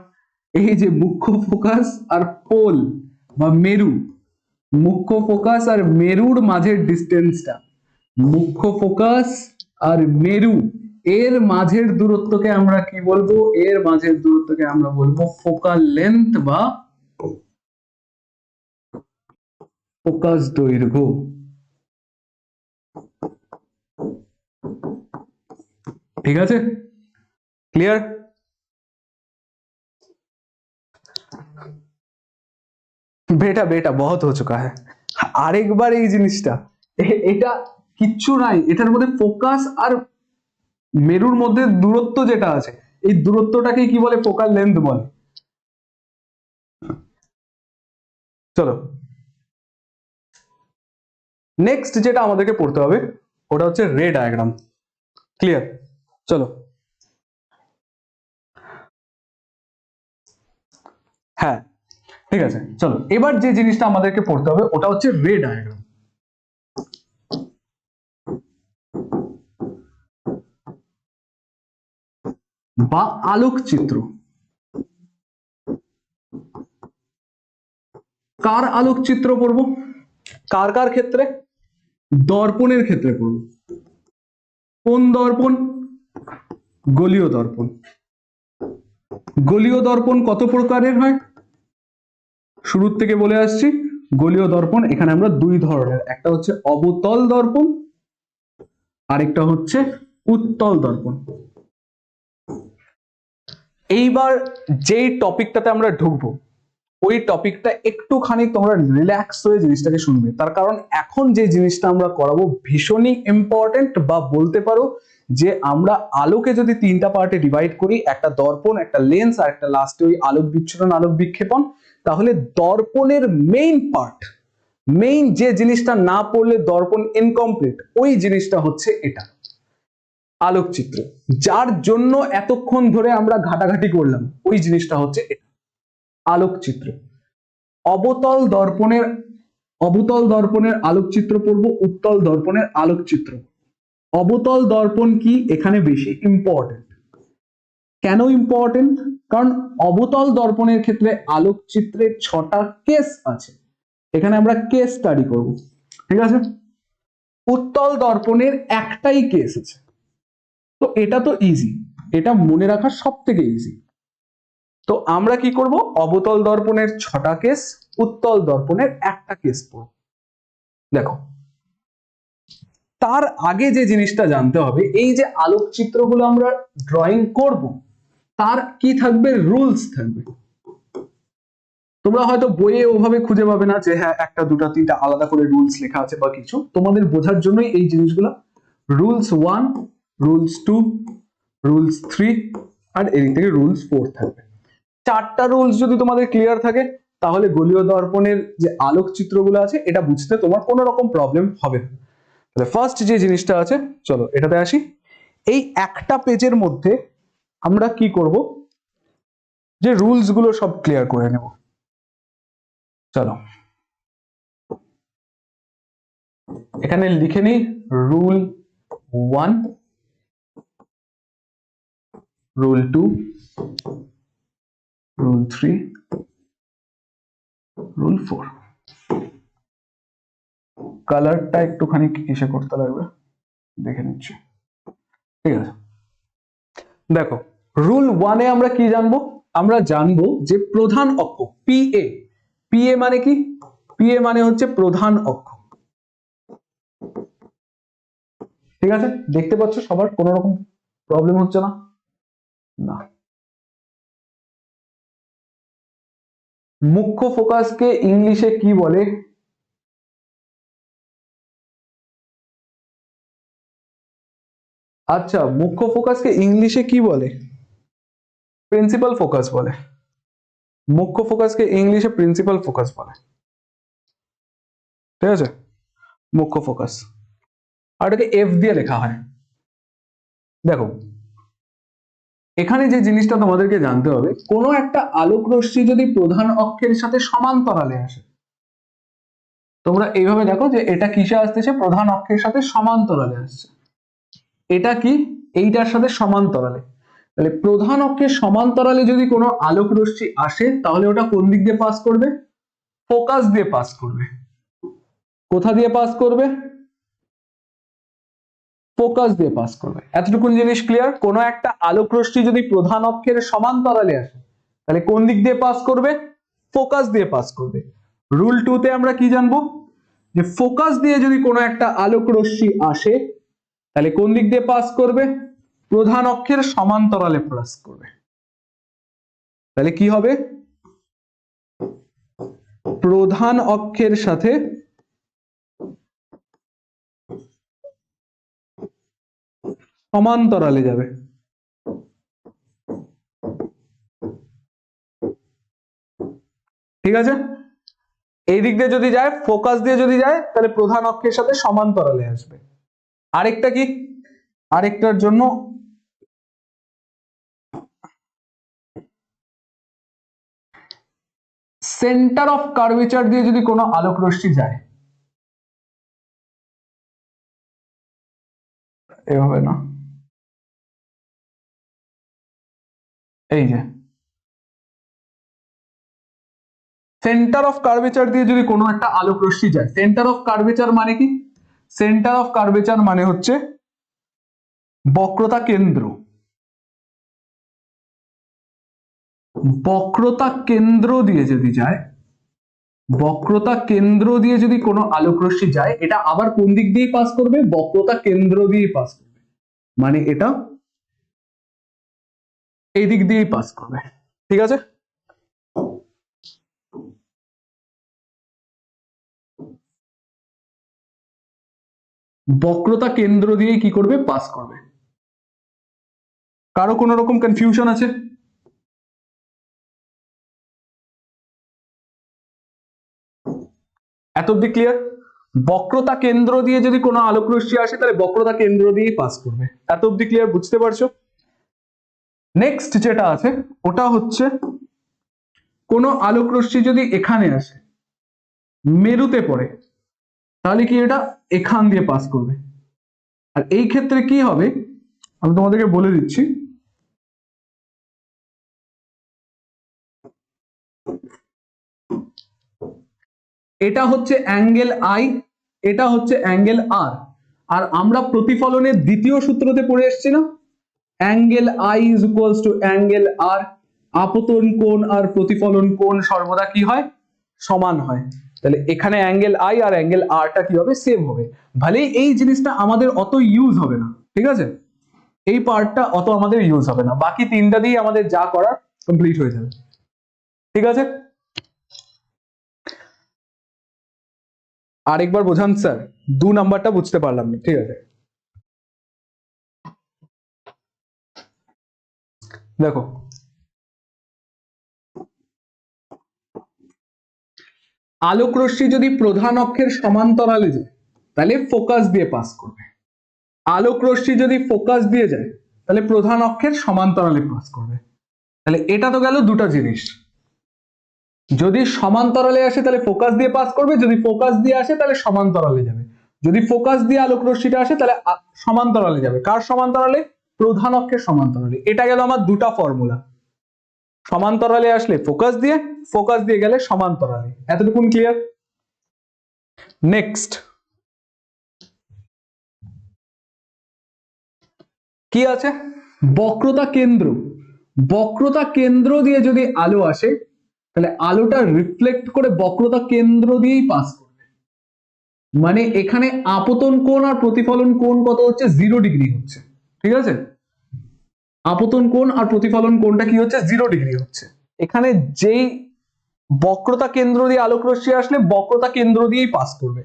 এই যে মুখ্য ফোকাস আর পোল বা মেরু, মুখ্য ফোকাস আর মেরুর মাঝের ডিস্টেন্সটা, মুখ্য ফোকাস আর মেরু এর মাঝের দূরত্বকে আমরা কি বলবো? এর মাঝের দূরত্বকে আমরা বলবো ফোকাল লেন্থ বা ফোকাস দৈর্ঘ্য। ঠিক আছে? ক্লিয়ার? বেটা বেটা বহুত হো চুকা হ্যায়। আরেকবার এই জিনিসটা, এটা কিচ্ছু নাই, এটার মধ্যে ফোকাস আর মেরুর মধ্যে দূরত্ব যেটা আছে, এই দূরত্বটাকে কি বলে? ফোকাল লেন্থ বলে। চলো, নেক্সট যেটা আমাদেরকে পড়তে হবে ওটা হচ্ছে রে ডায়াগ্রাম। ক্লিয়ার? চলো, হ্যাঁ ঠিক আছে। চলো, এবার যে জিনিসটা আমাদেরকে পড়তে হবে ওটা হচ্ছে রে ডায়াগ্রাম বা আলোকচিত্র। কার আলোকচিত্র পড়বো? কার কার ক্ষেত্রে? দর্পণের ক্ষেত্রে পড়বো। কোন দর্পণ? গোলীয় দর্পণ। গোলীয় দর্পণ কত প্রকারের হয়? শুরুর থেকে বলে আসছি, গোলীয় দর্পণ এখানে আমরা দুই ধরনের, একটা হচ্ছে অবতল দর্পণ, আরেকটা হচ্ছে উত্তল দর্পণ। এইবার যেই টপিকটাতে আমরা ঢুকবো ওই টপিকটা একটুখানি তোমরা রিল্যাক্স হয়ে জিনিসটাকে শুনবে, তার কারণ এখন যে জিনিসটা আমরা করাবো ভীষণই ইম্পর্টেন্ট, বা বলতে পারো যে আমরা আলোকে যদি তিনটা পার্টে ডিভাইড করি, একটা দর্পণ, একটা লেন্স আর একটা লাস্টে ওই আলোক বিচ্ছুরণ আলোক বিক্ষেপণ, তাহলে দর্পণের মেইন পার্ট, মেইন যে জিনিসটা না পড়লে দর্পণ ইনকমপ্লিট, ওই জিনিসটা হচ্ছে এটা, আলোকচিত্র। যার জন্য এতক্ষণ ধরে আমরা ঘাটাঘাটি করলাম ওই জিনিসটা হচ্ছে এটা, আলোকচিত্র। অবতল দর্পণের অবতল দর্পণের আলোকচিত্র পড়বো, উত্তল দর্পণের আলোকচিত্র। অবতল দর্পণ কি এখানে বেশি ইম্পর্টেন্ট। কেন ইম্পর্টেন্ট? কারণ অবতল দর্পণের ক্ষেত্রে আলোকচিত্রের 6টা কেস আছে, এখানে আমরা কেস স্টাডি করব, ঠিক আছে। উত্তল দর্পণের একটাই কেস আছে, তো এটা তো ইজি, এটা মনে রাখা সব থেকে ইজি। তো আমরা কি করব, অবতল দর্পণের 6টা কেস, উত্তল দর্পণের একটা কেস পড়ব। দেখো, তার আগে যে জিনিসটা জানতে হবে, এই যে আলোকচিত্রগুলো আমরা ড্রয়িং করব তার কি থাকবে, রুলস থাকবে। তোমরা হয়তো বইয়ে ওভাবে খুঁজে পাবে না যে হ্যাঁ একটা দুটা তিনটা আলাদা করে রুলস লেখা আছে বা কিছু, তোমাদের বোঝার জন্যই এই জিনিসগুলো। রুলস 1, রুলস 2, রুলস 3 আর এদিক থেকে রুলস 4 থাকবে। 4টা রুলস যদি তোমাদের ক্লিয়ার থাকে তাহলে গোলীয় দর্পণের যে আলোকচিত্রগুলো আছে এটা বুঝতে তোমার কোনো রকম প্রবলেম হবে না। তাহলে ফার্স্ট যে জিনিসটা আছে, চলো এটাতে আসি। এই একটা পেজের মধ্যে আমরা কি করব, যে রুলস গুলো সব ক্লিয়ার করে নেব। চলো এখানে লিখে নিই, রুল 1, রুল 2, রুল 3, রুল 4। কালারটা একটুখানি কিসে করতে লাগবে দেখে নিচ্ছি, ঠিক আছে। দেখো, রুল 1-এ আমরা কি জানবো, আমরা জানবো যে প্রধান অক্ষ পিএ। পিএ মানে কি, পিএ মানে হচ্ছে প্রধান অক্ষ, ঠিক আছে। দেখতে পাচ্ছ সবার কোনো রকম প্রবলেম হচ্ছে না? না। মুখ্য ফোকাসকে ইংলিশে কি বলে? আচ্ছা, মুখ্য ফোকাসকে ইংলিশে কি বলে? প্রিন্সিপাল ফোকাস বলে। মুখ্য ফোকাসকে ইংলিশে প্রিন্সিপাল ফোকাস বলে, ঠিক আছে। মুখ্য ফোকাস, আর এটাকে এফ দিয়ে লেখা হয়। দেখো, এখানে যে জিনিসটা তোমাদেরকে জানতে হবে, কোনো একটা আলোক রশ্মি যদি প্রধান অক্ষের সাথে সমান্তরালে আসে, তোমরা এইভাবে দেখো যে এটা কিসে আসতেছে, প্রধান অক্ষের সাথে সমান্তরালে আসছে। এটা কি, এইটার সাথে সমান্তরালে। তাহলে প্রধান অক্ষের সমান্তরালে যদি কোনো আলোক রশ্মি আসে তাহলে ওটা কোন দিক দিয়ে পাস করবে, ফোকাস দিয়ে পাস করবে। কোথা দিয়ে পাস করবে, ফোকাস দিয়ে পাস করবে। এতটুকুন জিনিস ক্লিয়ার। কোনো একটা আলোক রশ্মি যদি প্রধান অক্ষের সমান্তরালে আসে তাহলে কোন দিক দিয়ে পাস করবে, ফোকাস দিয়ে পাস করবে। রুল 2-তে আমরা কি জানবো, যে ফোকাস দিয়ে যদি কোনো একটা আলোক রশ্মি আসে তাহলে কোন দিক দিয়ে পাস করবে, প্রধান অক্ষের সমান্তরালে পাস করবে। তাহলে কি হবে, প্রধান অক্ষের সাথে সমান্তরালে যাবে। ঠিক আছে, এই দিক দিয়ে যদি যায়, ফোকাস দিয়ে যদি যায় তাহলে প্রধান অক্ষের সাথে সমান্তরালে আসবে। আরেকটা কি, আরেকটার জন্য সেন্টার অফ কার্ভেচার দিয়ে যদি কোনো আলোক রশ্মি যায়, এভাবে না, এই যে সেন্টার অফ কার্ভেচার দিয়ে যদি কোনো একটা আলোক রশ্মি যায়, সেন্টার অফ কার্ভেচার মানে কি, সেন্টার অফ কার্ভেচার মানে হচ্ছে বক্রতা কেন্দ্র। বক্রতা কেন্দ্র দিয়ে যদি যায়, বক্রতা কেন্দ্র দিয়ে যদি কোনো আলোক রশ্মি যায়, এটা আবার কোন দিক দিয়ে পাস করবে, বক্রতা কেন্দ্র দিয়ে পাস করবে, মানে এটা এই দিক দিয়েই পাস করবে। ঠিক আছে, বক্রতা কেন্দ্র দিয়ে কি করবে, পাস করবে। কারো কোনো রকম কনফিউশন আছে? এত অব্দি ক্লিয়ার? বক্রতা কেন্দ্র দিয়ে যদি কোনো আলোক রশ্মি আসে তাহলে বক্রতা কেন্দ্র দিয়েই পাস করবে। এত অব্দি ক্লিয়ার, বুঝতে পারছো? নেক্সট যেটা আছে ওটা হচ্ছে, কোনো আলোক রশ্মি যদি এখানে আসে, মেরুতে পড়ে তাহলে কি এটা এখান দিয়ে পাস করবে। আর এই ক্ষেত্রে কি হবে আমি তোমাদেরকে বলে দিচ্ছি, এটা হচ্ছে অ্যাঙ্গেল আই, এটা হচ্ছে অ্যাঙ্গেল আর। আর আমরা প্রতিফলনের দ্বিতীয় সূত্রতে পড়ে এসেছি না, angle i is equals to angle r. আপতন কোণ আর প্রতিফলন কোণ সর্বদা কি হয়, সমান হয়। তাহলে এখানে অ্যাঙ্গেল আই আর অ্যাঙ্গেল আরটা কি হবে, সেম হবে। ভালেই এই জিনিসটা আমাদের অত ইউজ হবে না, ঠিক আছে, এই পার্টটা অত আমাদের ইউজ হবে না, বাকি তিনটা দিয়ে আমাদের যা করার কমপ্লিট হয়ে যাবে, ঠিক আছে। আরেকবার বোঝান স্যার, 2 নাম্বারটা বুঝতে পারলাম না, ঠিক আছে। দেখো আলোক রশ্মি যদি প্রধান অক্ষের সমান্তরালে যায় তাহলে ফোকাস দিয়ে পাস করবে। আলোক রশ্মি যদি ফোকাস দিয়ে যায় তাহলে প্রধান অক্ষের সমান্তরালে পাস করবে। তাহলে এটা তো গেল দুটো জিনিস, যদি সমান্তরালে আসে তাহলে ফোকাস দিয়ে পাস করবে, যদি ফোকাস দিয়ে আসে তাহলে সমান্তরালে যাবে। যদি ফোকাস দিয়ে আলোক রশ্মিটা আসে তাহলে সমান্তরালে যাবে। কার সমান্তরালে, প্রধান অক্ষের সমান্তরালে। এটা গেল আমার দুটো ফর্মুলা, সমান্তরালে আসলে ফোকাস দিয়ে, ফোকাস দিয়ে গেলে সমান্তরালে। এতটুকুন ক্লিয়ার? নেক্সট কি আছে, বক্রতা কেন্দ্র। বক্রতা কেন্দ্র দিয়ে যদি আলো আসে তাহলে আলোটা রিফ্লেক্ট করে বক্রতা কেন্দ্র দিয়েই পাস করবে। মানে এখানে আপতন কোণ আর প্রতিফলন কোণ কত হচ্ছে, 0 ডিগ্রি হচ্ছে, ঠিক আছে। আপতন কোণ আর প্রতিফলন কোণটা কি হচ্ছে, 0 ডিগ্রি হচ্ছে। এখানে যেই বক্রতা কেন্দ্র দিয়ে আলোক রশ্মি আসলে বক্রতা কেন্দ্র দিয়েই পাস করবে।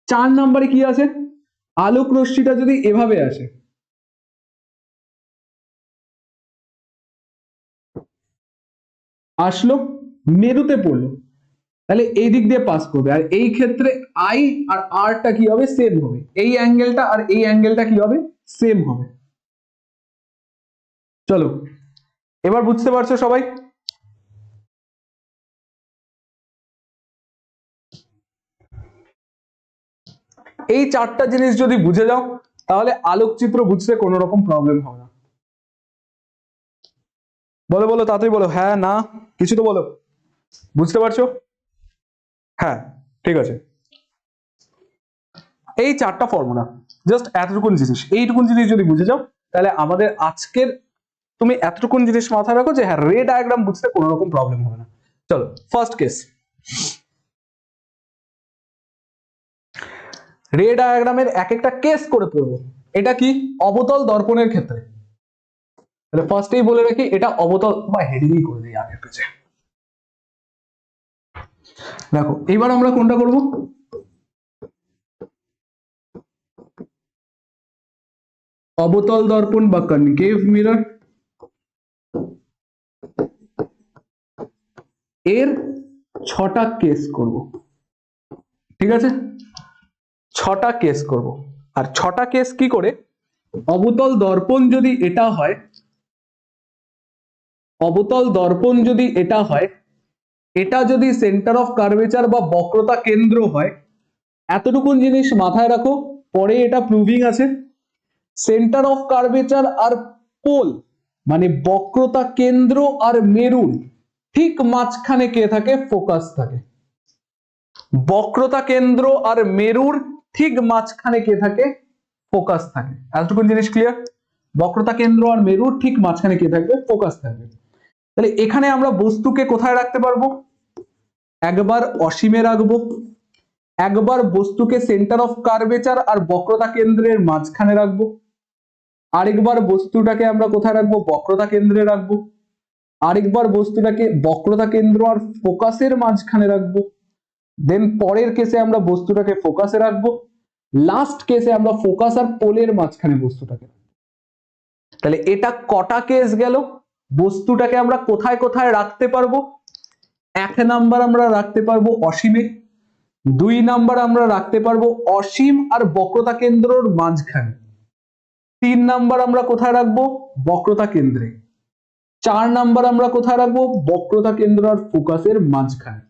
4 নম্বরে কি আছে, আলোক রশ্মিটা যদি এভাবে আসে, আসলো মেরুতে পড়লো, তাহলে এই দিক দিয়ে পাস করবে। আর এই ক্ষেত্রে আই আর আরটা কি হবে, সেম হবে। এই অ্যাঙ্গেলটা আর এই অ্যাঙ্গেলটা কি হবে, সেম হবে। চলো এবার বুঝতে পারছো সবাই? এই 4টা জিনিস যদি বুঝে যাও তাহলে আলোকচিত্র বুঝতে কোনো রকম প্রবলেম হবে না। বলো বলো তাড়াতাড়ি বলো, হ্যাঁ না কিছু তো বলো। বুঝতে পারছো? হ্যাঁ ঠিক আছে। এই 4টা ফর্মুলা, জাস্ট এতটুকুন জিনিস, এইটুকুন জিনিস যদি বুঝে যাও তাহলে আমাদের আজকের, তুমি এতটুকুন জিনিস মাথায় রাখো যে হ্যাঁ রে ডায়াগ্রাম বুঝতে কোনো রকম প্রবলেম হবে না। চলো ফার্স্ট কেস, রে ডায়াগ্রামের এক একটা কেস করে পড়বো। এটা কি, অবতল দর্পণের ক্ষেত্রে। তাহলে ফার্স্টেই বলে রাখি এটা অবতল, বা হেডিংই করে দিই আগের পেজে। দেখো এবার আমরা কোনটা করব, অবতল দর্পণ বা কনকেভ মিরর এর 6টা কেস করব, ঠিক আছে। 6টা কেস করব। আর 6টা কেস কি করে, অবতল দর্পণ যদি এটা হয়, অবতল দর্পণ যদি এটা হয়, এটা যদি সেন্টার অফ কার্ভেচার বা বক্রতা কেন্দ্র হয়, এতটুকুন জিনিস মাথায় রাখো, পরে এটা প্রুভিং আছে। সেন্টার অফ কার্ভেচার আর পোল মানে বক্রতা কেন্দ্র আর মেরুর ঠিক মাঝখানে কে থাকে, ফোকাস থাকে। বক্রতা কেন্দ্র আর মেরুর ঠিক মাঝখানে কে থাকে, ফোকাস থাকে। এতটুকুন জিনিস ক্লিয়ার? বক্রতা কেন্দ্র আর মেরুর ঠিক মাঝখানে কে থাকবে, ফোকাস থাকবে। তাহলে এখানে আমরা বস্তুকে কোথায় রাখতে পারবো, একবার অসীমে রাখবো, একবার বস্তুকে সেন্টার অফ কার্ভেচার আর বক্রতা কেন্দ্রের মাঝখানে রাখবো, আরেকবার বস্তুটাকে আমরা কোথায় রাখবো, বক্রতা কেন্দ্রে রাখবো, আরেকবার বস্তুটাকে বক্রতা কেন্দ্র আর ফোকাসের মাঝখানে রাখবো, দেন পরের কেসে আমরা বস্তুটাকে ফোকাসে রাখবো, লাস্ট কেসে আমরা ফোকাস আর পোলের মাঝখানে বস্তুটাকে রাখবো। তাহলে এটা কটা কেস গেল, বস্তুটাকে আমরা কোথায় কোথায় রাখতে পারবো, 1 নাম্বার আমরা রাখতে পারবো অসীমে, 2 নাম্বার আমরা রাখতে পারবো অসীম আর বক্রতা কেন্দ্রর মাঝখানে, 3 নাম্বার আমরা কোথায় রাখবো, বক্রতা কেন্দ্রে, 4 নাম্বার আমরা কোথায় রাখবো, বক্রতা কেন্দ্র আর ফোকাসের মাঝখানে।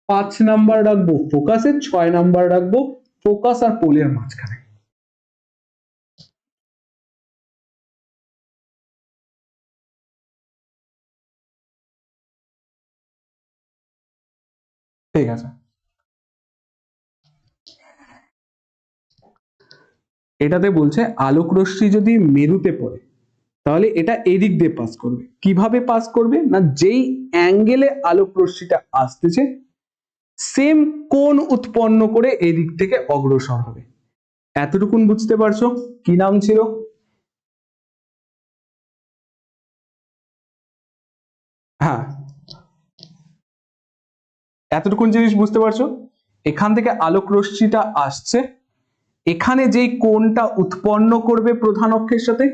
5 নাম্বার রাখবো ফোকাসে, 6 নাম্বার রাখবো ফোকাস আর পোলের মাঝখানে। ঠিক আছে, এটাতে বলছে আলোক রশ্মি যদি মেরুতে পড়ে তাহলে এটা এদিক দিয়ে পাস করবে। কিভাবে পাস করবে না, যেই অ্যাঙ্গেলে আলোক রশ্মিটা আসতেছে সেম কোণ উৎপন্ন করে এই দিক থেকে অগ্রসর হবে। এতটুকুন বুঝতে পারছো? কি নাম ছিল? হ্যাঁ, এতটুকুন জিনিস বুঝতে পারছো? এখান থেকে আলোক রশ্মিটা আসছে, এখানে যেই কোণটা উৎপন্ন করবে প্রধান অক্ষের সাথে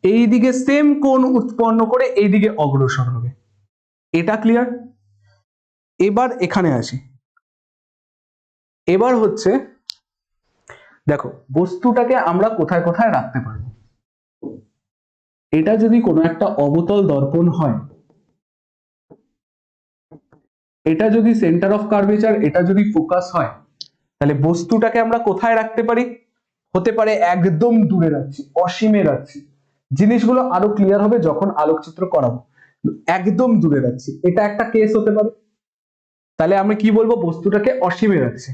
এই দিকে সেম কোণ উৎপন্ন করে এই দিকে অগ্রসর হবে। এটা ক্লিয়ার? এবার এখানে আসি। এবার হচ্ছে দেখো বস্তুটাকে আমরা কোথায় কোথায় রাখতে পারবো। এটা যদি কোনো একটা অবতল দর্পণ হয়, এটা যদি সেন্টার অফ কার্ভেচার, এটা যদি ফোকাস হয়, তাহলে বস্তুটাকে আমরা কোথায় রাখতে পারি? হতে পারে একদম দূরে রাখছি, অসীমে রাখছি। জিনিসগুলো আরো ক্লিয়ার হবে যখন আলোকচিত্র করাবো। একদম দূরে রাখছি, এটা একটা কেস হতে পারে। তাহলে আমি কি বলবো? বস্তুটাকে অসীমে রাখছি।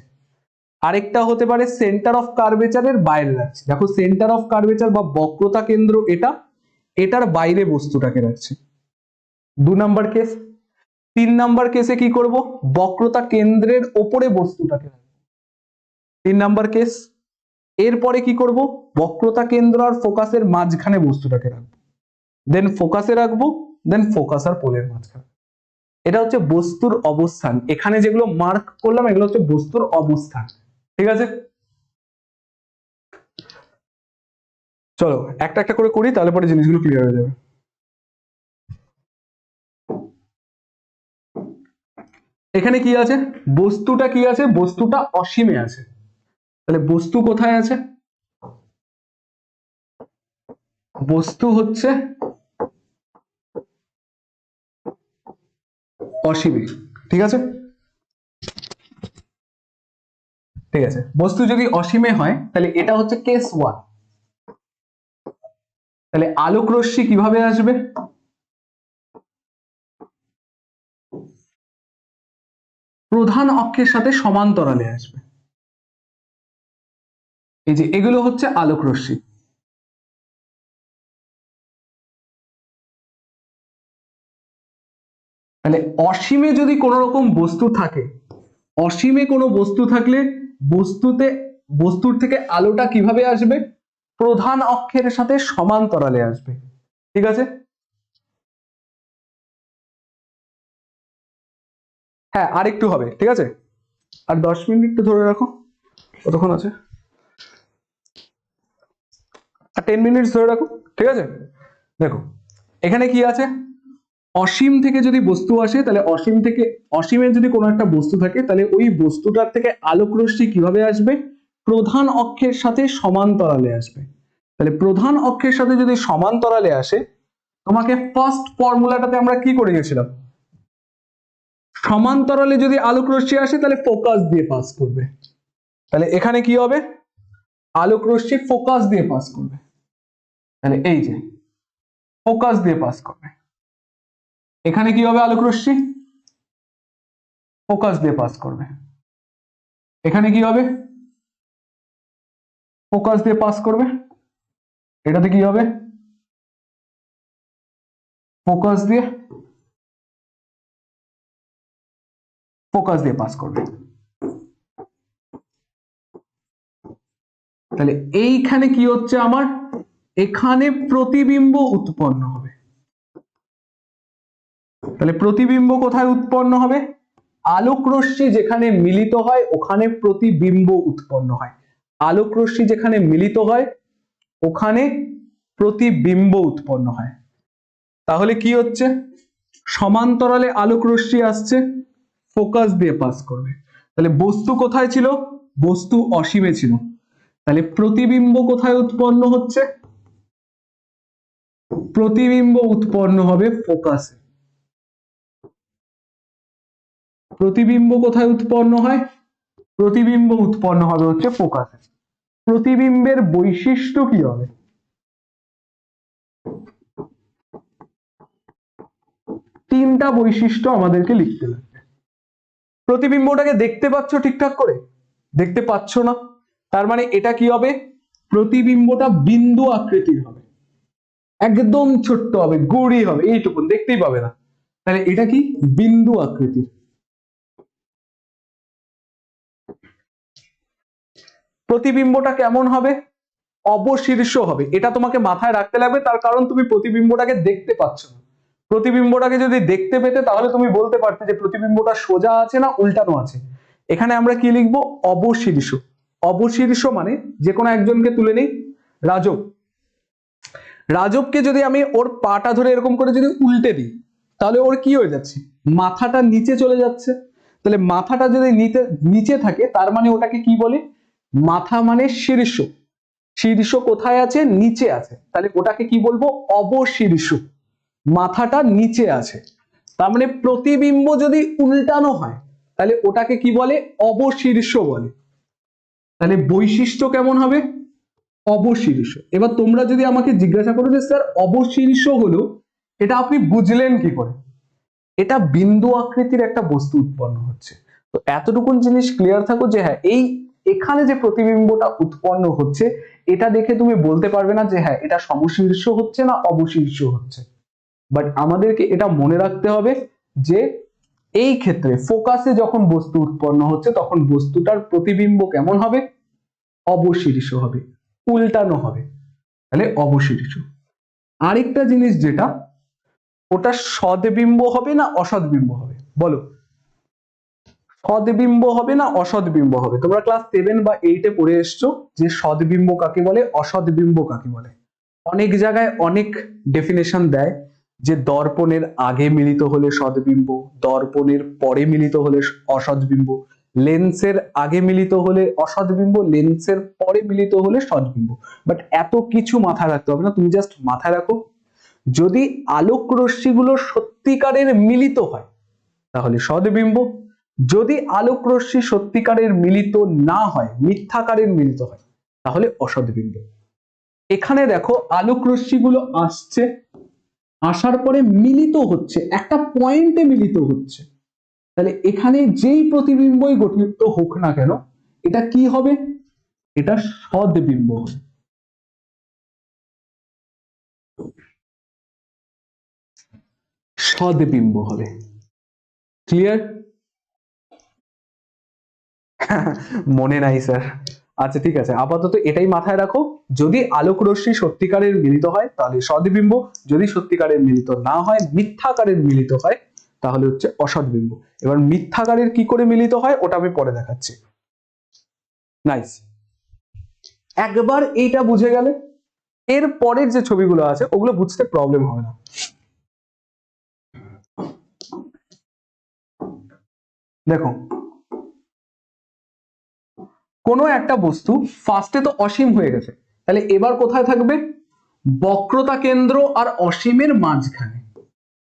আরেকটা হতে পারে সেন্টার অফ কার্ভেচারের বাইরে রাখছি। দেখো সেন্টার অফ কার্ভেচার বা বক্রতা কেন্দ্র এটা, এটার বাইরে বস্তুটাকে রাখছি। 2 নাম্বার কেস। 3 নাম্বার কেসে কি করব? বক্রতা কেন্দ্রের ওপরে বস্তুটাকে রাখবো। 3 নাম্বার কেস। এরপরে কি করব? বক্রতা কেন্দ্র আর ফোকাসের মাঝখানে বস্তুটাকে রাখবো, দেন ফোকাসে রাখবো, দেন ফোকাস আর পোলের মাঝখানে। এটা হচ্ছে বস্তুর অবস্থান। এখানে যেগুলো মার্ক করলাম এগুলো হচ্ছে বস্তুর অবস্থান। ঠিক আছে, চলো একটা একটা করে করি, তাহলে পরে জিনিসগুলো ক্লিয়ার হয়ে যাবে। এখানে কি আছে? বস্তুটা কি আছে? বস্তুটা অসীমে আছে। তাহলে বস্তু কোথায় আছে? বস্তু হচ্ছে অসীমে। ঠিক আছে, ঠিক আছে, বস্তু যদি অসীমে হয় তাহলে এটা হচ্ছে কেস 1। তাহলে আলোক রশ্মি কিভাবে আসবে? প্রধান অক্ষের সাথে সমান্তরালে আসবে। এই যে এগুলো হচ্ছে আলোক রশ্মি। তাহলে অসীমে যদি কোনো রকম বস্তু থাকে, অসীমে কোনো বস্তু থাকলে বস্তুতে, বস্তুর থেকে আলোটা কিভাবে আসবে? প্রধান অক্ষের সাথে সমান্তরালে আসবে। ঠিক আছে, হ্যাঁ আরেকটু হবে। ঠিক আছে, আর 10 মিনিট একটু ধরে রাখো। কতক্ষণ আছে? আর 10 মিনিট ধরে রাখো। ঠিক আছে, দেখো এখানে কি আছে? অসীম থেকে যদি বস্তু আসে তাহলে অসীম থেকে, অসীমে যদি কোনো একটা বস্তু থাকে তাহলে ওই বস্তুটার থেকে আলোক রশ্মি কিভাবে আসবে? প্রধান অক্ষের সাথে সমান্তরালে আসবে। তাহলে প্রধান অক্ষের সাথে যদি সমান্তরালে আসে, তোমাকে ফার্স্ট ফর্মুলাটাতে আমরা কি করে গেছিলাম? সমান্তরালে যদি আলোক রশ্মি আসে তাহলে ফোকাস দিয়ে পাস করবে। তাহলে এখানে কি হবে? আলোক রশ্মি ফোকাস দিয়ে পাস করবে। তাহলে এই যে ফোকাস দিয়ে পাস করবে। এখানে কি হবে? আলোক রশ্মি ফোকাস দিয়ে পাস করবে। এখানে কি হবে? ফোকাস দিয়ে পাস করবে। এটাতে কি হবে? ফোকাস দিয়ে, ফোকাস দিয়ে পাস করবে। তাহলে এইখানে কি হচ্ছে আমার? এখানে প্রতিবিম্ব উৎপন্ন হবে। তাহলে প্রতিবিম্ব কোথায় উৎপন্ন হবে? আলোক রশ্মি যেখানে মিলিত হয় ওখানে প্রতিবিম্ব উৎপন্ন হয়। আলোক রশ্মি যেখানে মিলিত হয় ওখানে প্রতিবিম্ব উৎপন্ন হয়। তাহলে কি হচ্ছে? সমান্তরালে আলোক রশ্মি আসছে, ফোকাস দিয়ে পাস করবে। তাহলে বস্তু কোথায় ছিল? বস্তু অসীমে ছিল। তাহলে প্রতিবিম্ব কোথায় উৎপন্ন হচ্ছে? প্রতিবিম্ব উৎপন্ন হবে ফোকাসে। প্রতিবিম্ব কোথায় উৎপন্ন হয়? প্রতিবিম্ব উৎপন্ন হবে হচ্ছে ফোকাসে। প্রতিবিম্বের বৈশিষ্ট্য কি হবে? তিনটা বৈশিষ্ট্য আমাদেরকে লিখতে লাগবে। প্রতিবিম্বটাকে দেখতে পাচ্ছ ঠিকঠাক করে? দেখতে পাচ্ছ না? তার মানে এটা কি হবে? প্রতিবিম্বটা বিন্দু আকৃতির হবে, একদম ছোট্ট হবে, গুড়ি হবে, এইটুকু দেখতেই পাবে না। তাহলে এটা কি? বিন্দু আকৃতির। প্রতিবিম্বটা কেমন হবে? অবশীর্ষ হবে। এটা তোমাকে মাথায় রাখতে লাগবে, তার কারণ তুমি প্রতিবিম্বটাকে দেখতে পাচ্ছ না। প্রতিবিম্বটাকে যদি দেখতে পেতে তাহলে তুমি বলতে পারতে যে প্রতিবিম্বটা সোজা আছে না উল্টানো আছে। এখানে আমরা কি লিখবো? অবশীর্ষ। অবশীর্ষ মানে যে কোনো একজনকে তুলে নেই, রাজব। রাজবকে যদি আমি ওর পাটা ধরে এরকম করে যদি উল্টে দিই তাহলে ওর কি হয়ে যাচ্ছে? মাথাটা নিচে চলে যাচ্ছে। তাহলে মাথাটা যদি নিচে থাকে তার মানে ওটাকে কি বলে? মাথা মানে শীর্ষ। শীর্ষ কোথায় আছে? নিচে আছে। তাহলে ওটাকে কি বলবো? অবশীর্ষ। মাথাটা নিচে আছে। তার মানে প্রতিবিম্ব যদি উল্টানো হয় তাহলে ওটাকে কি বলে? অবশীর্ষ বলে। তাহলে বৈশিষ্ট্য কেমন হবে? অবশীর্ষ। এবার তোমরা যদি আমাকে জিজ্ঞাসা করো যে স্যার অবশীর্ষ হলো এটা আপনি বুঝলেন কি করে? এটা বিন্দু আকৃতির একটা বস্তু উৎপন্ন হচ্ছে। তো এতটুকুন জিনিস ক্লিয়ার থাকো যে হ্যাঁ, এই এখানে যে প্রতিবিম্বটা উৎপন্ন হচ্ছে এটা দেখে তুমি বলতে পারবে না যে হ্যাঁ এটা সমশীর্ষ হচ্ছে না অবশীর্ষ হচ্ছে। বাট আমাদেরকে এটা মনে রাখতে হবে যে এই ক্ষেত্রে ফোকাসে যখন বস্তু উৎপন্ন হচ্ছে তখন বস্তুটার প্রতিবিম্ব কেমন হবে? অবশীর্ষ হবে, উল্টানো হবে। তাহলে অবশীর্ষ। আরেকটা জিনিস যেটা, ওটা সদ্বিম্ব হবে না অসদ্বিম্ব হবে? বলো, সদ্বিম্ব হবে না অসদ্বিম্ব হবে? তোমরা ক্লাস 7 বা 8 এ পড়ে এসছো যে সদ্বিম্ব কাকে বলে, অসদ্বিম্ব কাকে বলে। অনেক জায়গায় অনেক ডেফিনেশন দেয় যে দর্পণের আগে মিলিত হলে সদ্বিম্ব, দর্পণের পরে মিলিত হলে অসদ্বিম্ব, লেন্সের আগে মিলিত হলে অসদ্বিম্ব, লেন্সের পরে মিলিত হলে সদ্বিম্ব। বাট এত কিছু মাথায় রাখতে হবে না, তুমি জাস্ট মাথায় রাখো যদি আলোক রশ্মিগুলো সত্যিকারের মিলিত হয় তাহলে সদ্বিম্ব, যদি আলোক রশ্মি সত্যিকারের মিলিত না হয়, মিথ্যাকারের মিলিত হয় তাহলে অসদ্বিম্ব। এখানে দেখো আলোক রশ্মিগুলো আসছে, আসার পরে মিলিত হচ্ছে, একটা পয়েন্টে মিলিত হচ্ছে। তাহলে এখানে যেই প্রতিবিম্বই গঠিত হোক না কেন এটা কি হবে? এটা সদ্বিম্ব হবে। সদ্বিম্ব হবে। ক্লিয়ার? মনে নাই স্যার। আচ্ছা ঠিক আছে, আপাতত এটাই মাথায় রাখো, যদি আলোক রশ্মি সত্যিকারের মিলিত হয় তাহলে সদ্বিম্ব, যদি সত্যিকারের মিলিত না হয়, মিথ্যাকারের মিলিত হয় তাহলে হচ্ছে অসদ্বিম্ব। এবার মিথ্যাকারের কি করে মিলিত হয় ওটা আমি পরে দেখাচ্ছি। নাইস, একবার এইটা বুঝে গেলে এর পরের যে ছবিগুলো আছে ওগুলো বুঝতে প্রবলেম হবে না। দেখো, কোনো একটা বস্তু ফার্স্টে তো অসীম হয়ে গেছে, তাহলে এবার কোথায় থাকবে? বক্রতা কেন্দ্র আর অসীমের মাঝখানে।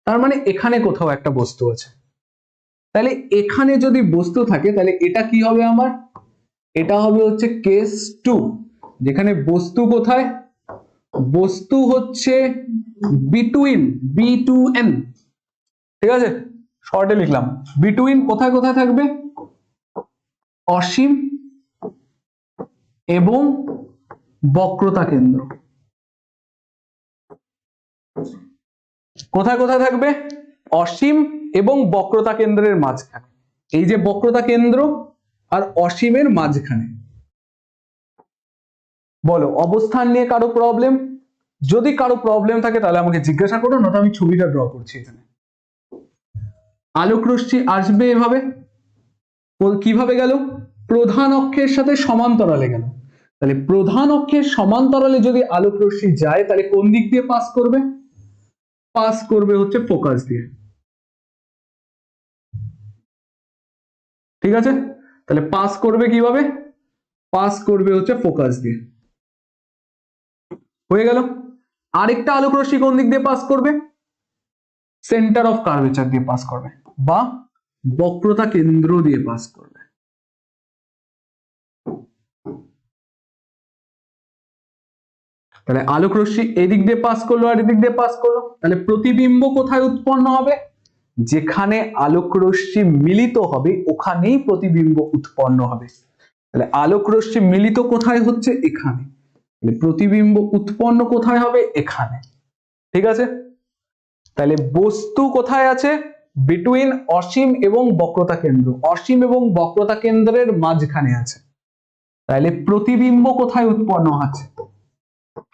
তার মানে এখানে কোথাও একটা বস্তু আছে। তাহলে এখানে যদি বস্তু থাকে তাহলে এটা কি হবে আমার? এটা হবে হচ্ছে কেস 2, যেখানে বস্তু কোথায়? বস্তু হচ্ছে বিটুইন B2N। ঠিক আছে, শর্টে লিখলাম বিটুইন কোথায় কোথায় থাকবে? অসীম এবং বক্রতা কেন্দ্র। কোথায় কোথায় থাকবে? অসীম এবং বক্রতা কেন্দ্রের মাঝখানে। এই যে বক্রতা কেন্দ্র আর অসীমের মাঝখানে। বলো অবস্থান নিয়ে কারো প্রবলেম? যদি কারো প্রবলেম থাকে তাহলে আমাকে জিজ্ঞাসা করো, নয়তো আমি ছবিটা ড্র করছি এখানে। আলোক রশ্মি আসবে এভাবে, কিভাবে গেল? প্রধান অক্ষের সাথে সমান্তরালে গেল। তাহলে প্রধান অক্ষের সমান্তরালে যদি আলোক রশ্মি যায় তাহলে কোন দিক দিয়ে পাস করবে? পাস করবে হচ্ছে ফোকাস দিয়ে। ঠিক আছে, তাহলে পাস করবে কিভাবে? পাস করবে হচ্ছে ফোকাস দিয়ে। হয়ে গেল। আরেকটা আলোক রশ্মি কোন দিক দিয়ে পাস করবে? সেন্টার অফ কার্ভেচার দিয়ে পাস করবে, বা বক্রতা কেন্দ্র দিয়ে পাস করবে। তাহলে আলোক রশ্মি এদিক দিয়ে পাস করলো আর এদিক দিয়ে পাস করলো, তাহলে প্রতিবিম্ব কোথায় উৎপন্ন হবে? যেখানে আলোক রশ্মি মিলিত হবে ওখানেই প্রতিবিম্ব উৎপন্ন হবে। তাহলে আলোক রশ্মি মিলিত কোথায় হচ্ছে? এখানে। প্রতিবিম্ব উৎপন্ন কোথায় হবে? এখানে। ঠিক আছে, তাহলে বস্তু কোথায় আছে? বিটুইন অসীম এবং বক্রতা কেন্দ্র, অসীম এবং বক্রতা কেন্দ্রের মাঝখানে আছে। তাহলে প্রতিবিম্ব কোথায় উৎপন্ন হচ্ছে?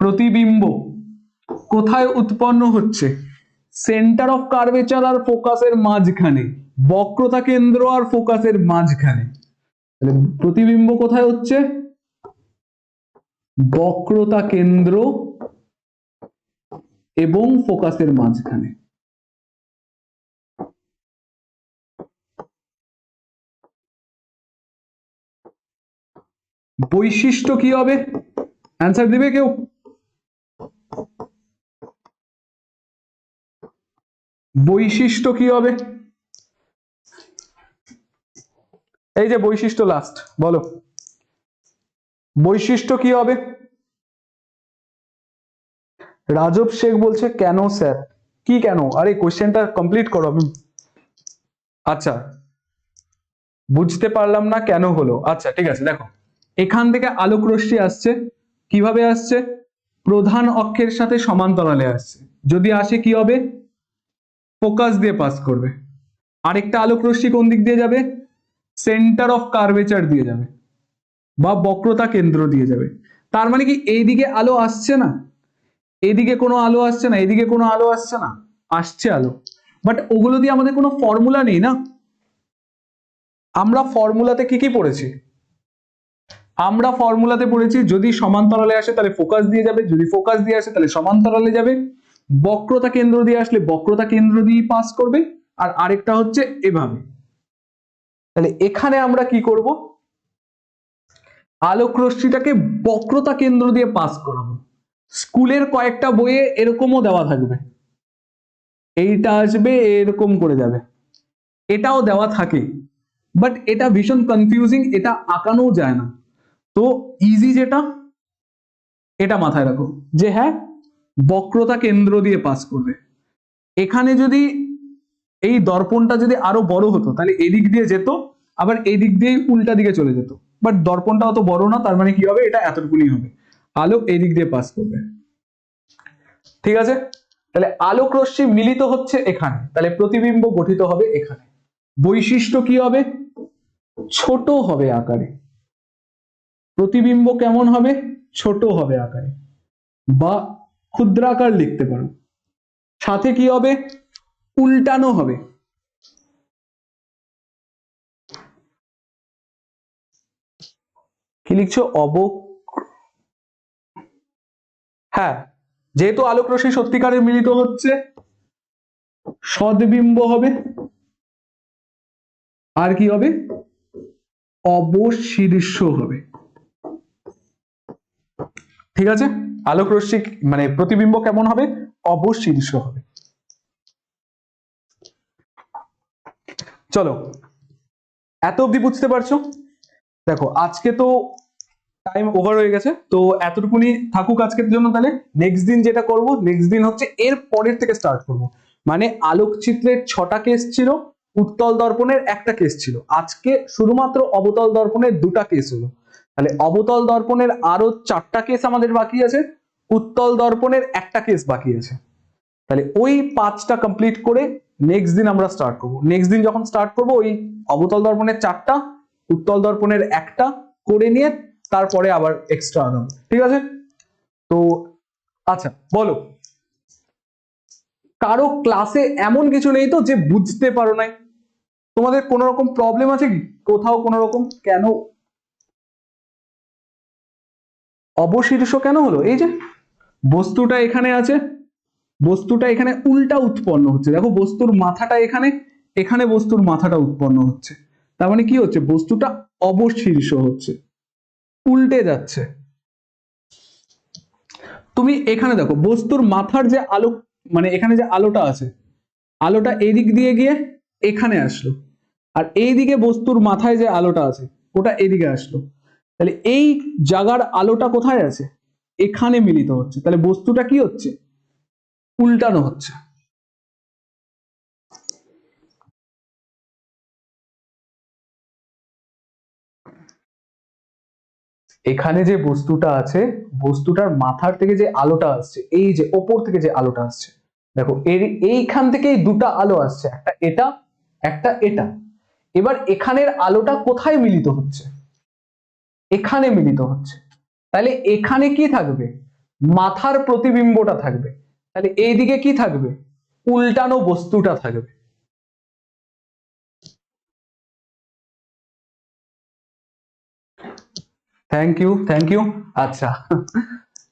প্রতিবিম্ব কোথায় উৎপন্ন হচ্ছে? সেন্টার অফ কার্ভেচার আর ফোকাসের মাঝখানে, বক্রতা কেন্দ্র আর ফোকাসের মাঝখানে। তাহলে প্রতিবিম্ব কোথায় হচ্ছে? বক্রতা কেন্দ্র এবং ফোকাসের মাঝখানে। বৈশিষ্ট্য কি হবে? অ্যান্সার দিবে কেউ? বৈশিষ্ট্য কি হবে? এই যে বৈশিষ্ট্য লাস্ট, বলো বৈশিষ্ট্য কি হবে? রাজব শেখ বলছে কেন স্যার? কি কেন? আরে কোশ্চেনটা কমপ্লিট করো। আচ্ছা, বুঝতে পারলাম না কেন হলো। আচ্ছা ঠিক আছে, দেখো এখান থেকে আলোক রশ্মি আসছে, কিভাবে আসছে? প্রধান অক্ষের সাথে সমান্তরালে আসছে। যদি আসে কি হবে? ফোকাস দিয়ে পাস করবে। আরেকটা আলোক রশ্মি কোন দিক দিয়ে যাবে? সেন্টার অফ কার্ভেচার দিয়ে যাবে বা বক্রতা কেন্দ্র দিয়ে যাবে। তার মানে কি এইদিকে আলো আসছে না? এদিকে কোনো আলো আসছে না, এদিকে কোনো আলো আসছে না? আসছে আলো, বাট ওগুলো দিয়ে আমাদের কোনো ফর্মুলা নেই না। আমরা ফর্মুলাতে কি কি পড়েছি? আমরা ফর্মুলাতে পড়েছি যদি সমান্তরালে আসে তাহলে ফোকাস দিয়ে যাবে, যদি ফোকাস দিয়ে আসে তাহলে সমান্তরালে যাবে, বক্রতা কেন্দ্র দিয়ে আসলে বক্রতা কেন্দ্র দিয়ে পাস করবে, আর আরেকটা হচ্ছে এভাবে। তাহলে এখানে আমরা কি করব? আলোক রশ্মিটাকে বক্রতা কেন্দ্র দিয়ে পাস করাবো। স্কুলের কয়েকটা বইয়ে এরকমও দেওয়া থাকবে, এইটা আসবে এরকম করে যাবে, এটাও দেওয়া থাকে, বাট এটা ভীষণ কনফিউজিং, এটা আঁকানোও যায় না। তো ইজি যেটা, এটা মাথায় রাখো যে হ্যাঁ বক্রতা কেন্দ্র দিয়ে পাস করবে। এখানে যদি এই দর্পণটা যদি আরো বড় হতো তাহলে এদিক দিয়ে যেত, আবার এই দিক দিয়ে উল্টা দিকে চলে যেত, বাট দর্পণটা অত বড় না, তার মানে কি হবে? এটা এতটুকুনি হবে, আলো এই দিক দিয়ে পাস করবে। ঠিক আছে, তাহলে আলোক রশ্মি মিলিত হচ্ছে এখানে, তাহলে প্রতিবিম্ব গঠিত হবে এখানে। বৈশিষ্ট্য কি হবে? ছোট হবে আকারে। প্রতিবিম্ব কেমন হবে? ছোট হবে আকারে বা ক্ষুদ্রাকার লিখতে পারো। সাথে কি হবে? উল্টানো হবে। কি লিখছো? হ্যাঁ, যেহেতু আলোক রশ্মি সত্যিকারের মিলিত হচ্ছে, সদ্বিম্ব হবে। আর কি হবে? অবশীর্ষ হবে। ঠিক আছে, আলোক রশ্মি মানে প্রতিবিম্ব কেমন হবে? অবশীর্ষ হবে। চলো, এত অব্দি বুঝতে পারছো? দেখো আজকে তো টাইম ওভার হয়ে গেছে, তো এতটুকুনি থাকুক আজকের জন্য। তাহলে নেক্সট দিন যেটা করব, নেক্সট দিন হচ্ছে এর পরের থেকে স্টার্ট করব। মানে আলোকচিত্রের 6টা কেস ছিল, উত্তল দর্পণের একটা কেস ছিল, আজকে শুধুমাত্র অবতল দর্পণের 2টা কেস হলো। তাহলে অবতল দর্পণের আরো 4টা কেস আমাদের বাকি আছে, উত্তল দর্পণের একটা কেস বাকি আছে। তাহলে ওই 5টা কমপ্লিট করে নেক্সট দিন আমরা স্টার্ট করব। নেক্সট দিন যখন স্টার্ট করব ওই অবতল দর্পণের 4টা, উত্তল দর্পণের একটা করে নিয়ে তারপরে আবার এক্সট্রা আগাম। ঠিক আছে, তো আচ্ছা বলো, কারো ক্লাসে এমন কিছু নেই তো যে বুঝতে পারো নাই? তোমাদের কোনো রকম প্রবলেম আছে কি কোথাও? কোনো রকম? কেন অবশীর্ষ কেন হলো? এই যে বস্তুটা এখানে আছে, বস্তুটা এখানে উল্টা উৎপন্ন হচ্ছে। দেখো বস্তুর মাথাটা এখানে, এখানে বস্তুর মাথাটা উৎপন্ন হচ্ছে, তার মানে কি হচ্ছে? বস্তুটা অবশীর্ষ হচ্ছে, উল্টে যাচ্ছে। তুমি এখানে দেখো বস্তুর মাথার যে আলো, মানে এখানে যে আলোটা আছে, আলোটা এদিক দিয়ে গিয়ে এখানে আসলো, আর এইদিকে বস্তুর মাথায় যে আলোটা আছে ওটা এদিকে আসলো, তাহলে এই জায়গার আলোটা কোথায় আছে, এখানে মিলিত হচ্ছে, তাহলে বস্তুটা কি হচ্ছে, উল্টানো হচ্ছে। এখানে যে বস্তুটা আছে, বস্তুটার মাথার থেকে যে আলোটা আসছে, এই যে ওপর থেকে যে আলোটা আসছে, দেখো এইখান থেকেই দুটা আলো আসছে, একটা এটা একটা এটা। এবার এখানের আলোটা কোথায় মিলিত হচ্ছে, এখানে মিলিত হচ্ছে, তাহলে এখানে কি থাকবে, মাথার প্রতিবিম্বটা থাকবে, তাহলে এইদিকে কি থাকবে, উল্টানো বস্তুটা থাকবে। Thank you, thank you. আচ্ছা,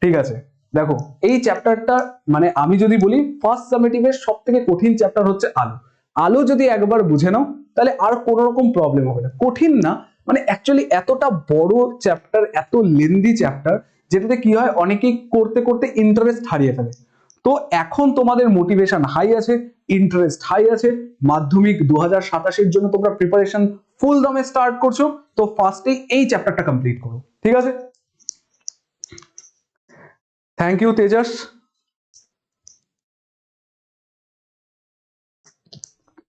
ঠিক আছে। দেখো এই চ্যাপ্টারটা, মানে আমি যদি বলি ফার্স্ট সামেটিভের সব থেকে কঠিন চ্যাপ্টার হচ্ছে আলো। আলো যদি একবার বুঝে নাও তাহলে আর কোনো রকম প্রবলেম হবে না। কঠিন না, মানে অ্যাকচুয়ালি এতটা বড় চ্যাপ্টার, এত লেন্দি চ্যাপ্টার, যেটাতে কি হয় অনেকেই করতে করতে ইন্টারেস্ট হারিয়ে ফেলে। তো এখন তোমাদের মোটিভেশন হাই আছে, ইন্টারেস্ট হাই আছে, মাধ্যমিক 2027-এর জন্য তোমরা প্রিপারেশন ফুল দমে স্টার্ট করছো, তো ফার্স্টেই এই চ্যাপ্টারটা কমপ্লিট করো, ঠিক আছে? Thank you Tejas.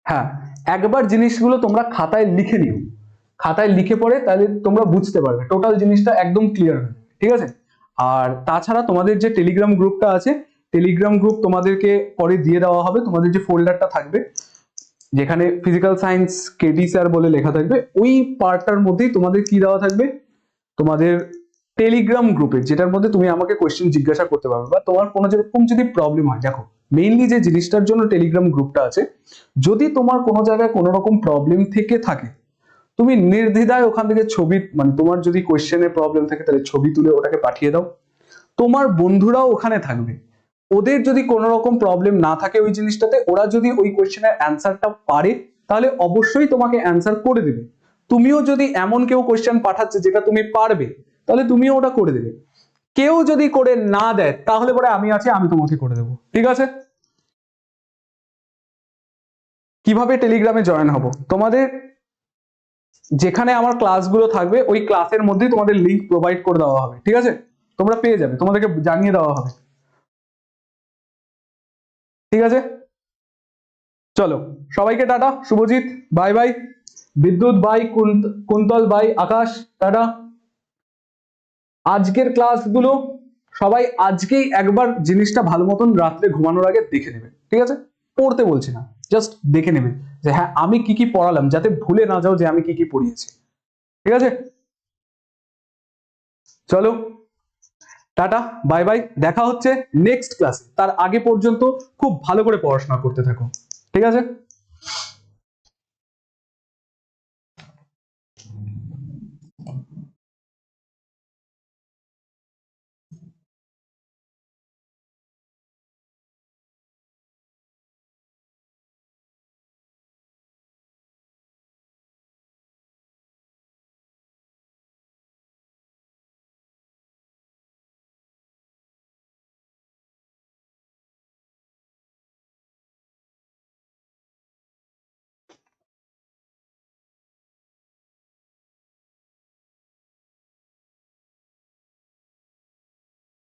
হ্যাঁ, একবার জিনিসগুলো তোমরা খাতায় লিখে নিও, খাতায় লিখে পড়ে তাহলে তোমরা বুঝতে পারবে, টোটাল জিনিসটা একদম ক্লিয়ার হবে, ঠিক আছে? আর তাছাড়া তোমাদের যে টেলিগ্রাম গ্রুপটা আছে, টেলিগ্রাম গ্রুপ তোমাদেরকে পরে দিয়ে দেওয়া হবে, তোমাদের যে ফোল্ডারটা থাকবে যেখানে ফিজিক্যাল সায়েন্স কেডি স্যার বলে লেখা থাকবে, ওই পার্টটার মধ্যেই তোমাদের কি দেওয়া থাকবে, তোমাদের টেলিগ্রাম গ্রুপে, যেটার মধ্যে তুমি আমাকে কোয়েশ্চেন জিজ্ঞাসা করতে পারবে, বা তোমার কোনো যেরকম যদি প্রবলেম হয়। দেখো মেইনলি যে জিনিসটার জন্য টেলিগ্রাম গ্রুপটা আছে, যদি তোমার কোনো জায়গায় কোনো রকম প্রবলেম থেকে থাকে, তুমি নির্দ্বিধায় ওখান থেকে ছবি, মানে তোমার যদি কোয়েশ্চেনের প্রবলেম থাকে তাহলে ছবি তুলে ওটাকে পাঠিয়ে দাও। তোমার বন্ধুরাও ওখানে থাকবে, ওদের যদি কোনো রকম প্রবলেম না থাকে ওই জিনিসটাতে, ওরা যদি ওই কোয়েশ্চেনের অ্যান্সারটা পারে তাহলে অবশ্যই তোমাকে অ্যান্সার করে দেবে। তুমিও যদি এমন কেউ কোয়েশ্চেন পাঠাচ্ছে যেটা তুমি পারবে, তাহলে তুমিও ওটা করে দেবে। কেউ যদি করে না দেয় তাহলে পরে আমি আছি, আমি তোমাকে করে দেবো, ঠিক আছে? কিভাবে টেলিগ্রামে জয়েন হব, তোমাদের যেখানে আমার ক্লাসগুলো থাকবে ওই ক্লাসের মধ্যেই তোমাদের লিংক প্রোভাইড করে দেওয়া হবে, ঠিক আছে? তোমরা পেয়ে যাবে, তোমাদেরকে জানিয়ে দেওয়া হবে, ঠিক আছে? চলো, সবাইকে টাটা, Shubhajit bye bye, Bidyut bye, Kuntal bye, Akash টাটা। আজকের ক্লাসগুলো সবাই আজকেই একবার জিনিসটা ভালো মতন রাত্রে ঘুমানোর আগে দেখে নেবে, ঠিক আছে? পড়তে বলছি না, জাস্ট দেখে নেবে যে হ্যাঁ আমি কি কি পড়ালাম, যাতে ভুলে না যাও যে আমি কি কি পড়িয়েছি, ঠিক আছে? চলো, টাটা, বাই বাই, দেখা হচ্ছে নেক্সট ক্লাসে। তার আগে পর্যন্ত খুব ভালো করে পড়াশোনা করতে থাকো, ঠিক আছে?